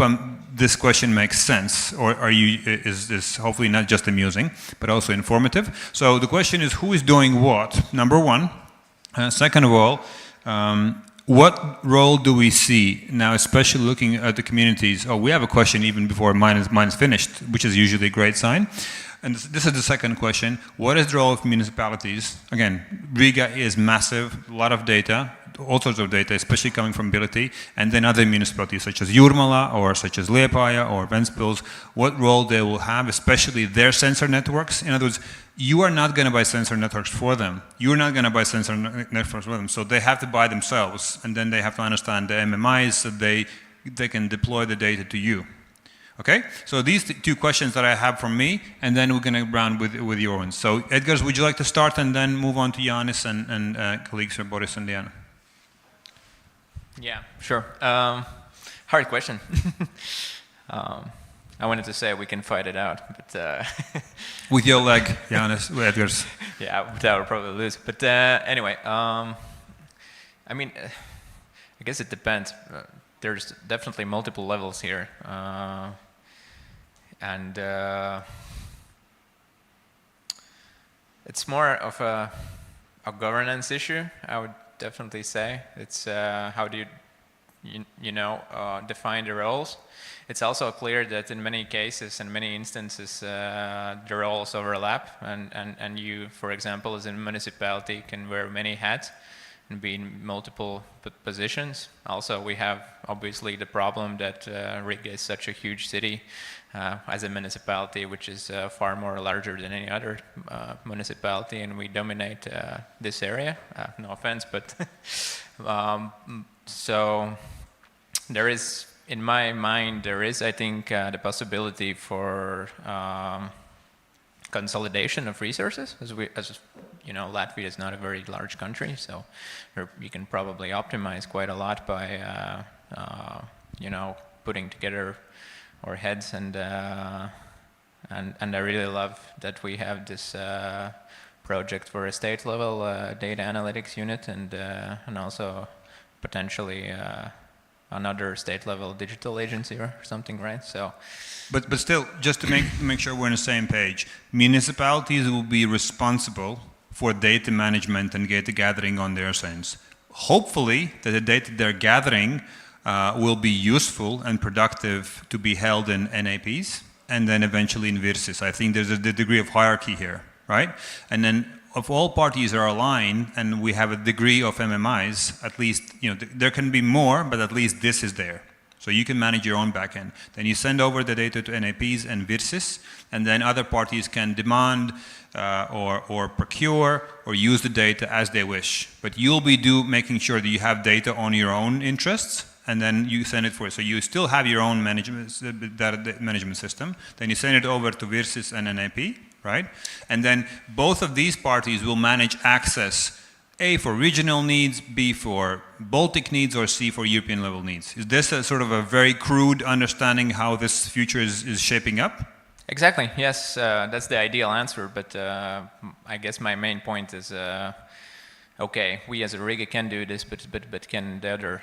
this question makes sense, or is this hopefully not just amusing, but also informative? So the question is, who is doing what? Number one. Second of all, what role do we see now, especially looking at the communities? Oh, we have a question even before mine's finished, which is usually a great sign. And this is the second question. What is the role of municipalities? Again, Riga is massive, a lot of data, all sorts of data, especially coming from Bility, and then other municipalities such as Jurmala or such as Liepāja or Ventspils, what role they will have, especially their sensor networks. In other words, you are not going to buy sensor networks for them. You're not going to buy sensor networks for them. So they have to buy themselves, and then they have to understand the MMIs so they can deploy the data to you. Okay, so these two questions that I have from me, and then we're going to round with your ones. So Edgars, would you like to start and then move on to Yanis and colleagues from Boris and Diana? Yeah, sure. Hard question. I wanted to say we can fight it out, but with your leg, Yanis, Edgars. Yeah, but I would probably lose. But anyway, I mean, I guess it depends. There's definitely multiple levels here. And it's more of a governance issue, I would definitely say. It's how do you define the roles. It's also clear that in many cases and many instances the roles overlap, and you, for example, as a municipality, can wear many hats and be in multiple positions. Also, we have obviously the problem that Riga is such a huge city as a municipality, which is far more larger than any other municipality, and we dominate this area. No offense, but so there is, in my mind, there is, I think, the possibility for consolidation of resources, as you know, Latvia is not a very large country, so you can probably optimize quite a lot by, you know, putting together our heads. And I really love that we have this project for a state-level data analytics unit, and also potentially another state-level digital agency or something, right? So, but still, just to make sure we're on the same page, municipalities will be responsible for data management and data gathering on their sense. Hopefully, that the data they're gathering will be useful and productive to be held in NAPs and then eventually in VIRSIS. I think there's a degree of hierarchy here, right? And then if all parties are aligned and we have a degree of MMIs, at least, there can be more, but at least this is there. So you can manage your own backend. Then you send over the data to NAPs and VIRSIS, and then other parties can demand or procure or use the data as they wish. But you'll be making sure that you have data on your own interests, and then you send it for it. So you still have your own data management system. Then you send it over to VIRSIS and NAP, right? And then both of these parties will manage access, A for regional needs, B for Baltic needs, or C for European level needs. Is this a sort of a very crude understanding how this future is shaping up? Exactly, yes, that's the ideal answer, but I guess my main point is, okay, we as a Riga can do this, but can the other,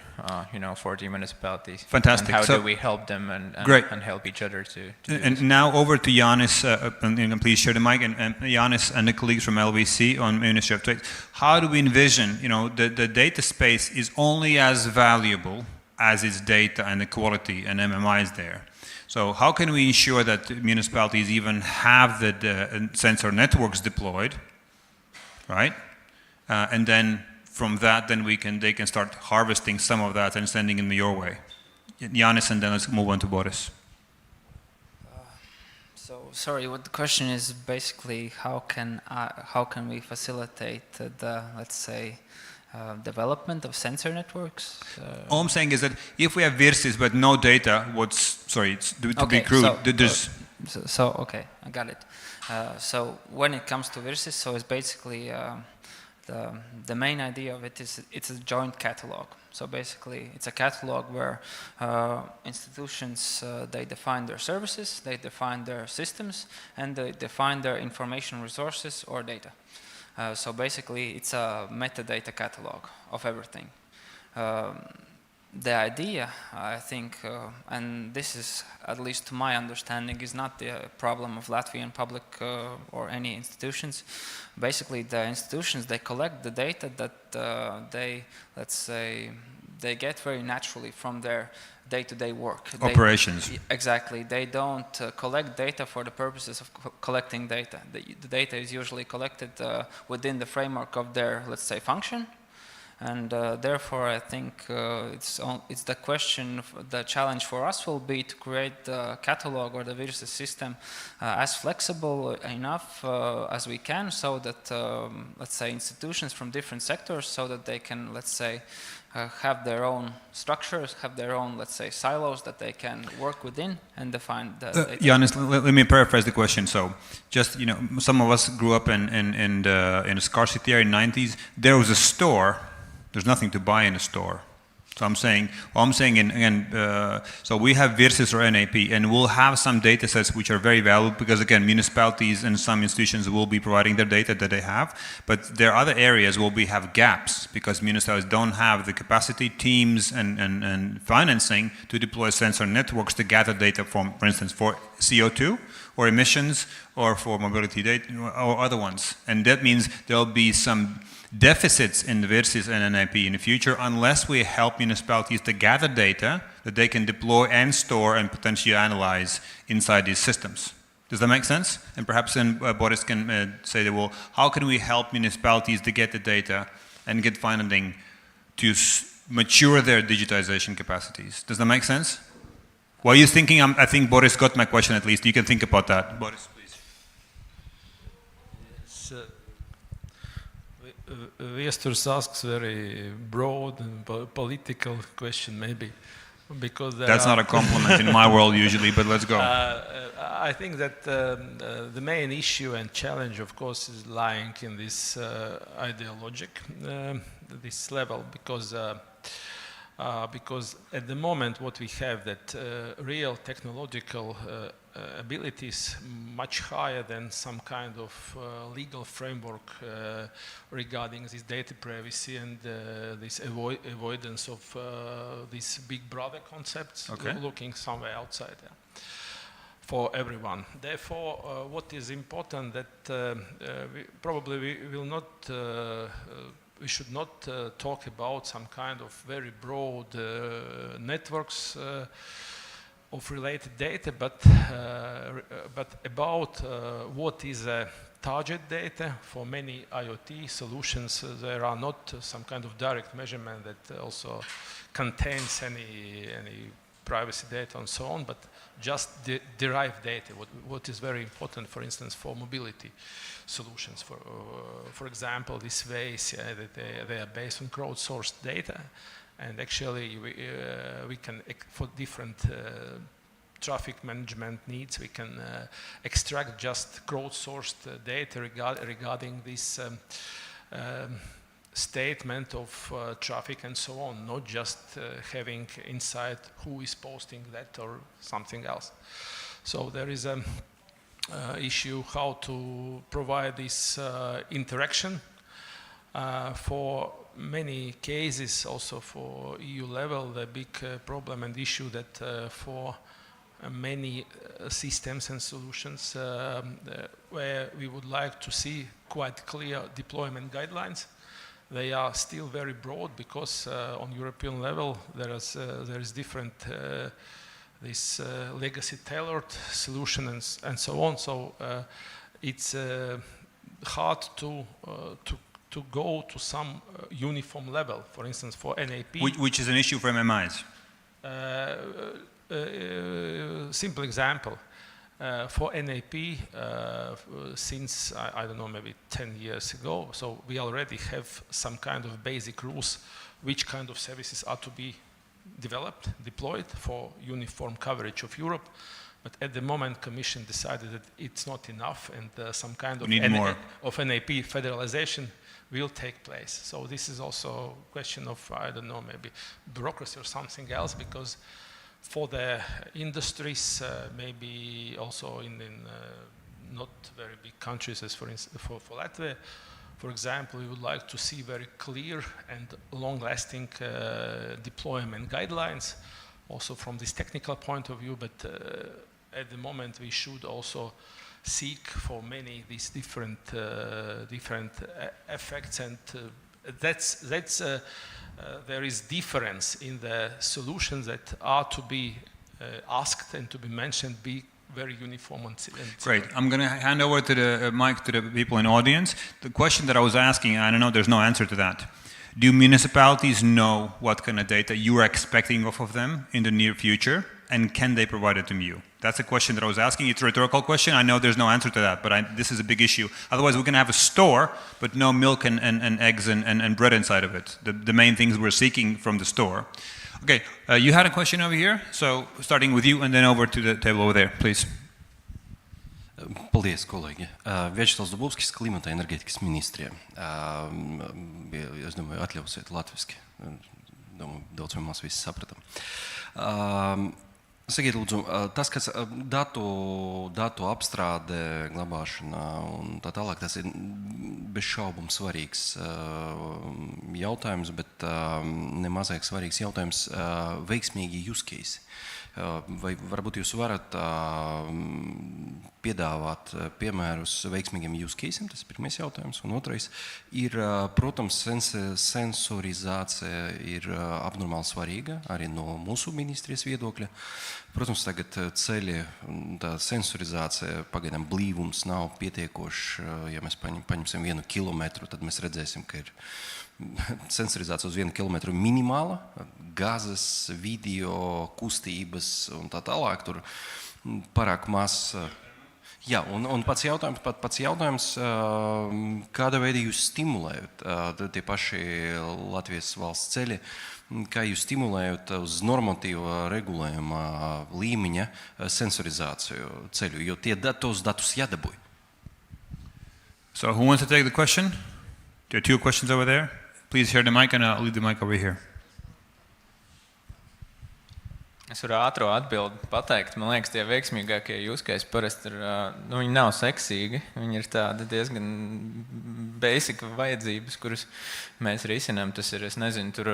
40 municipalities? Fantastic. And how do we help them and help each other to do and this? now over to Janis, and please share the mic, and Janis and the colleagues from LVC on Ministry of Trade. How do we envision, the data space is only as valuable as its data and the quality and MMIs there. So how can we ensure that municipalities even have the sensor networks deployed, right? And then from that, then they can start harvesting some of that and sending it your way. Janis, and then let's move on to Boris. So sorry, what the question is basically how can we facilitate the, let's say, development of sensor networks? All I'm saying is that if we have VIRSIS but no data, to be crude, okay, I got it. So when it comes to VIRSIS, so it's basically the main idea of it is it's a joint catalog. So basically, it's a catalog where institutions, they define their services, they define their systems, and they define their information resources or data. So basically, it's a metadata catalog of everything. The idea, I think, and this is, at least to my understanding, is not the problem of Latvian public or any institutions. Basically, the institutions, they collect the data that let's say, they get very naturally from their day-to-day work. Operations. Exactly. They don't collect data for the purposes of collecting data. The data is usually collected within the framework of their, let's say, function. And therefore, I think it's the question, the challenge for us will be to create the catalog or the VIRSIS system as flexible enough as we can, so that, let's say, institutions from different sectors, so that they can, let's say, have their own structures, have their own, let's say, silos that they can work within and define the data. Janis, let me paraphrase the question. So, just, some of us grew up in a scarcity area in the 90s. There was a store. There's nothing to buy in a store. So I'm saying, so we have VIRSIS or NAP, and we'll have some data sets which are very valuable because, again, municipalities and some institutions will be providing their data that they have. But there are other areas where we have gaps because municipalities don't have the capacity, teams, and financing to deploy sensor networks to gather data from, for instance, for CO2 or emissions or for mobility data or other ones. And that means there'll be some deficits in the VIRSIS and NAP in the future unless we help municipalities to gather data that they can deploy and store and potentially analyze inside these systems. Does that make sense? And perhaps then Boris can say that, well, how can we help municipalities to get the data and get funding to mature their digitization capacities? Does that make sense? While you're thinking, I think Boris got my question at least. You can think about that. Boris, please. Viesturs asks very broad and political question, maybe, because that's not a compliment in my world usually, but let's go. I think that the main issue and challenge, of course, is lying in this ideologic, this level, because at the moment what we have that real technological abilities much higher than some kind of legal framework regarding this data privacy and this avoidance of these big brother concepts, looking somewhere outside. Yeah, for everyone. Therefore, what is important that we should not talk about some kind of very broad networks of related data, but about what is target data. For many IoT solutions, there are not some kind of direct measurement that also contains any privacy data and so on, but just derived data, what is very important, for instance, for mobility solutions. For example, these ways, that they are based on crowdsourced data, and actually we can, for different traffic management needs, we can extract just crowdsourced data regarding this statement of traffic and so on, not just having insight who is posting that or something else. So there is an issue how to provide this interaction. For many cases, also for EU level, the big problem and issue that for many systems and solutions where we would like to see quite clear deployment guidelines, they are still very broad because on European level there is different this legacy tailored solution and so on. So it's hard to go to some uniform level. For instance, for NAP, which is an issue for MMIs. Simple example. For NAP, since, I don't know, maybe 10 years ago, so we already have some kind of basic rules which kind of services are to be developed, deployed for uniform coverage of Europe. But at the moment, Commission decided that it's not enough, and some kind of NAP federalization will take place. So this is also a question of, I don't know, maybe bureaucracy or something else, because for the industries, maybe also in not very big countries, as for Latvia, for example, we would like to see very clear and long-lasting deployment guidelines, also from this technical point of view. But at the moment, we should also seek for many these different effects, and there is difference in the solutions that are to be asked and to be mentioned, be very uniform and great. I'm going to hand over to the mic to the people in the audience. The question that I was asking, I don't know, there's no answer to that. Do municipalities know what kind of data you are expecting off of them in the near future, and can they provide it to you? That's a question that I was asking. It's a rhetorical question. I know there's no answer to that, but this is a big issue. Otherwise, we're going to have a store, but no milk and eggs and bread inside of it. The main things we're seeking from the store. Okay, you had a question over here, so starting with you and then over to the table over there, please. Paldies, kolēģi. Vjačeslavs Dubovskis, klimata enerģētikas ministrija. Es domāju, atļausiet latviski. Domāju, daudz vai maz visi sapratam. Sakiet, lūdzu, tas, kas datu apstrāde, glabāšana un tā tālāk, tas ir bez šaubām svarīgs jautājums, bet nemazāk svarīgs jautājums veiksmīgi use case. Vai varbūt jūs varat piedāvāt piemērus veiksmīgiem use case'iem, tas ir pirmais jautājums. Un otrais ir, protams, sensorizācija ir abnormāli svarīga arī no mūsu ministrijas viedokļa. Protams, tagad ceļi, tā sensorizācija, pagaidām blīvums nav pietiekošs. Ja mēs paņemsim 1 kilometru, tad mēs redzēsim, ka ir sensorizācija uz 1 kilometru minimāla, gazas, video, kustības un tā tālāk, tur pārāk maz. Jā, un pats jautājums, kāda veida jūs stimulējat tie paši Latvijas valsts ceļi, kā jūs stimulējat uz normatīva regulējuma līmeņa sensorizāciju ceļu, jo tos datus jādabūj. So who wants to take the question? There are 2 questions over there. Please share the mic, and I'll leave the mic over here. Es varu ātro atbildi pateikt. Man liekas, tie veiksmīgākie use case parasti ir, viņi nav seksīgi. Viņi ir tādi diezgan basic vajadzības, kuras mēs risinām. Tas ir, es nezinu, tur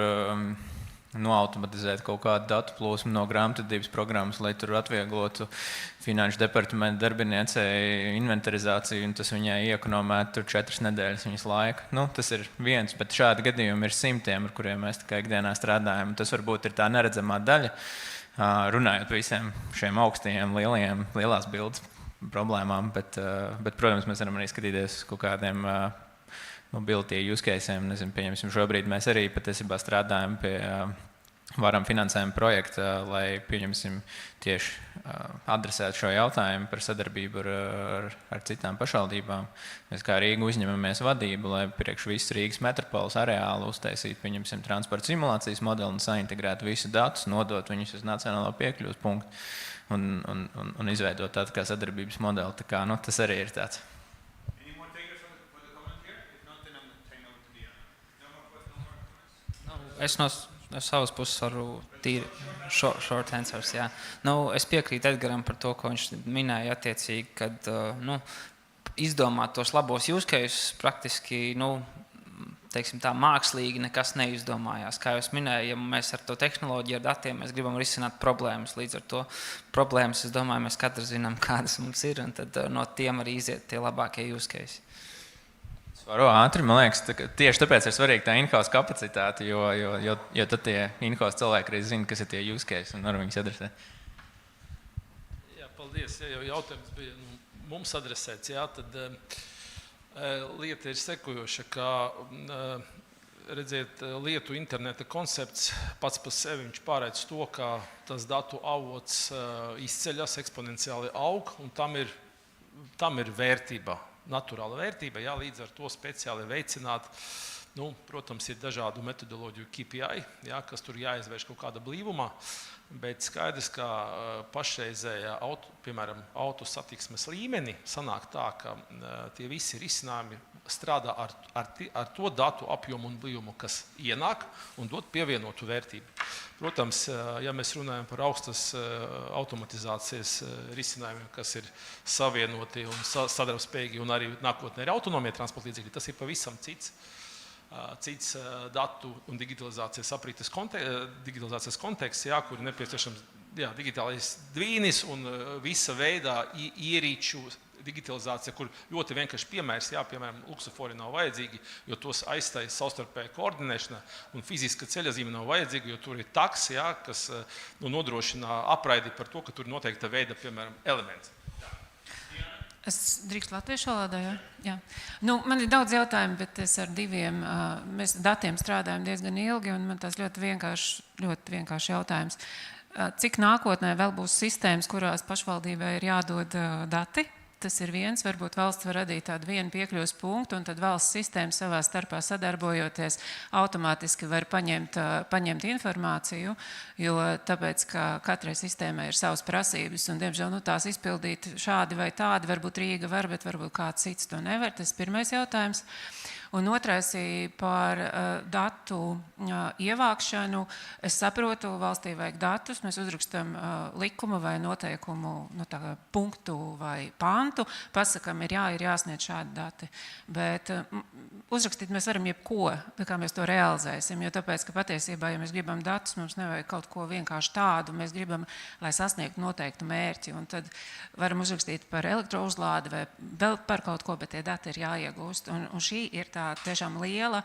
noautomatizēt kaut kādu datu plūsmu no grāmatvedības programmas, lai tur atvieglotu finanšu departamentu darbiniecei inventarizāciju, un tas viņai iekonomētu 4 nedēļas viņas laika. Nu, tas ir viens, bet šādi gadījumi ir simtiem, ar kuriem mēs tā kā ikdienā strādājam. Tas varbūt ir tā neredzamā daļa, runājot par visiem šiem augstajiem, lielās bildes problēmām, bet, protams, mēs varam arī skatīties kaut kādiem mobility use case'iem. Nezinu, pieņemsim, šobrīd mēs arī patiesībā strādājam pie varam finansējuma projekta, lai, pieņemsim, tieši adresētu šo jautājumu par sadarbību ar citām pašvaldībām. Mēs kā Rīga uzņemamies vadību, lai priekš visu Rīgas metropoles areālu uztaisītu, pieņemsim, transporta simulācijas modeli un saintegrētu visu datus, nodot viņus uz nacionālo piekļuves punktu un izveidot tādu kā sadarbības modeli. Tā kā, nu, tas arī ir tāds. Es no savas puses varu tīri short answers, jā. Nu, es piekrītu Edgaram par to, ko viņš minēja attiecīgi, kad izdomāt tos labos use cases praktiski, nu, teiksim tā, mākslīgi nekas neizdomājās. Kā jūs minēju, ja mēs ar to tehnoloģiju, ar datiem, mēs gribam risināt problēmas, līdz ar to problēmas, es domāju, mēs katrs zinām, kādas mums ir, un tad no tiem arī iziet tie labākie use cases. Varu ātri, man liekas, tieši tāpēc ir svarīga tā in-house kapacitāte, jo tad tie in-house cilvēki arī zina, kas ir tie use case un var viņus adresēt. Jā, paldies. Ja jau jautājums bija mums adresēts, jā, tad lieta ir sekojoša, ka, redziet, lietu interneta koncepts pats par sevi viņš pārēdz to, ka tas datu avots izceļas, eksponenciāli aug, un tam ir vērtība. Naturāla vērtība, jā, līdz ar to speciāli veicināt, nu, protams, ir dažādu metodoloģiju KPI, jā, kas tur jāizvērš kaut kāda blīvumā, bet skaidrs, ka pašreizējā piemēram, autosatiksmes līmenī sanāk tā, ka tie visi risinājumi strādā ar to datu apjomu un blīvumu, kas ienāk un dod pievienotu vērtību. Protams, ja mēs runājam par augstas automatizācijas risinājumiem, kas ir savienoti un sadarbspējīgi un arī nākotnē ir autonomie transporta līdzekļi, tas ir pavisam cits datu un digitalizācijas aprītes konteksts, jā, kur ir nepieciešams digitālais dvīnis un visa veidā ierīču digitalizācija, kur ļoti vienkārši piemērs, jā, piemēram, luksofori nav vajadzīgi, jo tos aizstāja savstarpēja koordinēšana un fiziska ceļazīme nav vajadzīga, jo tur ir taks, jā, kas nodrošina apraidi par to, ka tur ir noteikta veida, piemēram, elements. Es drīkst latviešu valodā, jā? Jā. Nu, man ir daudz jautājumu, bet es ar diviem, mēs datiem strādājam diezgan ilgi, un man tas ļoti vienkārši jautājums. Cik nākotnē vēl būs sistēmas, kurās pašvaldībai ir jādod dati? Tas ir viens, varbūt valsts var radīt tādu vienu piekļuves punktu, un tad valsts sistēma savā starpā sadarbojoties automātiski var paņemt informāciju, jo tāpēc, ka katrai sistēmai ir savas prasības, un diemžēl tās izpildīt šādi vai tādi, varbūt Rīga var, bet varbūt kāds cits to nevar. Tas ir pirmais jautājums. Un otrais ir par datu ievākšanu. Es saprotu, valstī vajag datus, mēs uzrakstam likumu vai noteikumu, punktu vai pantu, pasakam, ir jāsniedz šādi dati. Bet uzrakstīt mēs varam jebko, kā mēs to realizēsim, jo tāpēc, ka patiesībā, ja mēs gribam datus, mums nevajag kaut ko vienkārši tādu, mēs gribam, lai sasniegtu noteiktu mērķi, un tad varam uzrakstīt par elektrouzlādi vai vēl par kaut ko, bet tie dati ir jāiegūst. Un šī ir tā tiešām liela,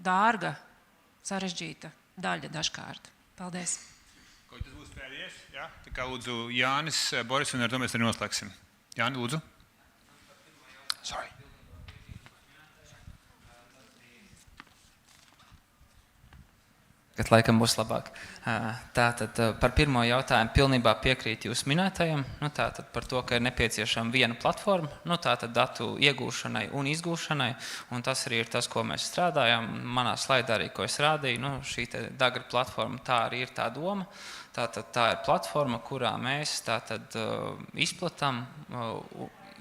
dārga, sarežģīta daļa dažkārt. Paldies. Ko tas būs pēdējais? Jā, tā kā lūdzu Jānis, Boris, un ar to mēs arī noslēgsim. Jāni, lūdzu. Sorry. Kad laikam būs labāk. Tātad par pirmo jautājumu pilnībā piekrīt jūs minētajam. Tātad par to, ka ir nepieciešama viena platforma, tātad datu iegūšanai un izgūšanai. Un tas arī ir tas, ko mēs strādājam. Manā slaidā arī, ko es rādīju, šī Dagra platforma, tā arī ir tā doma. Tātad tā ir platforma, kurā mēs tātad izplatām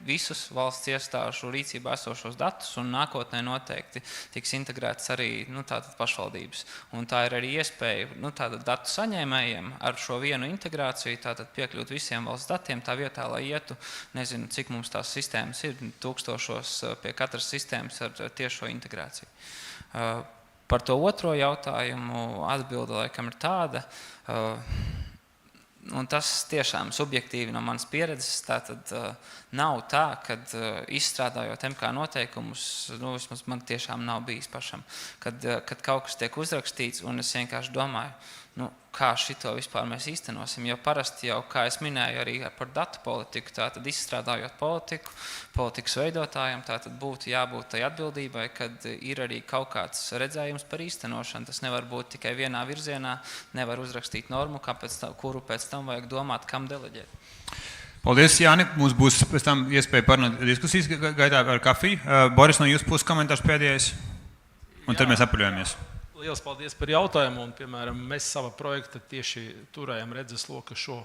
visus valsts iestāžu rīcībā esošos datus, un nākotnē noteikti tiks integrēts arī tātad pašvaldības. Un tā ir arī iespēja tātad datu saņēmējiem ar šo vienu integrāciju tātad piekļūt visiem valsts datiem tā vietā, lai ietu, nezinu, cik mums tās sistēmas ir, tūkstošos pie katras sistēmas ar tiešo integrāciju. Par to otro jautājumu atbilde laikam ir tāda, un tas tiešām subjektīvi no manas pieredzes, tātad nav tā, kad izstrādājot MK noteikumus, vismaz man tiešām nav bijis pašam, kad kaut kas tiek uzrakstīts, un es vienkārši domāju, kā šito vispār mēs īstenosim, jo parasti jau, kā es minēju arī par datu politiku, tātad izstrādājot politiku, politikas veidotājiem, tātad būtu jābūt tai atbildībai, kad ir arī kaut kāds redzējums par īstenošanu. Tas nevar būt tikai vienā virzienā, nevar uzrakstīt normu, kuru pēc tam vajag domāt, kam deleģēt. Paldies, Jāni. Mums būs pēc tam iespēja parunāt diskusijas gaitā ar kafiju. Boris, no jūsu puses komentārs pēdējais, un tad mēs apaļojamies. Liels paldies par jautājumu, un, piemēram, mēs sava projekta tieši turējam redzesloka šo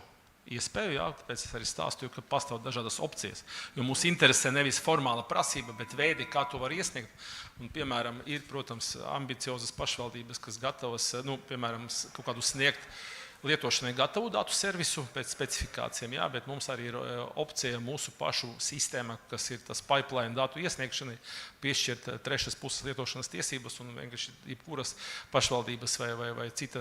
iespēju, tāpēc es arī stāstīju, ka pastāv dažādas opcijas, jo mūs interesē nevis formāla prasība, bet veidi, kā to var iesniegt, un, piemēram, ir, protams, ambiciozas pašvaldības, kas gatavas, piemēram, kaut kādu sniegt lietošanai gatavu datu servisu pēc specifikācijām, bet mums arī ir opcija mūsu pašu sistēma, kas ir tas pipeline datu iesniegšanai, piešķirt trešas puses lietošanas tiesības, un vienkārši jebkuras pašvaldības vai cita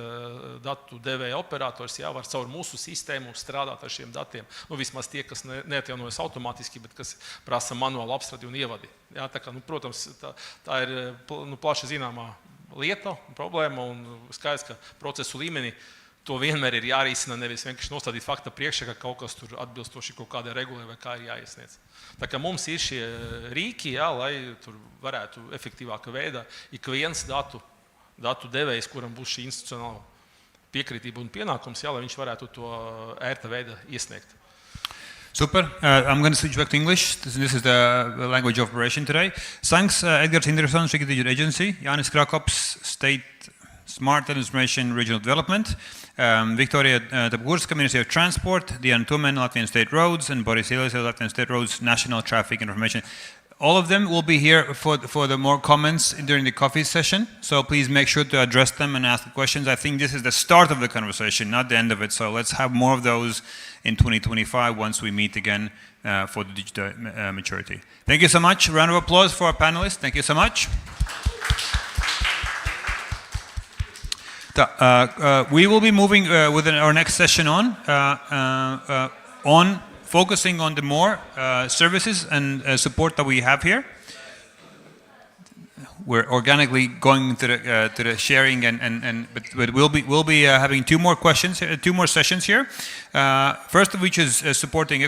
datu devēja operators var caur mūsu sistēmu strādāt ar šiem datiem. Vismaz tie, kas neatjaunojas automātiski, bet kas prasa manuālu apstrādi un ievadi. Tā kā, protams, tā ir plaši zināmā lieta, problēma, un skaidrs, ka procesu līmenī to vienmēr ir jārīsina, nevis vienkārši nostādīt fakta priekšā, ka kaut kas tur atbilstoši kaut kādai regulē vai kā ir jāiesniedz. Tā kā mums ir šie rīki, lai tur varētu efektīvāka veidā ik viens datu devējs, kuram būs šī institucionāla piekritība un pienākums, lai viņš varētu to ērta veidā iesniegt. Super. I'm going to switch back to English. This is the language of operation today. Thanks, Edgars Hinrichsson, Riga Digital Agency, Jānis Krakops, State Smart Administration Regional Development, Victoria Dabgurska, Ministry of Transport, Diana Tumen, Latvian State Roads, and Boris Ilis, Latvian State Roads National Traffic Information. All of them will be here for the more comments during the coffee session, so please make sure to address them and ask the questions. I think this is the start of the conversation, not the end of it, so let's have more of those in 2025 once we meet again for the digital maturity. Thank you so much. Round of applause for our panelists. Thank you so much. We will be moving with our next session on focusing on the more services and support that we have here. We're organically going to the sharing, but we'll be having two more sessions here. First of which is supporting.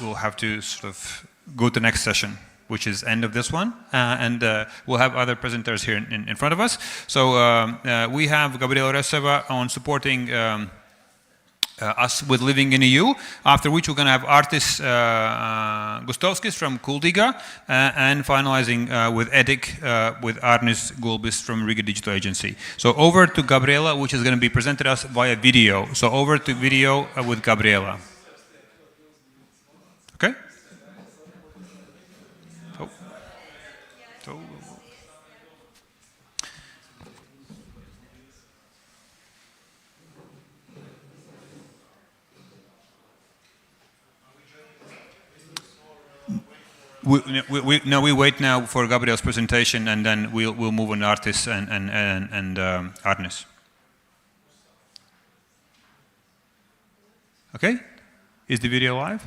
We'll have to sort of go to the next session, which is end of this one, and we'll have other presenters here in front of us. So we have Gabriela Reseva on supporting us with living in EU, after which we're going to have Artis Gustovskis from Kuldiga, and finalizing with Edik with Arnis Gulbis from Riga Digital Agency. So over to Gabriela, which is going to be presented us via video. So over to video with Gabriela. Okay? We wait now for Gabriel's presentation, and then we'll move on to Artis and Arnis. Okay, is the video live?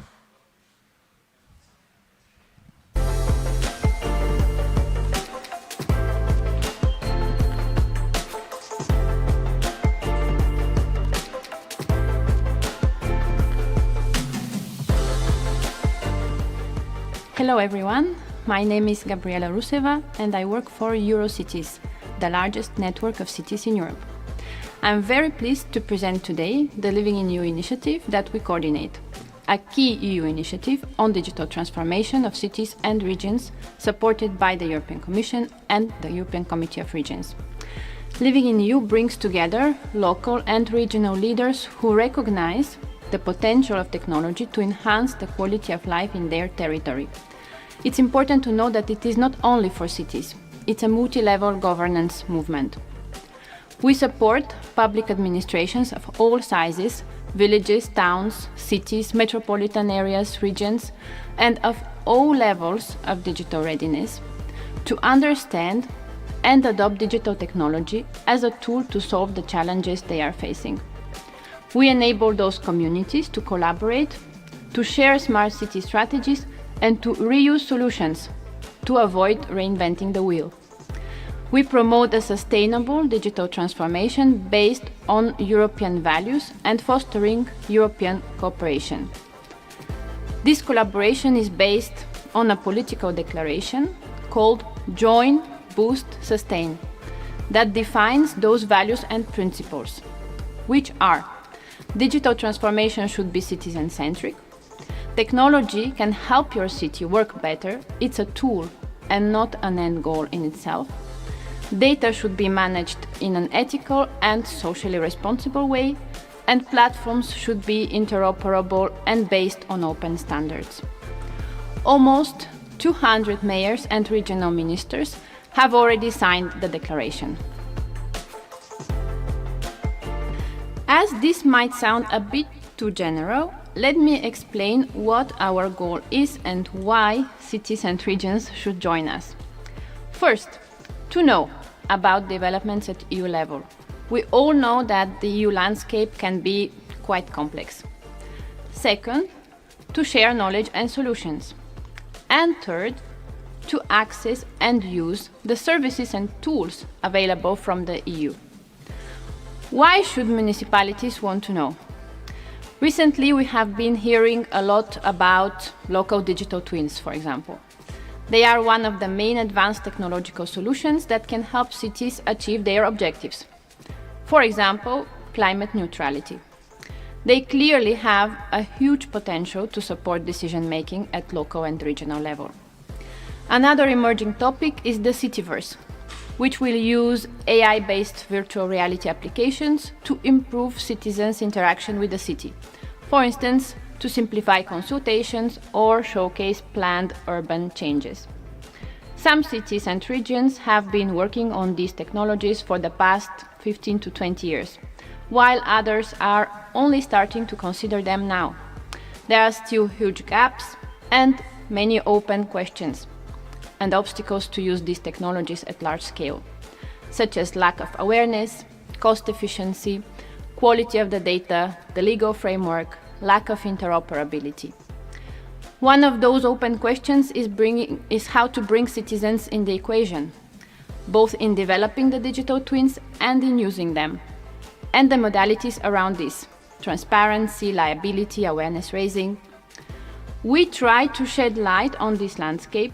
Hello everyone, my name is Gabriela Ruseva and I work for Eurocities, the largest network of cities in Europe. I'm very pleased to present today the Living in EU initiative that we coordinate, a key EU initiative on digital transformation of cities and regions supported by the European Commission and the European Committee of Regions. Living in EU brings together local and regional leaders who recognize the potential of technology to enhance the quality of life in their territory. It's important to know that it is not only for cities, it's a multi-level governance movement. We support public administrations of all sizes, villages, towns, cities, metropolitan areas, regions, and of all levels of digital readiness to understand and adopt digital technology as a tool to solve the challenges they are facing. We enable those communities to collaborate, to share smart city strategies, and to reuse solutions to avoid reinventing the wheel. We promote a sustainable digital transformation based on European values and fostering European cooperation. This collaboration is based on a political declaration called Join, Boost, Sustain that defines those values and principles, which are: digital transformation should be citizen-centric, technology can help your city work better, it's a tool and not an end goal in itself. Data should be managed in an ethical and socially responsible way, and platforms should be interoperable and based on open standards. Almost 200 mayors and regional ministers have already signed the declaration. As this might sound a bit too general, let me explain what our goal is and why cities and regions should join us. First, to know about developments at EU level. We all know that the EU landscape can be quite complex. Second, to share knowledge and solutions. And third, to access and use the services and tools available from the EU. Why should municipalities want to know? Recently, we have been hearing a lot about local digital twins, for example. They are one of the main advanced technological solutions that can help cities achieve their objectives. For example, climate neutrality. They clearly have a huge potential to support decision-making at local and regional level. Another emerging topic is the Cityverse, which will use AI-based virtual reality applications to improve citizens' interaction with the city. For instance, to simplify consultations or showcase planned urban changes. Some cities and regions have been working on these technologies for the past 15 to 20 years, while others are only starting to consider them now. There are still huge gaps and many open questions and obstacles to use these technologies at large scale, such as lack of awareness, cost efficiency, quality of the data, the legal framework, lack of interoperability. One of those open questions is how to bring citizens in the equation, both in developing the digital twins and in using them, and the modalities around this: transparency, liability, awareness raising. We try to shed light on this landscape,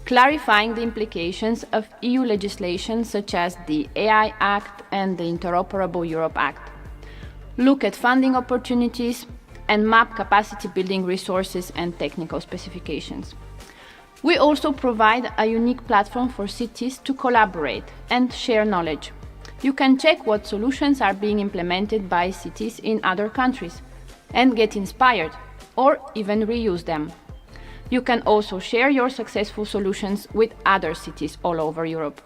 clarifying the implications of EU legislation such as the AI Act and the Interoperable Europe Act. Look at funding opportunities and map capacity building resources and technical specifications. We also provide a unique platform for cities to collaborate and share knowledge. You can check what solutions are being implemented by cities in other countries and get inspired or even reuse them. You can also share your successful solutions with other cities all over Europe.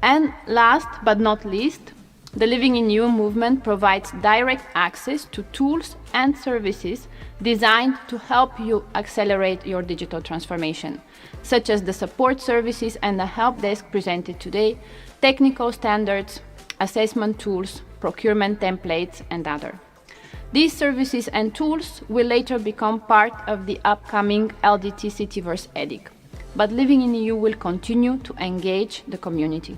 And last but not least, the Living in EU movement provides direct access to tools and services designed to help you accelerate your digital transformation, such as the support services and the help desk presented today, technical standards, assessment tools, procurement templates, and others. These services and tools will later become part of the upcoming LDT Cityverse EDIC, but Living in EU will continue to engage the community.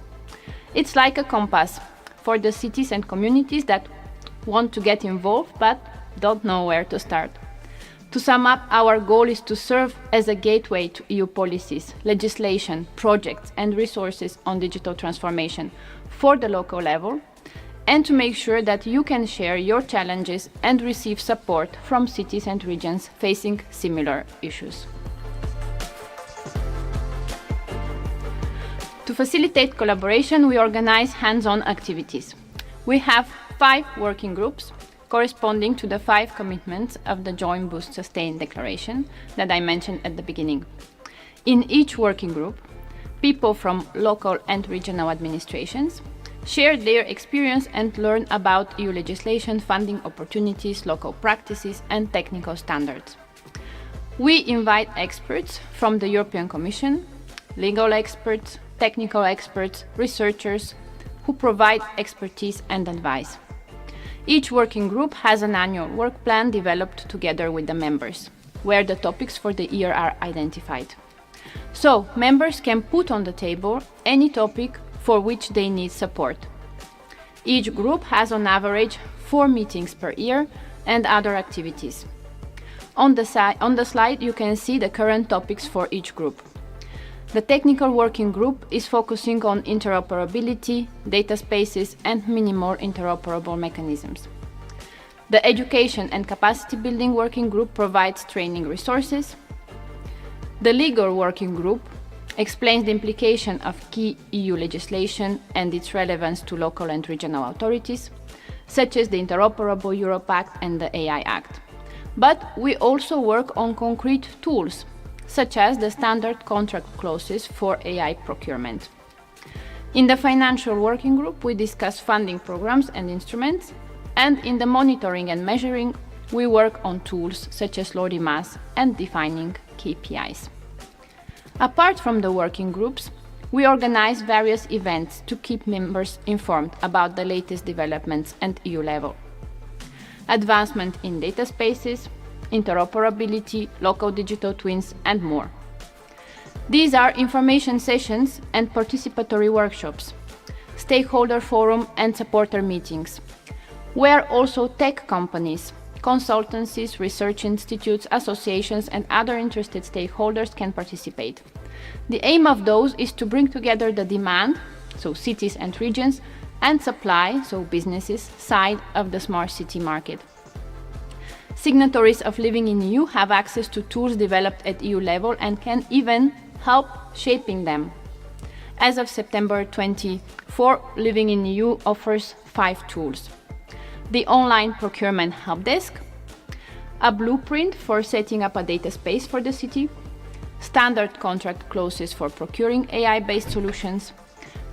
It's like a compass for the cities and communities that want to get involved but don't know where to start. To sum up, our goal is to serve as a gateway to EU policies, legislation, projects and resources on digital transformation for the local level, and to make sure that you can share your challenges and receive support from cities and regions facing similar issues. To facilitate collaboration, we organize hands-on activities. We have 5 working groups corresponding to the 5 commitments of the Joint Boost Sustain Declaration that I mentioned at the beginning. In each working group, people from local and regional administrations share their experience and learn about EU legislation, funding opportunities, local practices, and technical standards. We invite experts from the European Commission, legal experts, technical experts, researchers, who provide expertise and advice. Each working group has an annual work plan developed together with the members, where the topics for the year are identified. So, members can put on the table any topic for which they need support. Each group has on average 4 meetings per year and other activities. On the slide you can see the current topics for each group. The technical working group is focusing on interoperability, data spaces, and minimal interoperable mechanisms. The education and capacity building working group provides training resources. The legal working group explains the implication of key EU legislation and its relevance to local and regional authorities, such as the Interoperable Europe Act and the AI Act. But we also work on concrete tools, such as the standard contract clauses for AI procurement. In the financial working group, we discuss funding programs and instruments, and in the monitoring and measuring, we work on tools such as LORIMAS and defining KPIs. Apart from the working groups, we organize various events to keep members informed about the latest developments at EU level. Advancement in data spaces, interoperability, local digital twins, and more. These are information sessions and participatory workshops, stakeholder forum and supporter meetings, where also tech companies, consultancies, research institutes, associations, and other interested stakeholders can participate. The aim of those is to bring together the demand, so cities and regions, and supply, so businesses, side of the smart city market. Signatories of Living in EU have access to tools developed at EU level and can even help shaping them. As of September 24, Living in EU offers 5 tools. The online procurement help desk, a blueprint for setting up a data space for the city, standard contract clauses for procuring AI-based solutions,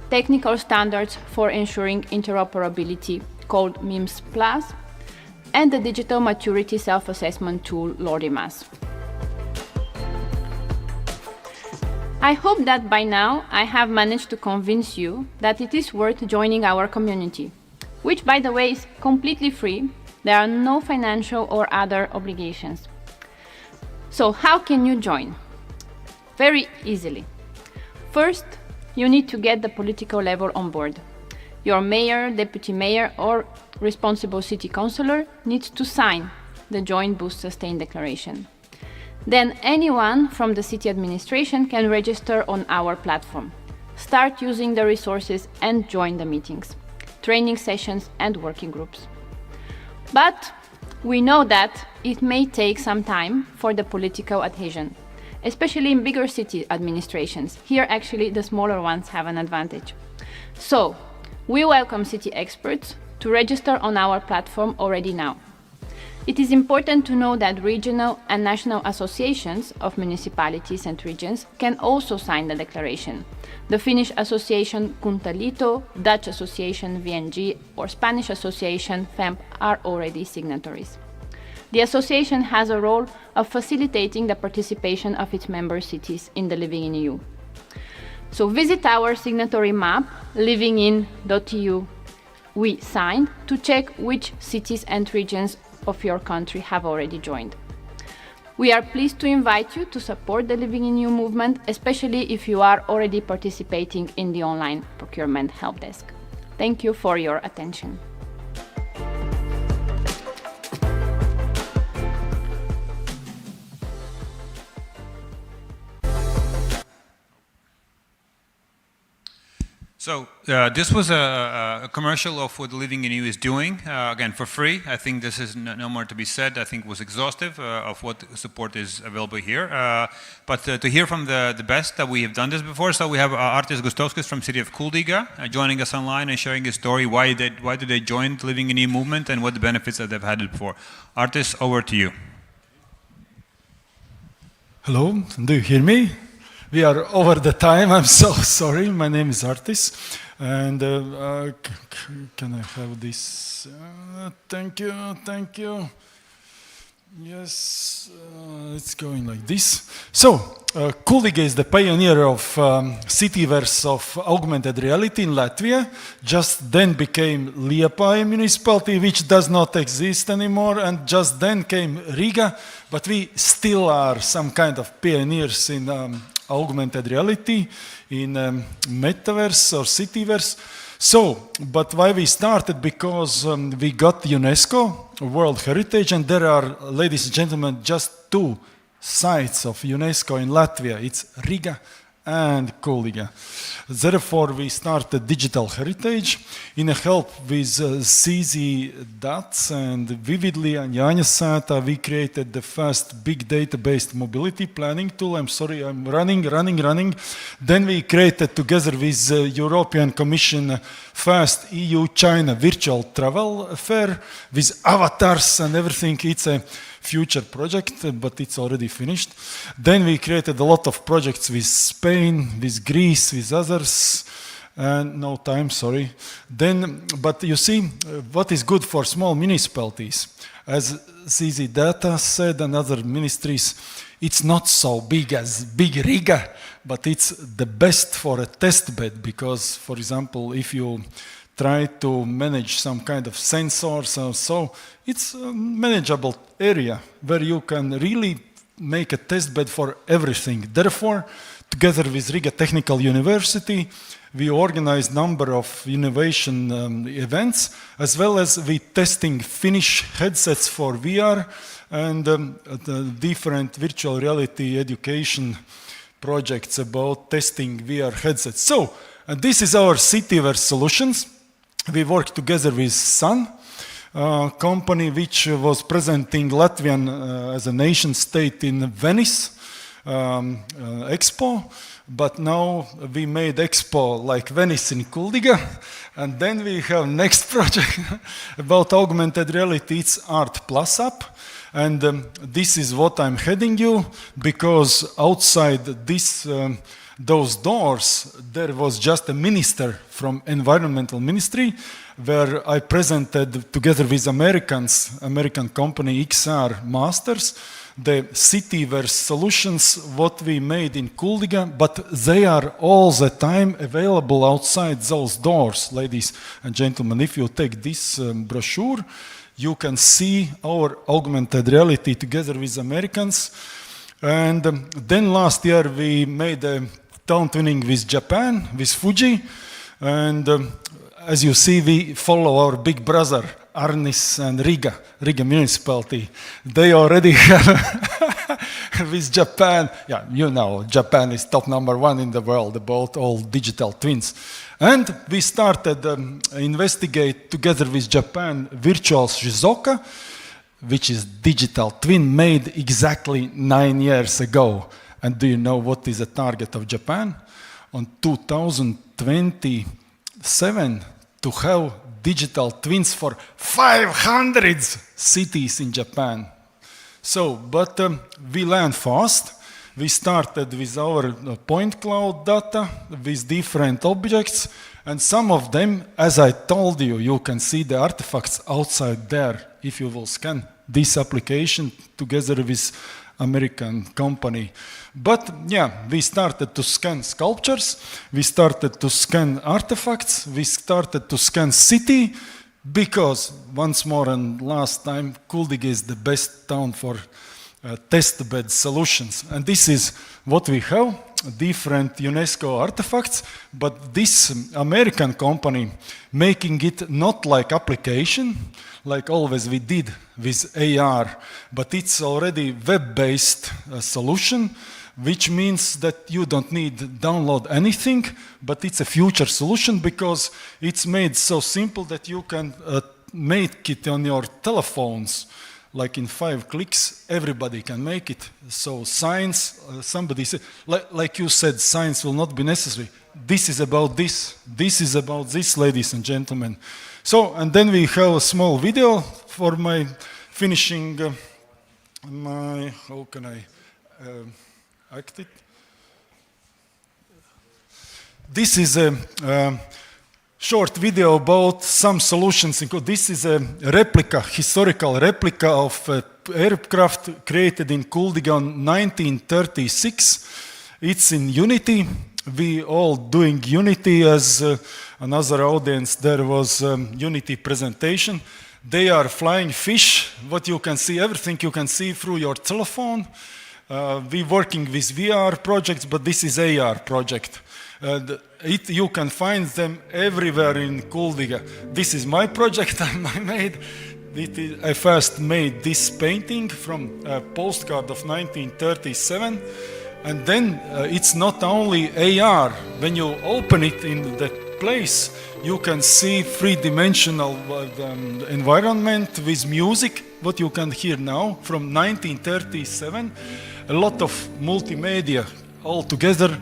technical standards for ensuring interoperability called MIMS+, and the digital maturity self-assessment tool LORIMAS. I hope that by now I have managed to convince you that it is worth joining our community, which by the way is completely free. There are no financial or other obligations. So how can you join? Very easily. First, you need to get the political level on board. Your mayor, deputy mayor, or responsible city councillor needs to sign the Joint Boost Sustain Declaration. Then anyone from the city administration can register on our platform, start using the resources and join the meetings, training sessions and working groups. But we know that it may take some time for the political adhesion, especially in bigger city administrations. Here actually the smaller ones have an advantage. So we welcome city experts to register on our platform already now. It is important to know that regional and national associations of municipalities and regions can also sign the declaration. The Finnish association Kuntaliitto, Dutch association VNG, or Spanish association FEMP are already signatories. The association has a role of facilitating the participation of its member cities in the Living in EU. So visit our signatory map, livingin.eu. We signed to check which cities and regions of your country have already joined. We are pleased to invite you to support the Living in EU movement, especially if you are already participating in the online procurement help desk. Thank you for your attention. So this was a commercial of what Living in EU is doing, again, for free. I think this is no more to be said. I think it was exhaustive of what support is available here. But to hear from the best that we have done this before, so we have Artis Gustovskis from city of Kuldiga joining us online and sharing his story, why did they join the Living in EU movement and what the benefits that they've had it before. Artis, over to you. Hello, do you hear me? We are over the time, I'm so sorry. My name is Artis, and can I have this? Thank you. Yes, it's going like this. So, Kuldiga is the pioneer of Cityverse of augmented reality in Latvia. Just then became Liepāja municipality, which does not exist anymore, and just then came Riga, but we still are some kind of pioneers in augmented reality, in metaverse or cityverse. So, but why we started? Because we got UNESCO World Heritage, and there are, ladies and gentlemen, just 2 sites of UNESCO in Latvia. It's Riga and Kuldiga. Therefore, we started digital heritage in a help with CZ Dots and Vividly and Jāņa Sēta. We created the first big data-based mobility planning tool. I'm sorry, I'm running. Then we created together with European Commission first EU-China virtual travel fair with avatars and everything. It's a future project, but it's already finished. Then we created a lot of projects with Spain, with Greece, with others. No time, sorry. Then, but you see, what is good for small municipalities? As CZ Data said and other ministries, it's not so big as big Riga, but it's the best for a test bed because, for example, if you try to manage some kind of sensors or so, it's a manageable area where you can really make a test bed for everything. Therefore, together with Riga Technical University, we organized a number of innovation events, as well as we testing Finnish headsets for VR and the different virtual reality education projects about testing VR headsets. So, this is our Cityverse solutions. We work together with Sun company, which was presenting Latvian as a nation state in Venice Expo. But now we made Expo like Venice in Kuldiga. And then we have next project about augmented reality. It's Art Plus app. And this is what I'm heading you, because outside this those doors, there was just a minister from environmental ministry where I presented together with American company XR Masters, the Cityverse solutions, what we made in Kuldiga, but they are all the time available outside those doors, ladies and gentlemen. If you take this brochure, you can see our augmented reality together with Americans. And then last year we made a town twinning with Japan, with Fuji, and as you see, we follow our big brother, Arnis and Riga municipality. They already have with Japan, yeah, you know, Japan is top #1 in the world about all digital twins. And we started investigate together with Japan virtual Shizuoka, which is digital twin made exactly 9 years ago. And do you know what is the target of Japan? On 2027 to have digital twins for 500 cities in Japan. So, but we learned fast. We started with our point cloud data with different objects, and some of them, as I told you, you can see the artifacts outside there if you will scan this application together with American company. But yeah, we started to scan sculptures, we started to scan artifacts, we started to scan city, because once more and last time, Kuldiga is the best town for test bed solutions. And this is what we have, different UNESCO artifacts, but this American company making it not like application, like always we did with AR, but it's already web-based solution which means that you don't need to download anything, but it's a future solution because it's made so simple that you can make it on your telephones. Like in 5 clicks, everybody can make it. So science, somebody said, like you said, science will not be necessary. This is about this. This is about this, ladies and gentlemen. So, and then we have a small video for my finishing my, how can I act it? This is a short video about some solutions. This is a replica, historical replica of an aircraft created in Kuldiga in 1936. It's in Unity. We all doing Unity as another audience. There was Unity presentation. They are flying fish. What you can see, everything you can see through your telephone. We working with VR projects, but this is AR project. You can find them everywhere in Kuldiga. This is my project I made. I first made this painting from a postcard of 1937. And then it's not only AR. When you open it in the place, you can see three-dimensional environment with music, what you can hear now from 1937. A lot of multimedia all together,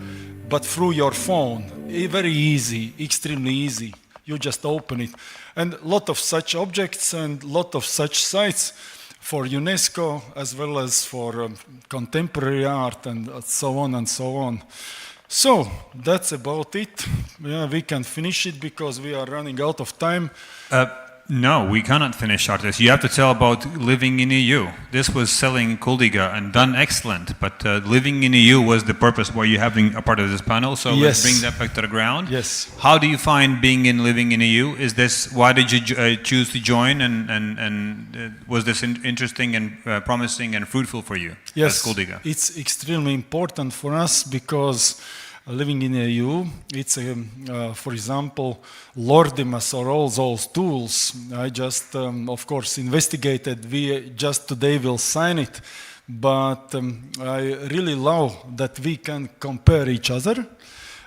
but through your phone. Very easy, extremely easy. You just open it. And a lot of such objects and a lot of such sites for UNESCO as well as for contemporary art and so on and so on. So that's about it. Yeah, we can finish it because we are running out of time. No, we cannot finish artists. You have to tell about living in EU. This was selling Kuldiga and done excellent, but living in EU was the purpose why you're having a part of this panel. So let's bring that back to the ground. Yes. How do you find being in living in EU? Is this why did you choose to join, and was this interesting and promising and fruitful for you? Yes, as Kuldiga? It's extremely important for us because living in EU, it's for example, Lordimas or all those tools. I just, of course, investigated. We just today will sign it, but I really love that we can compare each other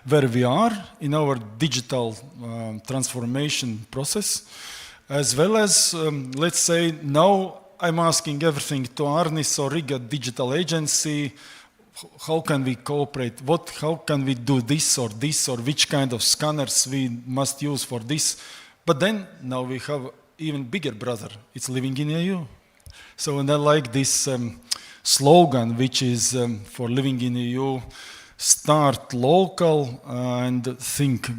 where we are in our digital transformation process, as well as, let's say, now I'm asking everything to Arnis or Riga Digital Agency. How can we cooperate? How can we do this, or which kind of scanners we must use for this? But then now we have even bigger brother. It's living in EU. So, and I like this slogan, which is for living in EU: start local and think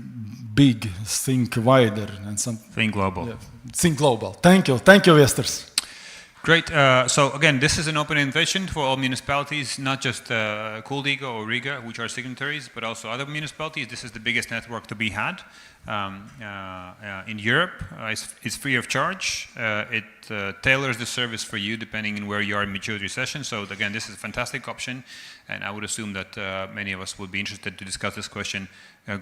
big, think wider, and think global. Yeah, think global. Thank you, Jesters. Great. So again, this is an open invitation for all municipalities, not just Kuldiga or Riga, which are signatories, but also other municipalities. This is the biggest network to be had in Europe. It's free of charge. It tailors the service for you depending on where you are in maturity session. So again, this is a fantastic option, and I would assume that many of us would be interested to discuss this question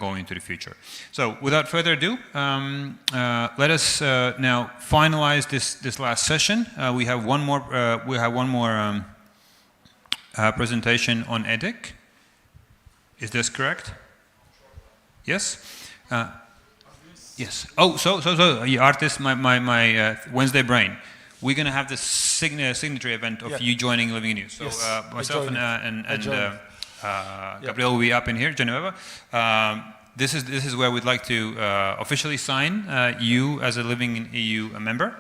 going into the future. So without further ado, let us now finalize this last session. We have one more presentation on EDIC. Is this correct? Yes. Yes. Oh, so artist, my Wednesday brain. We're going to have this signature event of you joining Living in You. So yes, myself and Gabriel will be up in here, Geneva. This is where we'd like to officially sign you as a Living in EU member,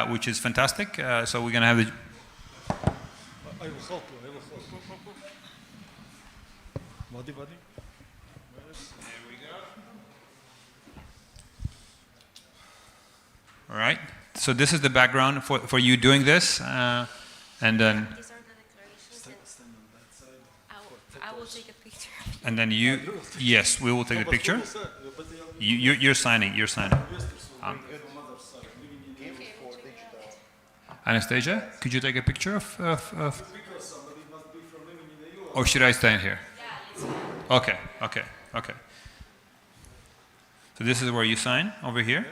which is fantastic. So we're going to have the. I will help you. There we go. All right. So this is the background for you doing this, and then. These are the declarations. I will take a picture. And then you, yes, we will take a picture. You're signing. You're signing. Anastasia, could you take a picture of? Or should I stand here? Okay. So this is where you sign, over here.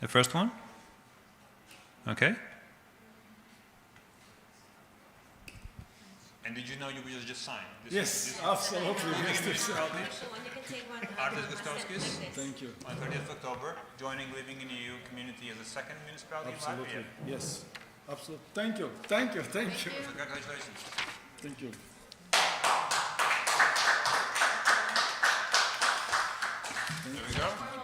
The first one. Okay. And did you know you could just sign? Yes, absolutely. Artis Gustavskis. Thank you. On 30th of October, joining Living in EU community as a second municipality Absolutely. in Latvia. Yes. Absolutely. Thank you. Thank you. Thank you. Congratulations. Thank you. There we go. Okay.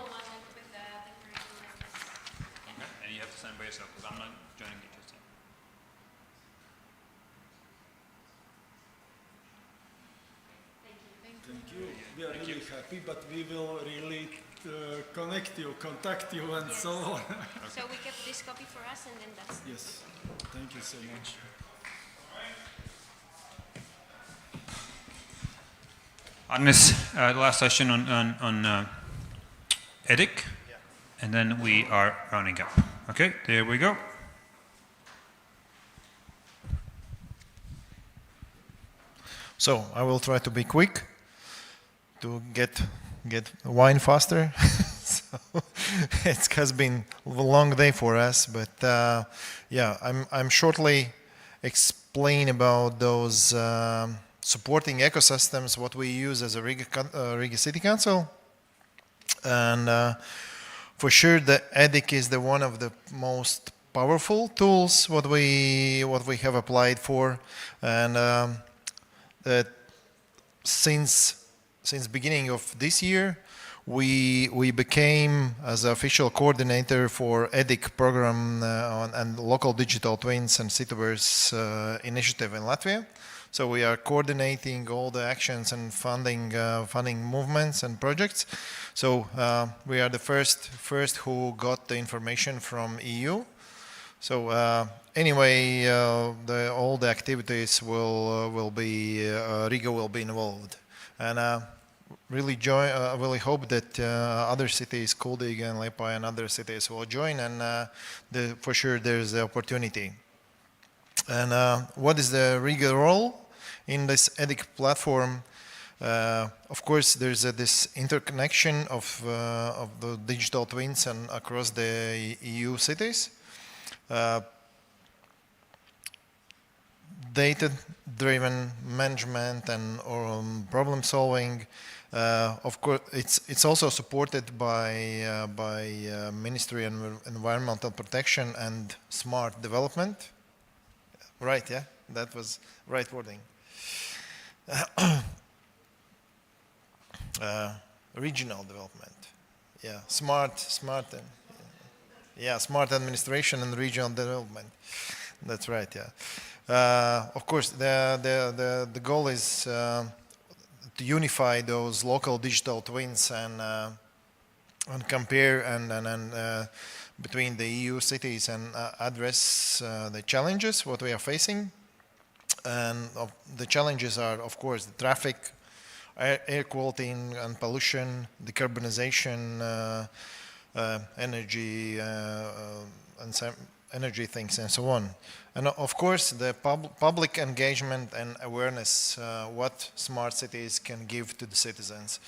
And you have to sign by yourself because I'm not joining you just yet. Thank you. We are really happy, but we will really contact you, and so on. So we kept this copy for us, and then that's. Yes. Thank you so much. Agnes, the last session on EDIC, and then we are rounding up. Okay, there we go. So I will try to be quick to get wine faster. So it has been a long day for us, but yeah, I'm shortly explain about those supporting ecosystems what we use as a Riga City Council, and for sure the EDIC is the one of the most powerful tools what we have applied for, and that since beginning of this year, we became as official coordinator for EDIC program and local digital twins and Cityverse initiative in Latvia. So we are coordinating all the actions and funding movements and projects. So we are the first who got the information from EU. So anyway, all the activities will be Riga will be involved, and really hope that other cities, Kuldīga and Liepaja and other cities will join, and for sure there's the opportunity. And what is the Riga role in this EDIC platform? Of course, there's this interconnection of the digital twins and across the EU cities. Data-driven management and problem solving. Of course, it's also supported by Ministry of Environmental Protection and Smart Development. Right? Yeah, that was right wording. Regional development. Yeah, smart and. Yeah, smart administration and regional development. That's right. Yeah. Of course, the goal is to unify those local digital twins and compare and between the EU cities and address the challenges what we are facing. And the challenges are, of course, the traffic, air quality and pollution, decarbonization. Energy and some energy things and so on, and of course the public engagement and awareness what smart cities can give to the citizens,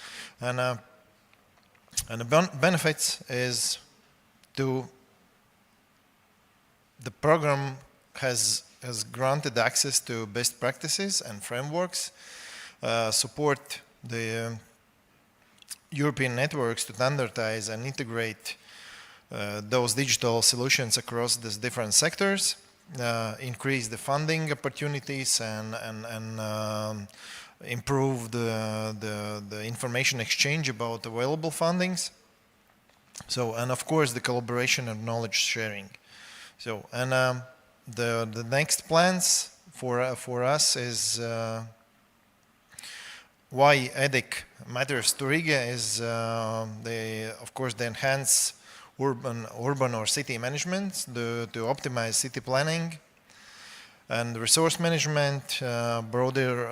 and the benefits is the program has granted access to best practices and frameworks, support the European networks to standardize and integrate those digital solutions across these different sectors, increase the funding opportunities and improve the information exchange about available fundings. So, and of course the collaboration and knowledge sharing. So, and the next plans for us is why EDIC matters to Riga is of course the enhance urban or city management, to optimize city planning and resource management, broader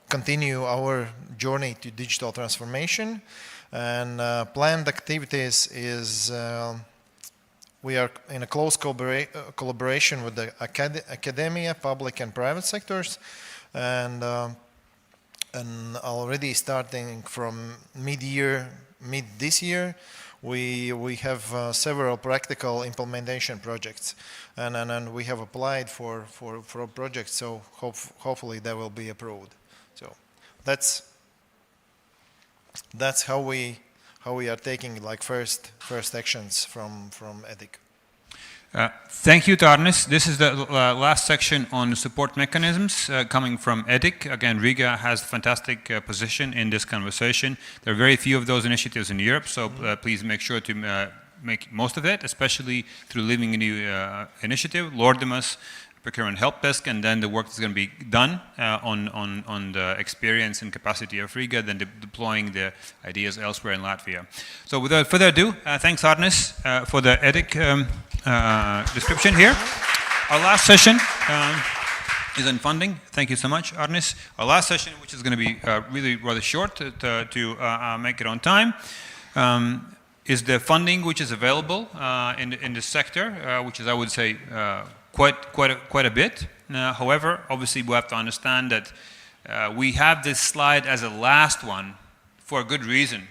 continue our journey to digital transformation, and planned activities is we are in a close collaboration with the academia, public and private sectors, and already starting from mid this year, we have several practical implementation projects, and we have applied for a project, so hopefully they will be approved. So that's how we are taking like first actions from EDIC. Thank you, Arnis. This is the last section on support mechanisms coming from EDIC. Again, Riga has a fantastic position in this conversation. There are very few of those initiatives in Europe, so please make sure to make most of it, especially through Living a New initiative, Lordimas, Procurement Help Desk, and then the work that's going to be done on the experience and capacity of Riga, then deploying the ideas elsewhere in Latvia. So without further ado, thanks Arnis for the EDIC description here. Our last session is on funding. Thank you so much, Arnis. Our last session, which is going to be really rather short to make it on time, is the funding which is available in this sector, which is, I would say, quite a bit. However, obviously we have to understand that we have this slide as a last one for a good reason.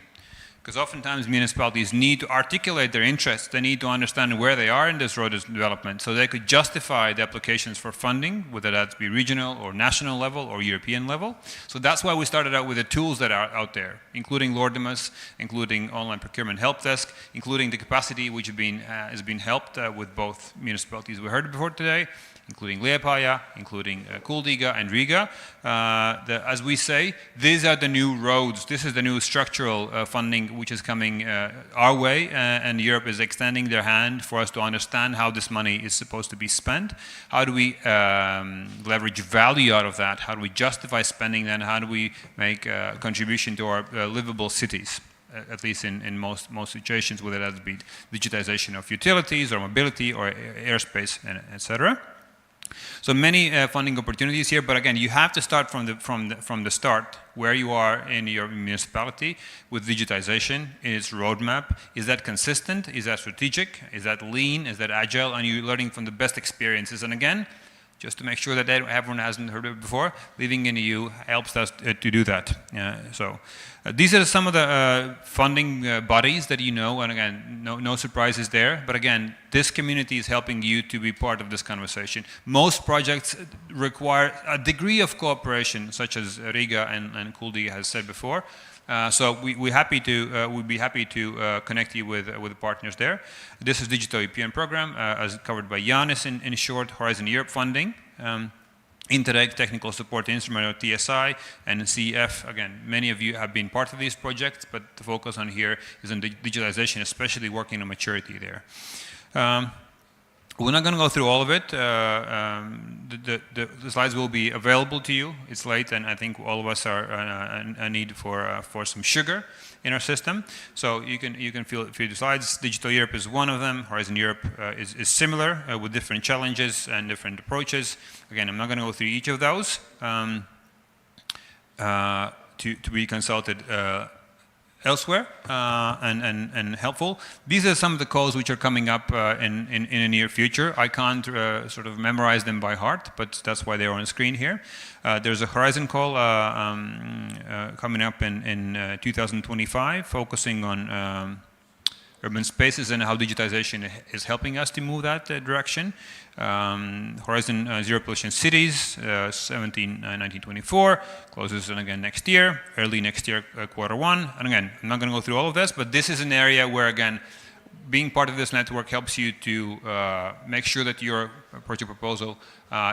Because oftentimes municipalities need to articulate their interests, they need to understand where they are in this road development, so they could justify the applications for funding, whether that be regional or national level or European level. So that's why we started out with the tools that are out there, including Lordimas, including online procurement help desk, including the capacity which has been helped with both municipalities we heard before today, including Liepāja, including Kuldīga and Riga. As we say, these are the new roads. This is the new structural funding which is coming our way, and Europe is extending their hand for us to understand how this money is supposed to be spent. How do we leverage value out of that? How do we justify spending that? How do we make a contribution to our livable cities? At least in most situations, whether that be digitization of utilities or mobility or airspace, etc. So many funding opportunities here, but again, you have to start from the start, where you are in your municipality with digitization, its roadmap. Is that consistent? Is that strategic? Is that lean? Is that agile? And you're learning from the best experiences. And again, just to make sure that everyone hasn't heard of it before, Living in the EU helps us to do that. These are some of the funding bodies that you know, and again, no surprises there. But again, this community is helping you to be part of this conversation. Most projects require a degree of cooperation, such as Riga and Kuldīga has said before. So we'd be happy to connect you with the partners there. This is Digital European Program, as covered by Jānis in short, Horizon Europe funding. Interreg Technical Support Instrument, or TSI, and CEF. Again, many of you have been part of these projects, but the focus on here is on digitalization, especially working on maturity there. We're not going to go through all of it. The slides will be available to you. It's late, and I think all of us are a need for some sugar in our system. So you can feel the slides. Digital Europe is one of them. Horizon Europe is similar with different challenges and different approaches. Again, I'm not going to go through each of those to be consulted elsewhere and helpful. These are some of the calls which are coming up in the near future. I can't sort of memorize them by heart, but that's why they're on the screen here. There's a Horizon call coming up in 2025, focusing on urban spaces and how digitization is helping us to move that direction. Horizon Zero Pollution Cities, 1924, closes again next year, early next year, Q1. And again, I'm not going to go through all of this, but this is an area where, again, being part of this network helps you to make sure that your project proposal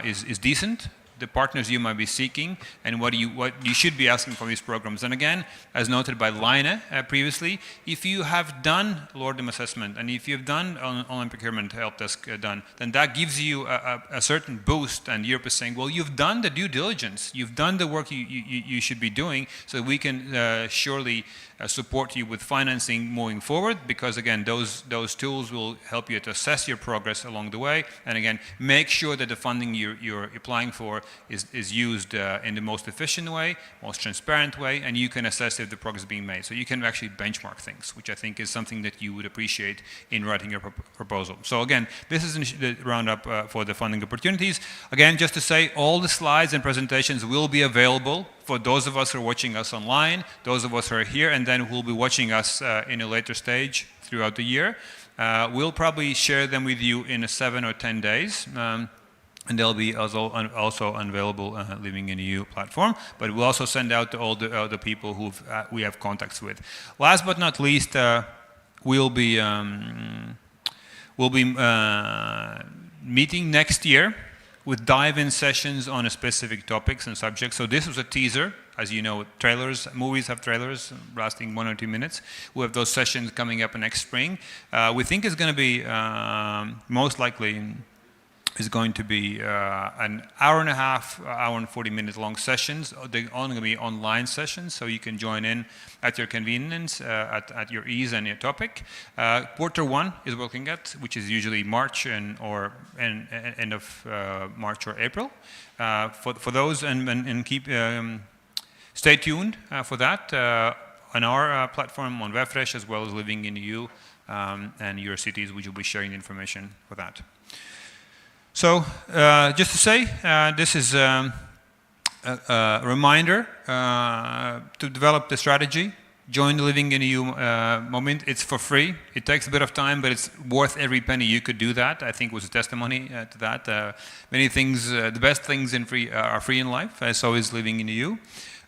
is decent, the partners you might be seeking, and what you should be asking for these programs. And again, as noted by Laine previously, if you have done Lordim assessment and if you've done online procurement help desk done, then that gives you a certain boost, and Europe is saying, well, you've done the due diligence, you've done the work you should be doing, so we can surely support you with financing moving forward, because again, those tools will help you to assess your progress along the way, and again, make sure that the funding you're applying for is used in the most efficient way, most transparent way, and you can assess if the progress is being made. So you can actually benchmark things, which I think is something that you would appreciate in writing your proposal. So again, this is the roundup for the funding opportunities. Again, just to say, all the slides and presentations will be available for those of us who are watching us online, those of us who are here, and then who will be watching us in a later stage throughout the year. We'll probably share them with you in 7 or 10 days. And they'll be also available Living in EU platform. But we'll also send out to all the people who we have contacts with. Last but not least, we'll be meeting next year with dive-in sessions on specific topics and subjects. So this was a teaser. As you know, movies have trailers lasting 1 or 2 minutes. We have those sessions coming up next spring. We think it's going to be most likely is going to be an hour and a half, hour and 40 minute long sessions. They're only going to be online sessions, so you can join in at your convenience, at your ease and your topic. Quarter 1 is working at, which is usually March or end of March or April. For those, and keep stay tuned for that on our platform on Webfresh, as well as Living in EU and Eurocities, which will be sharing information for that. So, just to say, this is a reminder to develop the strategy. Join the Living in EU movement. It's for free. It takes a bit of time, but it's worth every penny you could do that. I think it was a testimony to that. Many things, the best things are free in life, so is Living in EU.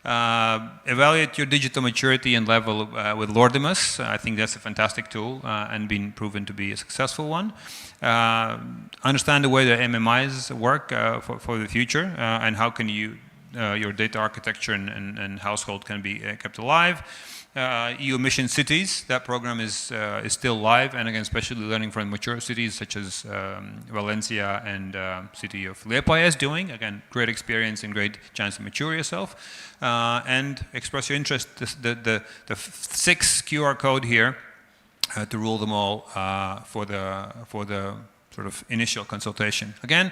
Evaluate your digital maturity and level with Lordimus. I think that's a fantastic tool and been proven to be a successful one. Understand the way the MMIs work for the future and how can your data architecture and household can be kept alive. EU Mission Cities, that program is still live, and again, especially learning from mature cities such as Valencia and city of Liepāja is doing. Again, great experience and great chance to mature yourself. And express your interest. The 6 QR code here to rule them all for the sort of initial consultation. Again,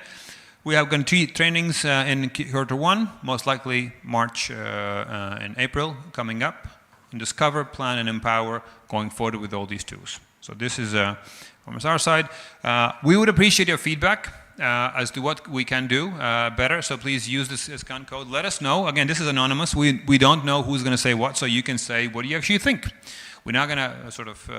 we have going to trainings in quarter 1, most likely March and April coming up. And discover, plan, and empower going forward with all these tools. So this is from our side. We would appreciate your feedback as to what we can do better. So please use this scan code. Let us know. Again, this is anonymous. We don't know who's going to say what, so you can say what do you actually think. We're not going to sort of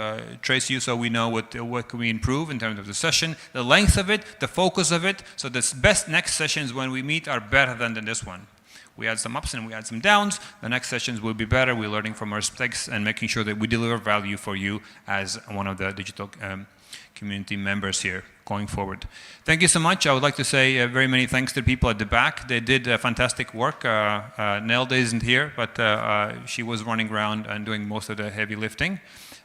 trace you, so we know what can we improve in terms of the session, the length of it, the focus of it. So the best next sessions when we meet are better than this one. We had some ups and we had some downs. The next sessions will be better. We're learning from our mistakes and making sure that we deliver value for you as one of the digital community members here going forward. Thank you so much. I would like to say very many thanks to the people at the back. They did fantastic work. Nelda isn't here, but she was running around and doing most of the heavy lifting.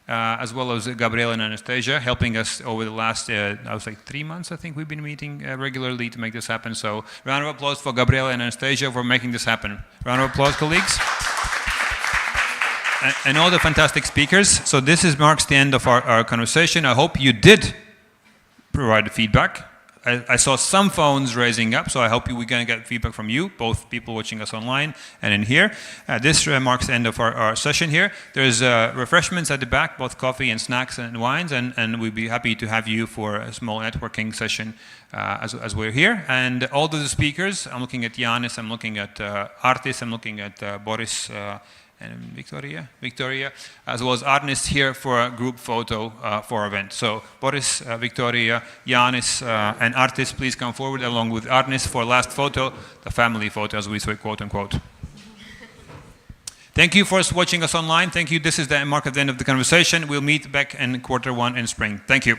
As well as Gabriela and Anastasia, helping us over the last, I was like 3 months, I think we've been meeting regularly to make this happen. So round of applause for Gabriela and Anastasia for making this happen. Round of applause, colleagues. And all the fantastic speakers. So this marks the end of our conversation. I hope you did provide feedback. I saw some phones raising up, so I hope we're going to get feedback from you, both people watching us online and in here. This marks the end of our session here. There's refreshments at the back, both coffee and snacks and wines, and we'd be happy to have you for a small networking session as we're here. And all of the speakers, I'm looking at Yanis, I'm looking at Artis, I'm looking at Boris, and Victoria, as well as Arnis here for a group photo for our event. So Boris, Victoria, Yanis, and Artis, please come forward along with Arnis for last photo, the family photo, as we say, quote unquote. Thank you for watching us online. Thank you. This is the mark at the end of the conversation. We'll meet back in quarter 1 in spring. Thank you.